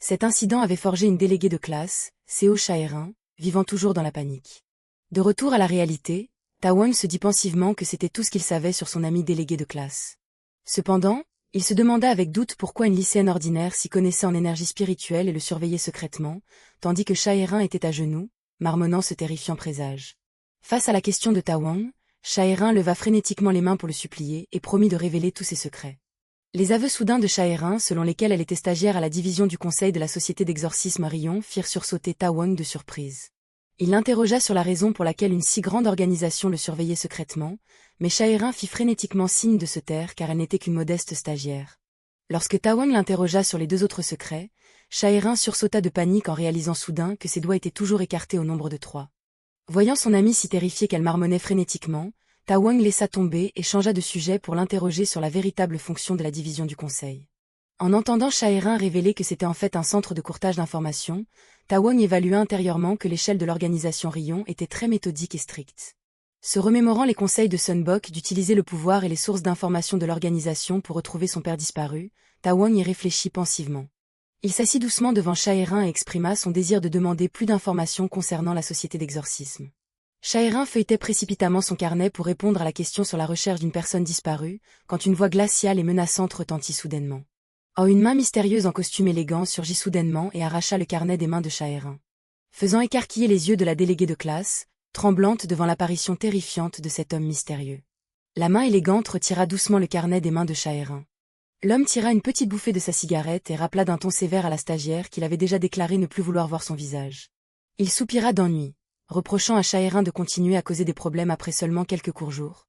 Cet incident avait forgé une déléguée de classe, Seo Shaerin, vivant toujours dans la panique. De retour à la réalité, Tawon se dit pensivement que c'était tout ce qu'il savait sur son ami délégué de classe. Cependant, il se demanda avec doute pourquoi une lycéenne ordinaire s'y connaissait en énergie spirituelle et le surveillait secrètement, tandis que Shaerin était à genoux, marmonnant ce terrifiant présage. Face à la question de Tawon, Shaerin leva frénétiquement les mains pour le supplier et promit de révéler tous ses secrets. Les aveux soudains de Shaerin, selon lesquels elle était stagiaire à la division du conseil de la société d'exorcisme à Rion, firent sursauter Tawon de surprise. Il l'interrogea sur la raison pour laquelle une si grande organisation le surveillait secrètement, mais Shaerin fit frénétiquement signe de se taire car elle n'était qu'une modeste stagiaire. Lorsque Tawon l'interrogea sur les 2 autres secrets, Shaerin sursauta de panique en réalisant soudain que ses doigts étaient toujours écartés au nombre de 3. Voyant son amie si terrifiée qu'elle marmonnait frénétiquement, Tawon laissa tomber et changea de sujet pour l'interroger sur la véritable fonction de la division du conseil. En entendant Shaerin révéler que c'était en fait un centre de courtage d'informations, Tawon évalua intérieurement que l'échelle de l'organisation Rion était très méthodique et stricte. Se remémorant les conseils de Sunbok d'utiliser le pouvoir et les sources d'informations de l'organisation pour retrouver son père disparu, Tawon y réfléchit pensivement. Il s'assit doucement devant Shaerin et exprima son désir de demander plus d'informations concernant la société d'exorcisme. Shaerin feuilletait précipitamment son carnet pour répondre à la question sur la recherche d'une personne disparue, quand une voix glaciale et menaçante retentit soudainement. Une main mystérieuse en costume élégant surgit soudainement et arracha le carnet des mains de Shaerin. Faisant écarquiller les yeux de la déléguée de classe, tremblante devant l'apparition terrifiante de cet homme mystérieux. La main élégante retira doucement le carnet des mains de Shaerin. L'homme tira une petite bouffée de sa cigarette et rappela d'un ton sévère à la stagiaire qu'il avait déjà déclaré ne plus vouloir voir son visage. Il soupira d'ennui, reprochant à Shaerin de continuer à causer des problèmes après seulement quelques courts jours.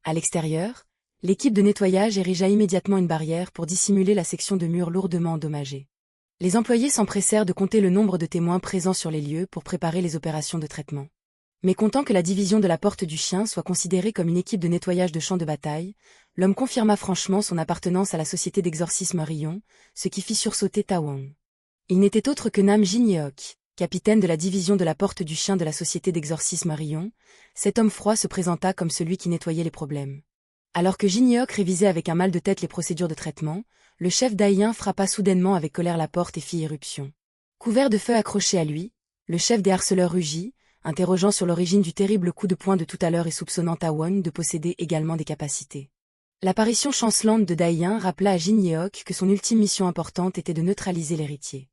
À l'extérieur, l'équipe de nettoyage érigea immédiatement une barrière pour dissimuler la section de mur lourdement endommagée. Les employés s'empressèrent de compter le nombre de témoins présents sur les lieux pour préparer les opérations de traitement. Mécontent que la division de la Porte du Chien soit considérée comme une équipe de nettoyage de champs de bataille, l'homme confirma franchement son appartenance à la société d'exorcisme Rion, ce qui fit sursauter Tawon. Il n'était autre que Nam Jin-yeok, capitaine de la division de la Porte du Chien de la société d'exorcisme Rion. Cet homme froid se présenta comme celui qui nettoyait les problèmes. Alors que Jin-yeok révisait avec un mal de tête les procédures de traitement, le chef d'Aïen frappa soudainement avec colère la porte et fit irruption. Couvert de feu accroché à lui, le chef des harceleurs rugit, interrogeant sur l'origine du terrible coup de poing de tout à l'heure et soupçonnant Tawon de posséder également des capacités. L'apparition chancelante de Daïen rappela à Jin-yeok que son ultime mission importante était de neutraliser l'héritier.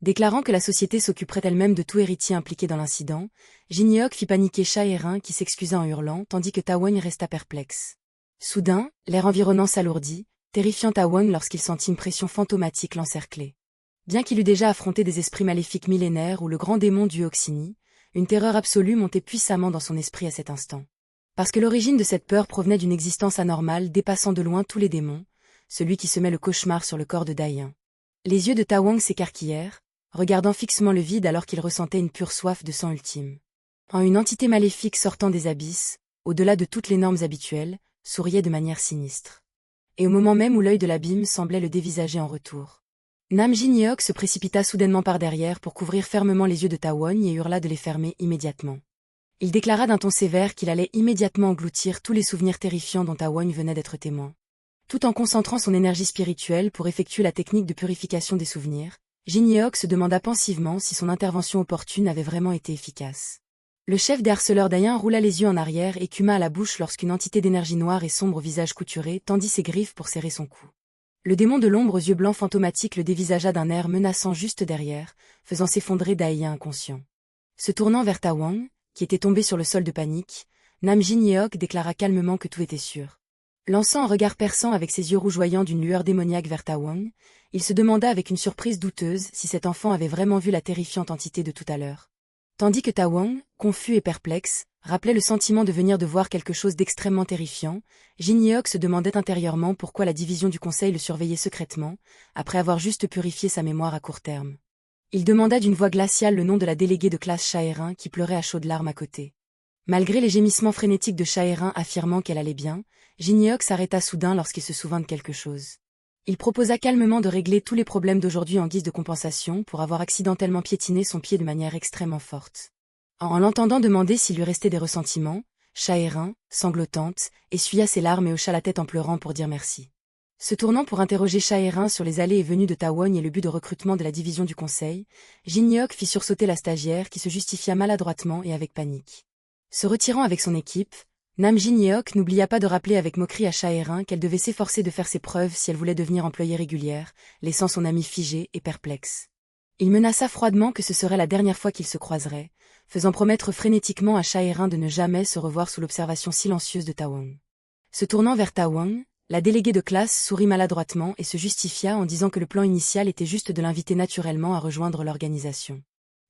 Déclarant que la société s'occuperait elle-même de tout héritier impliqué dans l'incident, Jin-yeok fit paniquer Shaerin qui s'excusa en hurlant tandis que Tawon resta perplexe. Soudain, l'air environnant s'alourdit, terrifiant Tawon lorsqu'il sentit une pression fantomatique l'encercler. Bien qu'il eût déjà affronté des esprits maléfiques millénaires ou le grand démon du Oxini, une terreur absolue montait puissamment dans son esprit à cet instant. Parce que l'origine de cette peur provenait d'une existence anormale dépassant de loin tous les démons, celui qui semait le cauchemar sur le corps de Daïen. Les yeux de Tawon s'écarquillèrent, regardant fixement le vide alors qu'il ressentait une pure soif de sang ultime. Une entité maléfique sortant des abysses, au-delà de toutes les normes habituelles, souriait de manière sinistre. Et au moment même où l'œil de l'abîme semblait le dévisager en retour. Nam Jin-yeok se précipita soudainement par derrière pour couvrir fermement les yeux de Tawon et hurla de les fermer immédiatement. Il déclara d'un ton sévère qu'il allait immédiatement engloutir tous les souvenirs terrifiants dont Tawon venait d'être témoin. Tout en concentrant son énergie spirituelle pour effectuer la technique de purification des souvenirs, Jin-yeok se demanda pensivement si son intervention opportune avait vraiment été efficace. Le chef des harceleurs d'Aïen roula les yeux en arrière et cuma à la bouche lorsqu'une entité d'énergie noire et sombre au visage couturé tendit ses griffes pour serrer son cou. Le démon de l'ombre aux yeux blancs fantomatiques le dévisagea d'un air menaçant juste derrière, faisant s'effondrer Daïen inconscient. Se tournant vers Tawon, qui était tombé sur le sol de panique, Nam Jin-yeok déclara calmement que tout était sûr. Lançant un regard perçant avec ses yeux rougeoyants d'une lueur démoniaque vers Tawon, il se demanda avec une surprise douteuse si cet enfant avait vraiment vu la terrifiante entité de tout à l'heure. Tandis que Tawon, confus et perplexe, rappelait le sentiment de venir de voir quelque chose d'extrêmement terrifiant, Jin-yeok se demandait intérieurement pourquoi la division du conseil le surveillait secrètement, après avoir juste purifié sa mémoire à court terme. Il demanda d'une voix glaciale le nom de la déléguée de classe Shaerin qui pleurait à chaudes larmes à côté. Malgré les gémissements frénétiques de Shaerin affirmant qu'elle allait bien, Jin-yeok s'arrêta soudain lorsqu'il se souvint de quelque chose. Il proposa calmement de régler tous les problèmes d'aujourd'hui en guise de compensation pour avoir accidentellement piétiné son pied de manière extrêmement forte. En l'entendant demander s'il lui restait des ressentiments, Shaerin, sanglotante, essuya ses larmes et hocha la tête en pleurant pour dire merci. Se tournant pour interroger Shaerin sur les allées et venues de Tawon et le but de recrutement de la division du conseil, Jin-yeok fit sursauter la stagiaire qui se justifia maladroitement et avec panique. Se retirant avec son équipe, Nam Jin-yeok n'oublia pas de rappeler avec moquerie à Shaerin qu'elle devait s'efforcer de faire ses preuves si elle voulait devenir employée régulière, laissant son ami figé et perplexe. Il menaça froidement que ce serait la dernière fois qu'ils se croiseraient, faisant promettre frénétiquement à Shaerin de ne jamais se revoir sous l'observation silencieuse de Tawon. Se tournant vers Tawon, la déléguée de classe sourit maladroitement et se justifia en disant que le plan initial était juste de l'inviter naturellement à rejoindre l'organisation.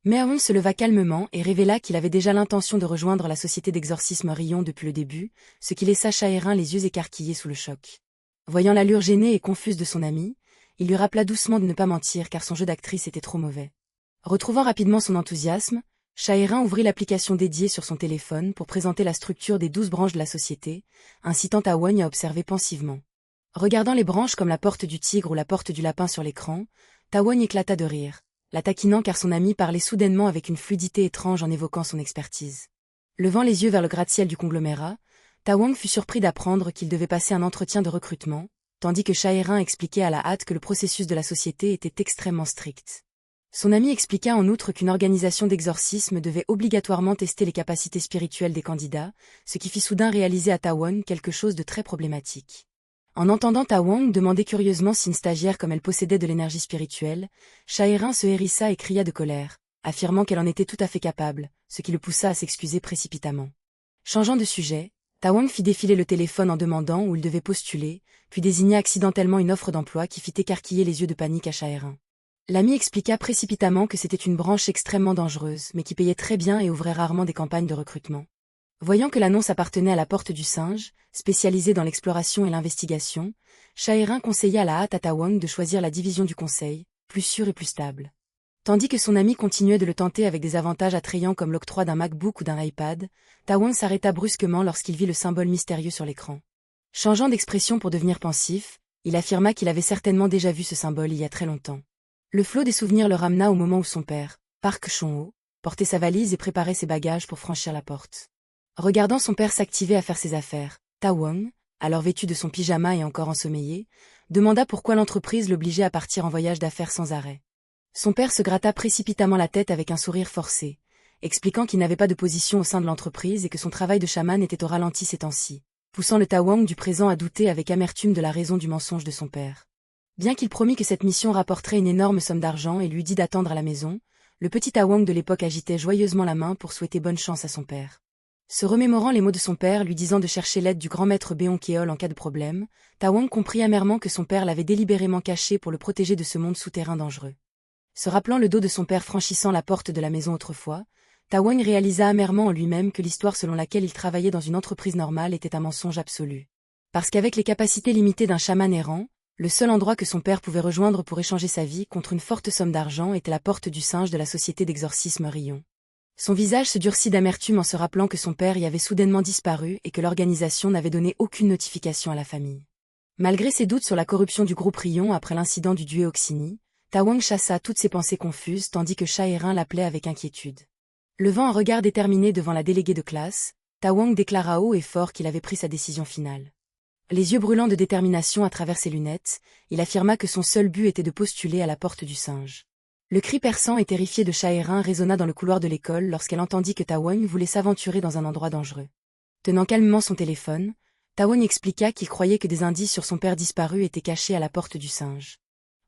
Meon se leva calmement et révéla qu'il avait déjà l'intention de rejoindre la société d'exorcisme Rion depuis le début, ce qui laissa Shaerin les yeux écarquillés sous le choc. Voyant l'allure gênée et confuse de son ami, il lui rappela doucement de ne pas mentir car son jeu d'actrice était trop mauvais. Retrouvant rapidement son enthousiasme, Shaerin ouvrit l'application dédiée sur son téléphone pour présenter la structure des 12 branches de la société, incitant Tawon à observer pensivement. Regardant les branches comme la porte du tigre ou la porte du lapin sur l'écran, Tawon éclata de rire, la taquinant car son ami parlait soudainement avec une fluidité étrange en évoquant son expertise. Levant les yeux vers le gratte-ciel du conglomérat, Tawon fut surpris d'apprendre qu'il devait passer un entretien de recrutement, tandis que Shaerin expliquait à la hâte que le processus de la société était extrêmement strict. Son ami expliqua en outre qu'une organisation d'exorcisme devait obligatoirement tester les capacités spirituelles des candidats, ce qui fit soudain réaliser à Ta-Won quelque chose de très problématique. En entendant Ta-Won demander curieusement si une stagiaire comme elle possédait de l'énergie spirituelle, Shaerin se hérissa et cria de colère, affirmant qu'elle en était tout à fait capable, ce qui le poussa à s'excuser précipitamment. Changeant de sujet, Ta-Won fit défiler le téléphone en demandant où il devait postuler, puis désigna accidentellement une offre d'emploi qui fit écarquiller les yeux de panique à Shaerin. L'ami expliqua précipitamment que c'était une branche extrêmement dangereuse, mais qui payait très bien et ouvrait rarement des campagnes de recrutement. Voyant que l'annonce appartenait à la Porte du Singe, spécialisée dans l'exploration et l'investigation, Shaerin conseilla à la hâte à Ta-Won de choisir la division du conseil, plus sûre et plus stable. Tandis que son ami continuait de le tenter avec des avantages attrayants comme l'octroi d'un MacBook ou d'un iPad, Ta-Won s'arrêta brusquement lorsqu'il vit le symbole mystérieux sur l'écran. Changeant d'expression pour devenir pensif, il affirma qu'il avait certainement déjà vu ce symbole il y a très longtemps. Le flot des souvenirs le ramena au moment où son père, Park Chon-ho, portait sa valise et préparait ses bagages pour franchir la porte. Regardant son père s'activer à faire ses affaires, Ta-Won, alors vêtu de son pyjama et encore ensommeillé, demanda pourquoi l'entreprise l'obligeait à partir en voyage d'affaires sans arrêt. Son père se gratta précipitamment la tête avec un sourire forcé, expliquant qu'il n'avait pas de position au sein de l'entreprise et que son travail de chaman était au ralenti ces temps-ci, poussant le Ta-Won du présent à douter avec amertume de la raison du mensonge de son père. Bien qu'il promit que cette mission rapporterait une énorme somme d'argent et lui dit d'attendre à la maison, le petit Ta-Won de l'époque agitait joyeusement la main pour souhaiter bonne chance à son père. Se remémorant les mots de son père lui disant de chercher l'aide du grand maître Beon-Keol en cas de problème, Ta-Won comprit amèrement que son père l'avait délibérément caché pour le protéger de ce monde souterrain dangereux. Se rappelant le dos de son père franchissant la porte de la maison autrefois, Ta-Won réalisa amèrement en lui-même que l'histoire selon laquelle il travaillait dans une entreprise normale était un mensonge absolu. Parce qu'avec les capacités limitées d'un chaman errant, le seul endroit que son père pouvait rejoindre pour échanger sa vie contre une forte somme d'argent était la Porte du Singe de la société d'exorcisme Rion. Son visage se durcit d'amertume en se rappelant que son père y avait soudainement disparu et que l'organisation n'avait donné aucune notification à la famille. Malgré ses doutes sur la corruption du groupe Rion après l'incident du duel Oxini, Ta-Won chassa toutes ses pensées confuses tandis que Shaerin l'appelait avec inquiétude. Levant un regard déterminé devant la déléguée de classe, Ta-Won déclara haut et fort qu'il avait pris sa décision finale. Les yeux brûlants de détermination à travers ses lunettes, il affirma que son seul but était de postuler à la Porte du Singe. Le cri perçant et terrifié de Shaerin résonna dans le couloir de l'école lorsqu'elle entendit que Ta-Won voulait s'aventurer dans un endroit dangereux. Tenant calmement son téléphone, Ta-Won expliqua qu'il croyait que des indices sur son père disparu étaient cachés à la Porte du Singe.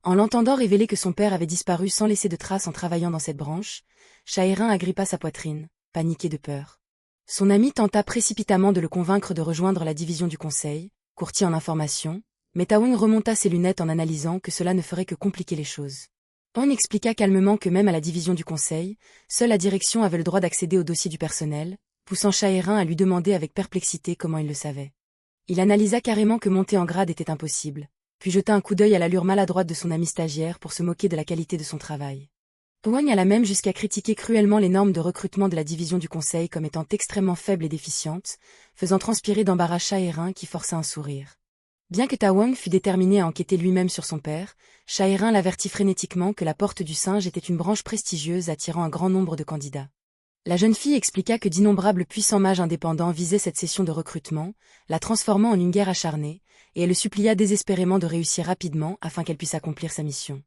En l'entendant révéler que son père avait disparu sans laisser de traces en travaillant dans cette branche, Shaerin agrippa sa poitrine, paniqué de peur. Son ami tenta précipitamment de le convaincre de rejoindre la division du conseil, courtier en information, mais Ta-Won remonta ses lunettes en analysant que cela ne ferait que compliquer les choses. On expliqua calmement que même à la division du conseil, seule la direction avait le droit d'accéder au dossier du personnel, poussant Shaerin à lui demander avec perplexité comment il le savait. Il analysa carrément que monter en grade était impossible, puis jeta un coup d'œil à l'allure maladroite de son ami stagiaire pour se moquer de la qualité de son travail. Ta-Won alla même jusqu'à critiquer cruellement les normes de recrutement de la division du conseil comme étant extrêmement faibles et déficientes, faisant transpirer d'embarras Shaerin qui força un sourire. Bien que Ta-Won fût déterminé à enquêter lui-même sur son père, Shaerin l'avertit frénétiquement que la Porte du Singe était une branche prestigieuse attirant un grand nombre de candidats. La jeune fille expliqua que d'innombrables puissants mages indépendants visaient cette session de recrutement, la transformant en une guerre acharnée, et elle le supplia désespérément de réussir rapidement afin qu'elle puisse accomplir sa mission.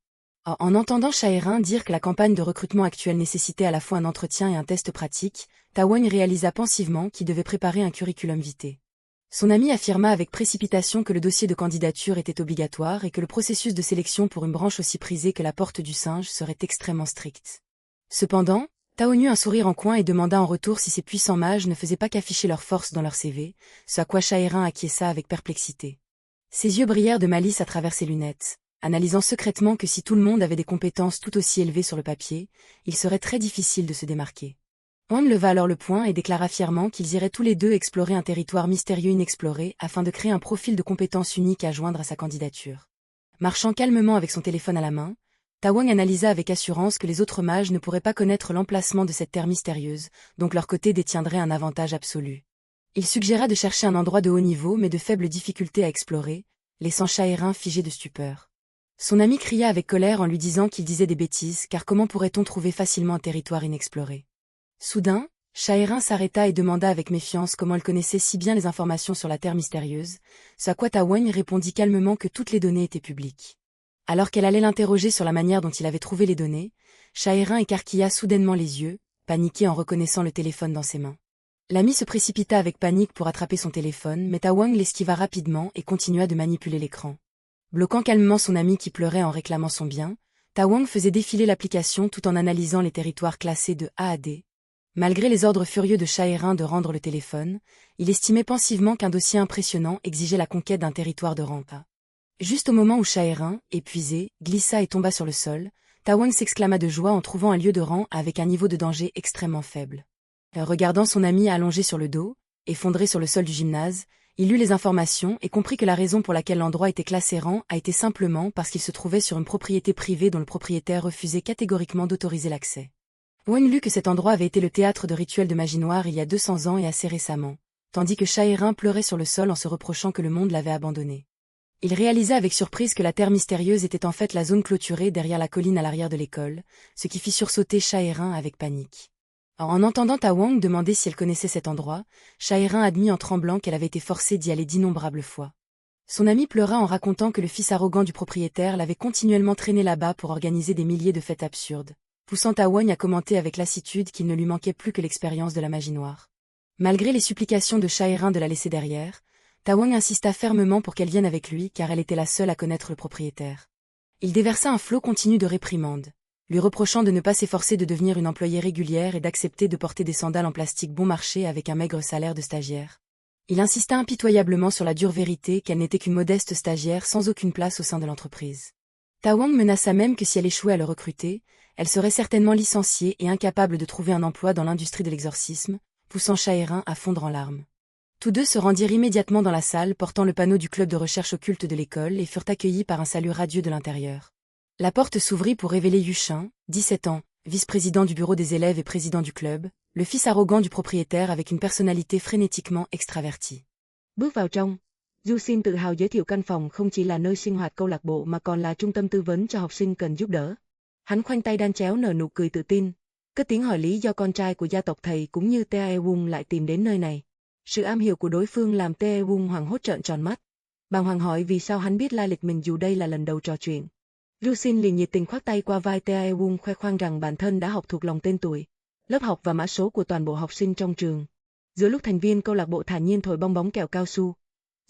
En entendant Shaerin dire que la campagne de recrutement actuelle nécessitait à la fois un entretien et un test pratique, Ta-Won réalisa pensivement qu'il devait préparer un curriculum vitae. Son ami affirma avec précipitation que le dossier de candidature était obligatoire et que le processus de sélection pour une branche aussi prisée que la Porte du Singe serait extrêmement strict. Cependant, Ta-Won eut un sourire en coin et demanda en retour si ces puissants mages ne faisaient pas qu'afficher leur force dans leur CV, ce à quoi Shaerin acquiesça avec perplexité. Ses yeux brillèrent de malice à travers ses lunettes, analysant secrètement que si tout le monde avait des compétences tout aussi élevées sur le papier, il serait très difficile de se démarquer. On leva alors le poing et déclara fièrement qu'ils iraient tous les deux explorer un territoire mystérieux inexploré afin de créer un profil de compétences unique à joindre à sa candidature. Marchant calmement avec son téléphone à la main, Ta-Won analysa avec assurance que les autres mages ne pourraient pas connaître l'emplacement de cette terre mystérieuse, donc leur côté détiendrait un avantage absolu. Il suggéra de chercher un endroit de haut niveau mais de faible difficulté à explorer, laissant Shaerin figé de stupeur. Son ami cria avec colère en lui disant qu'il disait des bêtises car comment pourrait-on trouver facilement un territoire inexploré? Soudain, Shaerin s'arrêta et demanda avec méfiance comment elle connaissait si bien les informations sur la Terre mystérieuse, ce à quoi Tawang répondit calmement que toutes les données étaient publiques. Alors qu'elle allait l'interroger sur la manière dont il avait trouvé les données, Shaerin écarquilla soudainement les yeux, paniqué en reconnaissant le téléphone dans ses mains. L'ami se précipita avec panique pour attraper son téléphone, mais Tawang l'esquiva rapidement et continua de manipuler l'écran. Bloquant calmement son ami qui pleurait en réclamant son bien, Tawang faisait défiler l'application tout en analysant les territoires classés de A à D. Malgré les ordres furieux de Shaerin de rendre le téléphone, il estimait pensivement qu'un dossier impressionnant exigeait la conquête d'un territoire de rang A. Juste au moment où Shaerin, épuisé, glissa et tomba sur le sol, Tawang s'exclama de joie en trouvant un lieu de rang avec un niveau de danger extrêmement faible. Regardant son ami allongé sur le dos, effondré sur le sol du gymnase, il lut les informations et comprit que la raison pour laquelle l'endroit était classé rang a été simplement parce qu'il se trouvait sur une propriété privée dont le propriétaire refusait catégoriquement d'autoriser l'accès. Wang lut que cet endroit avait été le théâtre de rituels de magie noire il y a 200 ans et assez récemment, tandis que Shaerin pleurait sur le sol en se reprochant que le monde l'avait abandonné. Il réalisa avec surprise que la terre mystérieuse était en fait la zone clôturée derrière la colline à l'arrière de l'école, ce qui fit sursauter Shaerin avec panique. En entendant Tawang demander si elle connaissait cet endroit, Shaerin admit en tremblant qu'elle avait été forcée d'y aller d'innombrables fois. Son ami pleura en racontant que le fils arrogant du propriétaire l'avait continuellement traîné là-bas pour organiser des milliers de fêtes absurdes, poussant Tawang à commenter avec lassitude qu'il ne lui manquait plus que l'expérience de la magie noire. Malgré les supplications de Shaerin de la laisser derrière, Tawang insista fermement pour qu'elle vienne avec lui car elle était la seule à connaître le propriétaire. Il déversa un flot continu de réprimandes, lui reprochant de ne pas s'efforcer de devenir une employée régulière et d'accepter de porter des sandales en plastique bon marché avec un maigre salaire de stagiaire. Il insista impitoyablement sur la dure vérité qu'elle n'était qu'une modeste stagiaire sans aucune place au sein de l'entreprise. Tawang menaça même que si elle échouait à le recruter, elle serait certainement licenciée et incapable de trouver un emploi dans l'industrie de l'exorcisme, poussant Shaerin à fondre en larmes. Tous deux se rendirent immédiatement dans la salle portant le panneau du club de recherche occulte de l'école et furent accueillis par un salut radieux de l'intérieur. La porte s'ouvrit pour révéler Yushin, 17 ans, vice-président du bureau des élèves et président du club, le fils arrogant du propriétaire avec une personnalité frénétiquement extravertie. Bước vào trong, Yusin tự hào giới thiệu căn phòng không chỉ là nơi sinh hoạt câu lạc bộ mà còn là trung tâm tư vấn cho học sinh cần giúp đỡ. Hắn khoanh tay đan chéo nở nụ cười tự tin, cất tiếng hỏi lý do con trai của gia tộc thầy cũng như Taewon lại tìm đến nơi này. Sự am hiểu của đối phương làm Taewon hoảng hốt trợn tròn mắt. Bàng hoàng hỏi vì sao hắn biết lai lịch mình dù đây là lần đầu trò chuyện. Yusin liền nhiệt tình khoác tay qua vai Taewon khoe khoang rằng bản thân đã học thuộc lòng tên tuổi, lớp học và mã số của toàn bộ học sinh trong trường. Giữa lúc thành viên câu lạc bộ thản nhiên thổi bong bóng kẹo cao su,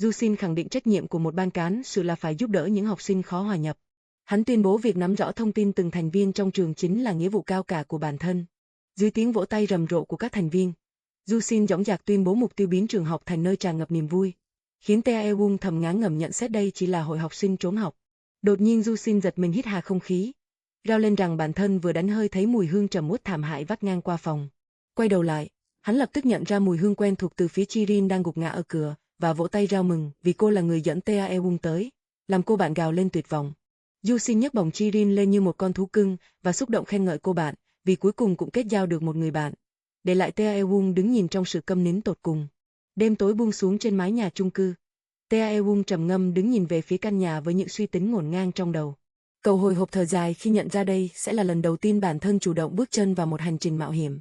Yusin khẳng định trách nhiệm của một ban cán sự là phải giúp đỡ những học sinh khó hòa nhập. Hắn tuyên bố việc nắm rõ thông tin từng thành viên trong trường chính là nghĩa vụ cao cả của bản thân. Dưới tiếng vỗ tay rầm rộ của các thành viên, Yusin dõng dạc tuyên bố mục tiêu biến trường học thành nơi tràn ngập niềm vui, khiến Taewon thầm ngán ngẩm nhận xét đây chỉ là hội học sinh trốn học. Đột nhiên Yusin giật mình hít hà không khí, rao lên rằng bản thân vừa đánh hơi thấy mùi hương trầm uất thảm hại vắt ngang qua phòng. Quay đầu lại, hắn lập tức nhận ra mùi hương quen thuộc từ phía Chirin đang gục ngã ở cửa, và vỗ tay rao mừng vì cô là người dẫn Taewon tới, làm cô bạn gào lên tuyệt vọng. Yusin nhấc bổng Chirin lên như một con thú cưng và xúc động khen ngợi cô bạn, vì cuối cùng cũng kết giao được một người bạn. Để lại Taewon đứng nhìn trong sự câm nín tột cùng. Đêm tối buông xuống trên mái nhà chung cư. Taewon trầm ngâm đứng nhìn về phía căn nhà với những suy tính ngổn ngang trong đầu. Cậu hồi hộp thở dài khi nhận ra đây sẽ là lần đầu tiên bản thân chủ động bước chân vào một hành trình mạo hiểm.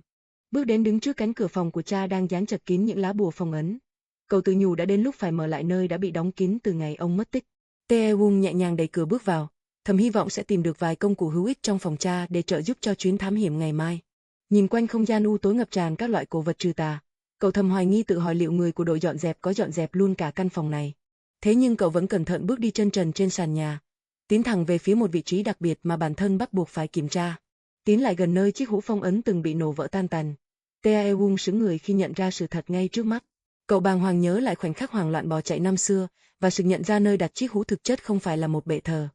Bước đến đứng trước cánh cửa phòng của cha đang dán chật kín những lá bùa phong ấn. Cậu tự nhủ đã đến lúc phải mở lại nơi đã bị đóng kín từ ngày ông mất tích. Taewon nhẹ nhàng đẩy cửa bước vào, thầm hy vọng sẽ tìm được vài công cụ hữu ích trong phòng cha để trợ giúp cho chuyến thám hiểm ngày mai. Nhìn quanh không gian u tối ngập tràn các loại cổ vật trừ tà, cậu thầm hoài nghi tự hỏi liệu người của đội dọn dẹp có dọn dẹp luôn cả căn phòng này. Thế nhưng cậu vẫn cẩn thận bước đi chân trần trên sàn nhà, tiến thẳng về phía một vị trí đặc biệt mà bản thân bắt buộc phải kiểm tra. Tiến lại gần nơi chiếc hũ phong ấn từng bị nổ vỡ tan tành. Taewon sững người khi nhận ra sự thật ngay trước mắt. Cậu bàng hoàng nhớ lại khoảnh khắc hoảng loạn bỏ chạy năm xưa, và sực nhận ra nơi đặt chiếc hũ thực chất không phải là một bệ thờ,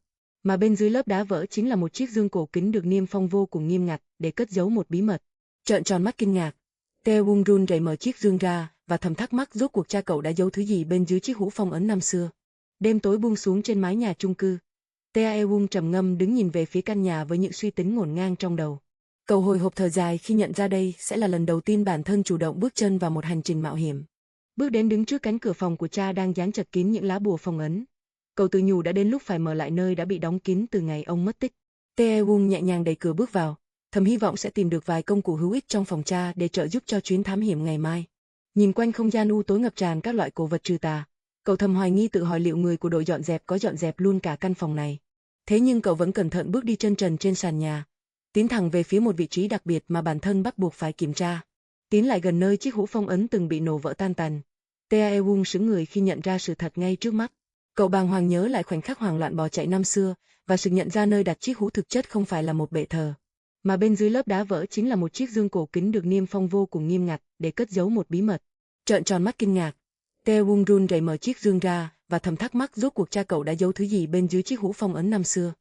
mà bên dưới lớp đá vỡ chính là một chiếc dương cổ kính được niêm phong vô cùng nghiêm ngặt để cất giấu một bí mật. Trợn tròn mắt kinh ngạc, Taewon run rẩy mở chiếc dương ra và thầm thắc mắc rốt cuộc cha cậu đã giấu thứ gì bên dưới chiếc hũ phong ấn năm xưa. Đêm tối buông xuống trên mái nhà chung cư. Taewon trầm ngâm đứng nhìn về phía căn nhà với những suy tính ngổn ngang trong đầu. Cậu hồi hộp thở dài khi nhận ra đây sẽ là lần đầu tiên bản thân chủ động bước chân vào một hành trình mạo hiểm. Bước đến đứng trước cánh cửa phòng của cha đang dán chật kín những lá bùa phong ấn. Cậu tự nhủ đã đến lúc phải mở lại nơi đã bị đóng kín từ ngày ông mất tích. Taewon nhẹ nhàng đẩy cửa bước vào, thầm hy vọng sẽ tìm được vài công cụ hữu ích trong phòng cha để trợ giúp cho chuyến thám hiểm ngày mai. Nhìn quanh không gian u tối ngập tràn các loại cổ vật trừ tà, cậu thầm hoài nghi tự hỏi liệu người của đội dọn dẹp có dọn dẹp luôn cả căn phòng này. Thế nhưng cậu vẫn cẩn thận bước đi chân trần trên sàn nhà, tiến thẳng về phía một vị trí đặc biệt mà bản thân bắt buộc phải kiểm tra. Tiến lại gần nơi chiếc hũ phong ấn từng bị nổ vỡ tan tành, Tae-woong sững người khi nhận ra sự thật ngay trước mắt. Cậu bàng hoàng nhớ lại khoảnh khắc hoảng loạn bỏ chạy năm xưa, và sực nhận ra nơi đặt chiếc hũ thực chất không phải là một bệ thờ, mà bên dưới lớp đá vỡ chính là một chiếc dương cổ kính được niêm phong vô cùng nghiêm ngặt để cất giấu một bí mật. Trợn tròn mắt kinh ngạc, Tae-woong run rẩy mở chiếc dương ra và thầm thắc mắc rốt cuộc cha cậu đã giấu thứ gì bên dưới chiếc hũ phong ấn năm xưa.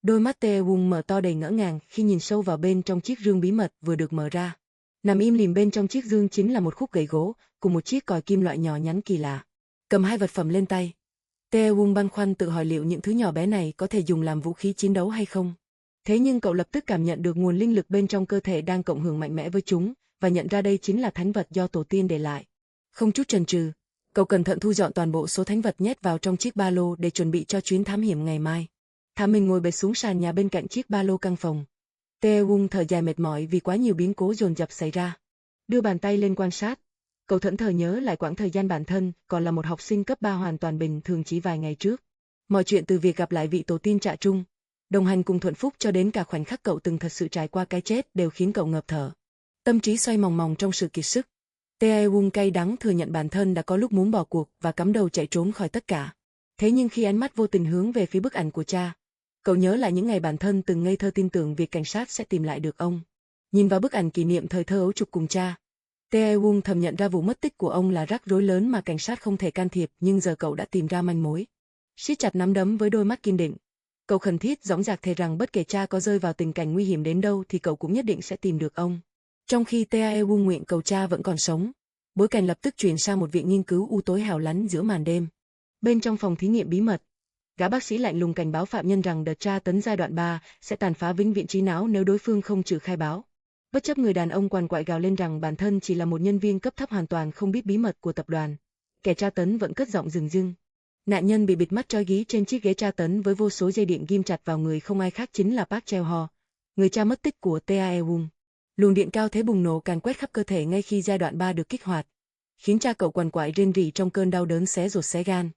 Đôi mắt Tae-woong mở to đầy ngỡ ngàng khi nhìn sâu vào bên trong chiếc dương bí mật vừa được mở ra. Nằm im lìm bên trong chiếc dương chính là một khúc gậy gỗ cùng một chiếc còi kim loại nhỏ nhắn kỳ lạ. Cầm hai vật phẩm lên tay, Tae-woong băn khoăn tự hỏi liệu những thứ nhỏ bé này có thể dùng làm vũ khí chiến đấu hay không. Thế nhưng cậu lập tức cảm nhận được nguồn linh lực bên trong cơ thể đang cộng hưởng mạnh mẽ với chúng, và nhận ra đây chính là thánh vật do tổ tiên để lại. Không chút chần chừ, cậu cẩn thận thu dọn toàn bộ số thánh vật nhét vào trong chiếc ba lô để chuẩn bị cho chuyến thám hiểm ngày mai. Thả mình ngồi bệt xuống sàn nhà bên cạnh chiếc ba lô căng phòng. Tae-woong thở dài mệt mỏi vì quá nhiều biến cố dồn dập xảy ra. Đưa bàn tay lên quan sát, cậu thẫn thờ nhớ lại quãng thời gian bản thân còn là một học sinh cấp 3 hoàn toàn bình thường chỉ vài ngày trước. Mọi chuyện từ việc gặp lại vị tổ tiên Trạ Trung, đồng hành cùng Thuận Phúc cho đến cả khoảnh khắc cậu từng thật sự trải qua cái chết đều khiến cậu ngợp thở. Tâm trí xoay mòng mòng trong sự kiệt sức. Tae-woong cay đắng thừa nhận bản thân đã có lúc muốn bỏ cuộc và cắm đầu chạy trốn khỏi tất cả. Thế nhưng khi ánh mắt vô tình hướng về phía bức ảnh của cha, cậu nhớ lại những ngày bản thân từng ngây thơ tin tưởng việc cảnh sát sẽ tìm lại được ông. Nhìn vào bức ảnh kỷ niệm thời thơ ấu chụp cùng cha, Tae-woong thầm nhận ra vụ mất tích của ông là rắc rối lớn mà cảnh sát không thể can thiệp, nhưng giờ cậu đã tìm ra manh mối. Siết chặt nắm đấm với đôi mắt kiên định, cậu khẩn thiết dõng dạc thề rằng bất kể cha có rơi vào tình cảnh nguy hiểm đến đâu thì cậu cũng nhất định sẽ tìm được ông. Trong khi Tae-woong nguyện cầu cha vẫn còn sống, bối cảnh lập tức chuyển sang một viện nghiên cứu u tối hẻo lánh giữa màn đêm. Bên trong phòng thí nghiệm bí mật, gã bác sĩ lạnh lùng cảnh báo phạm nhân rằng đợt tra tấn giai đoạn 3 sẽ tàn phá vĩnh viễn trí não nếu đối phương không chịu khai báo. Bất chấp người đàn ông quằn quại gào lên rằng bản thân chỉ là một nhân viên cấp thấp hoàn toàn không biết bí mật của tập đoàn, kẻ tra tấn vẫn cất giọng rừng rưng. Nạn nhân bị bịt mắt trói gí trên chiếc ghế tra tấn với vô số dây điện ghim chặt vào người không ai khác chính là Park Cheo-ho, người cha mất tích của Tae-woong. Luồng điện cao thế bùng nổ càn quét khắp cơ thể ngay khi giai đoạn 3 được kích hoạt, khiến cha cậu quằn quại rên rỉ trong cơn đau đớn xé ruột xé gan.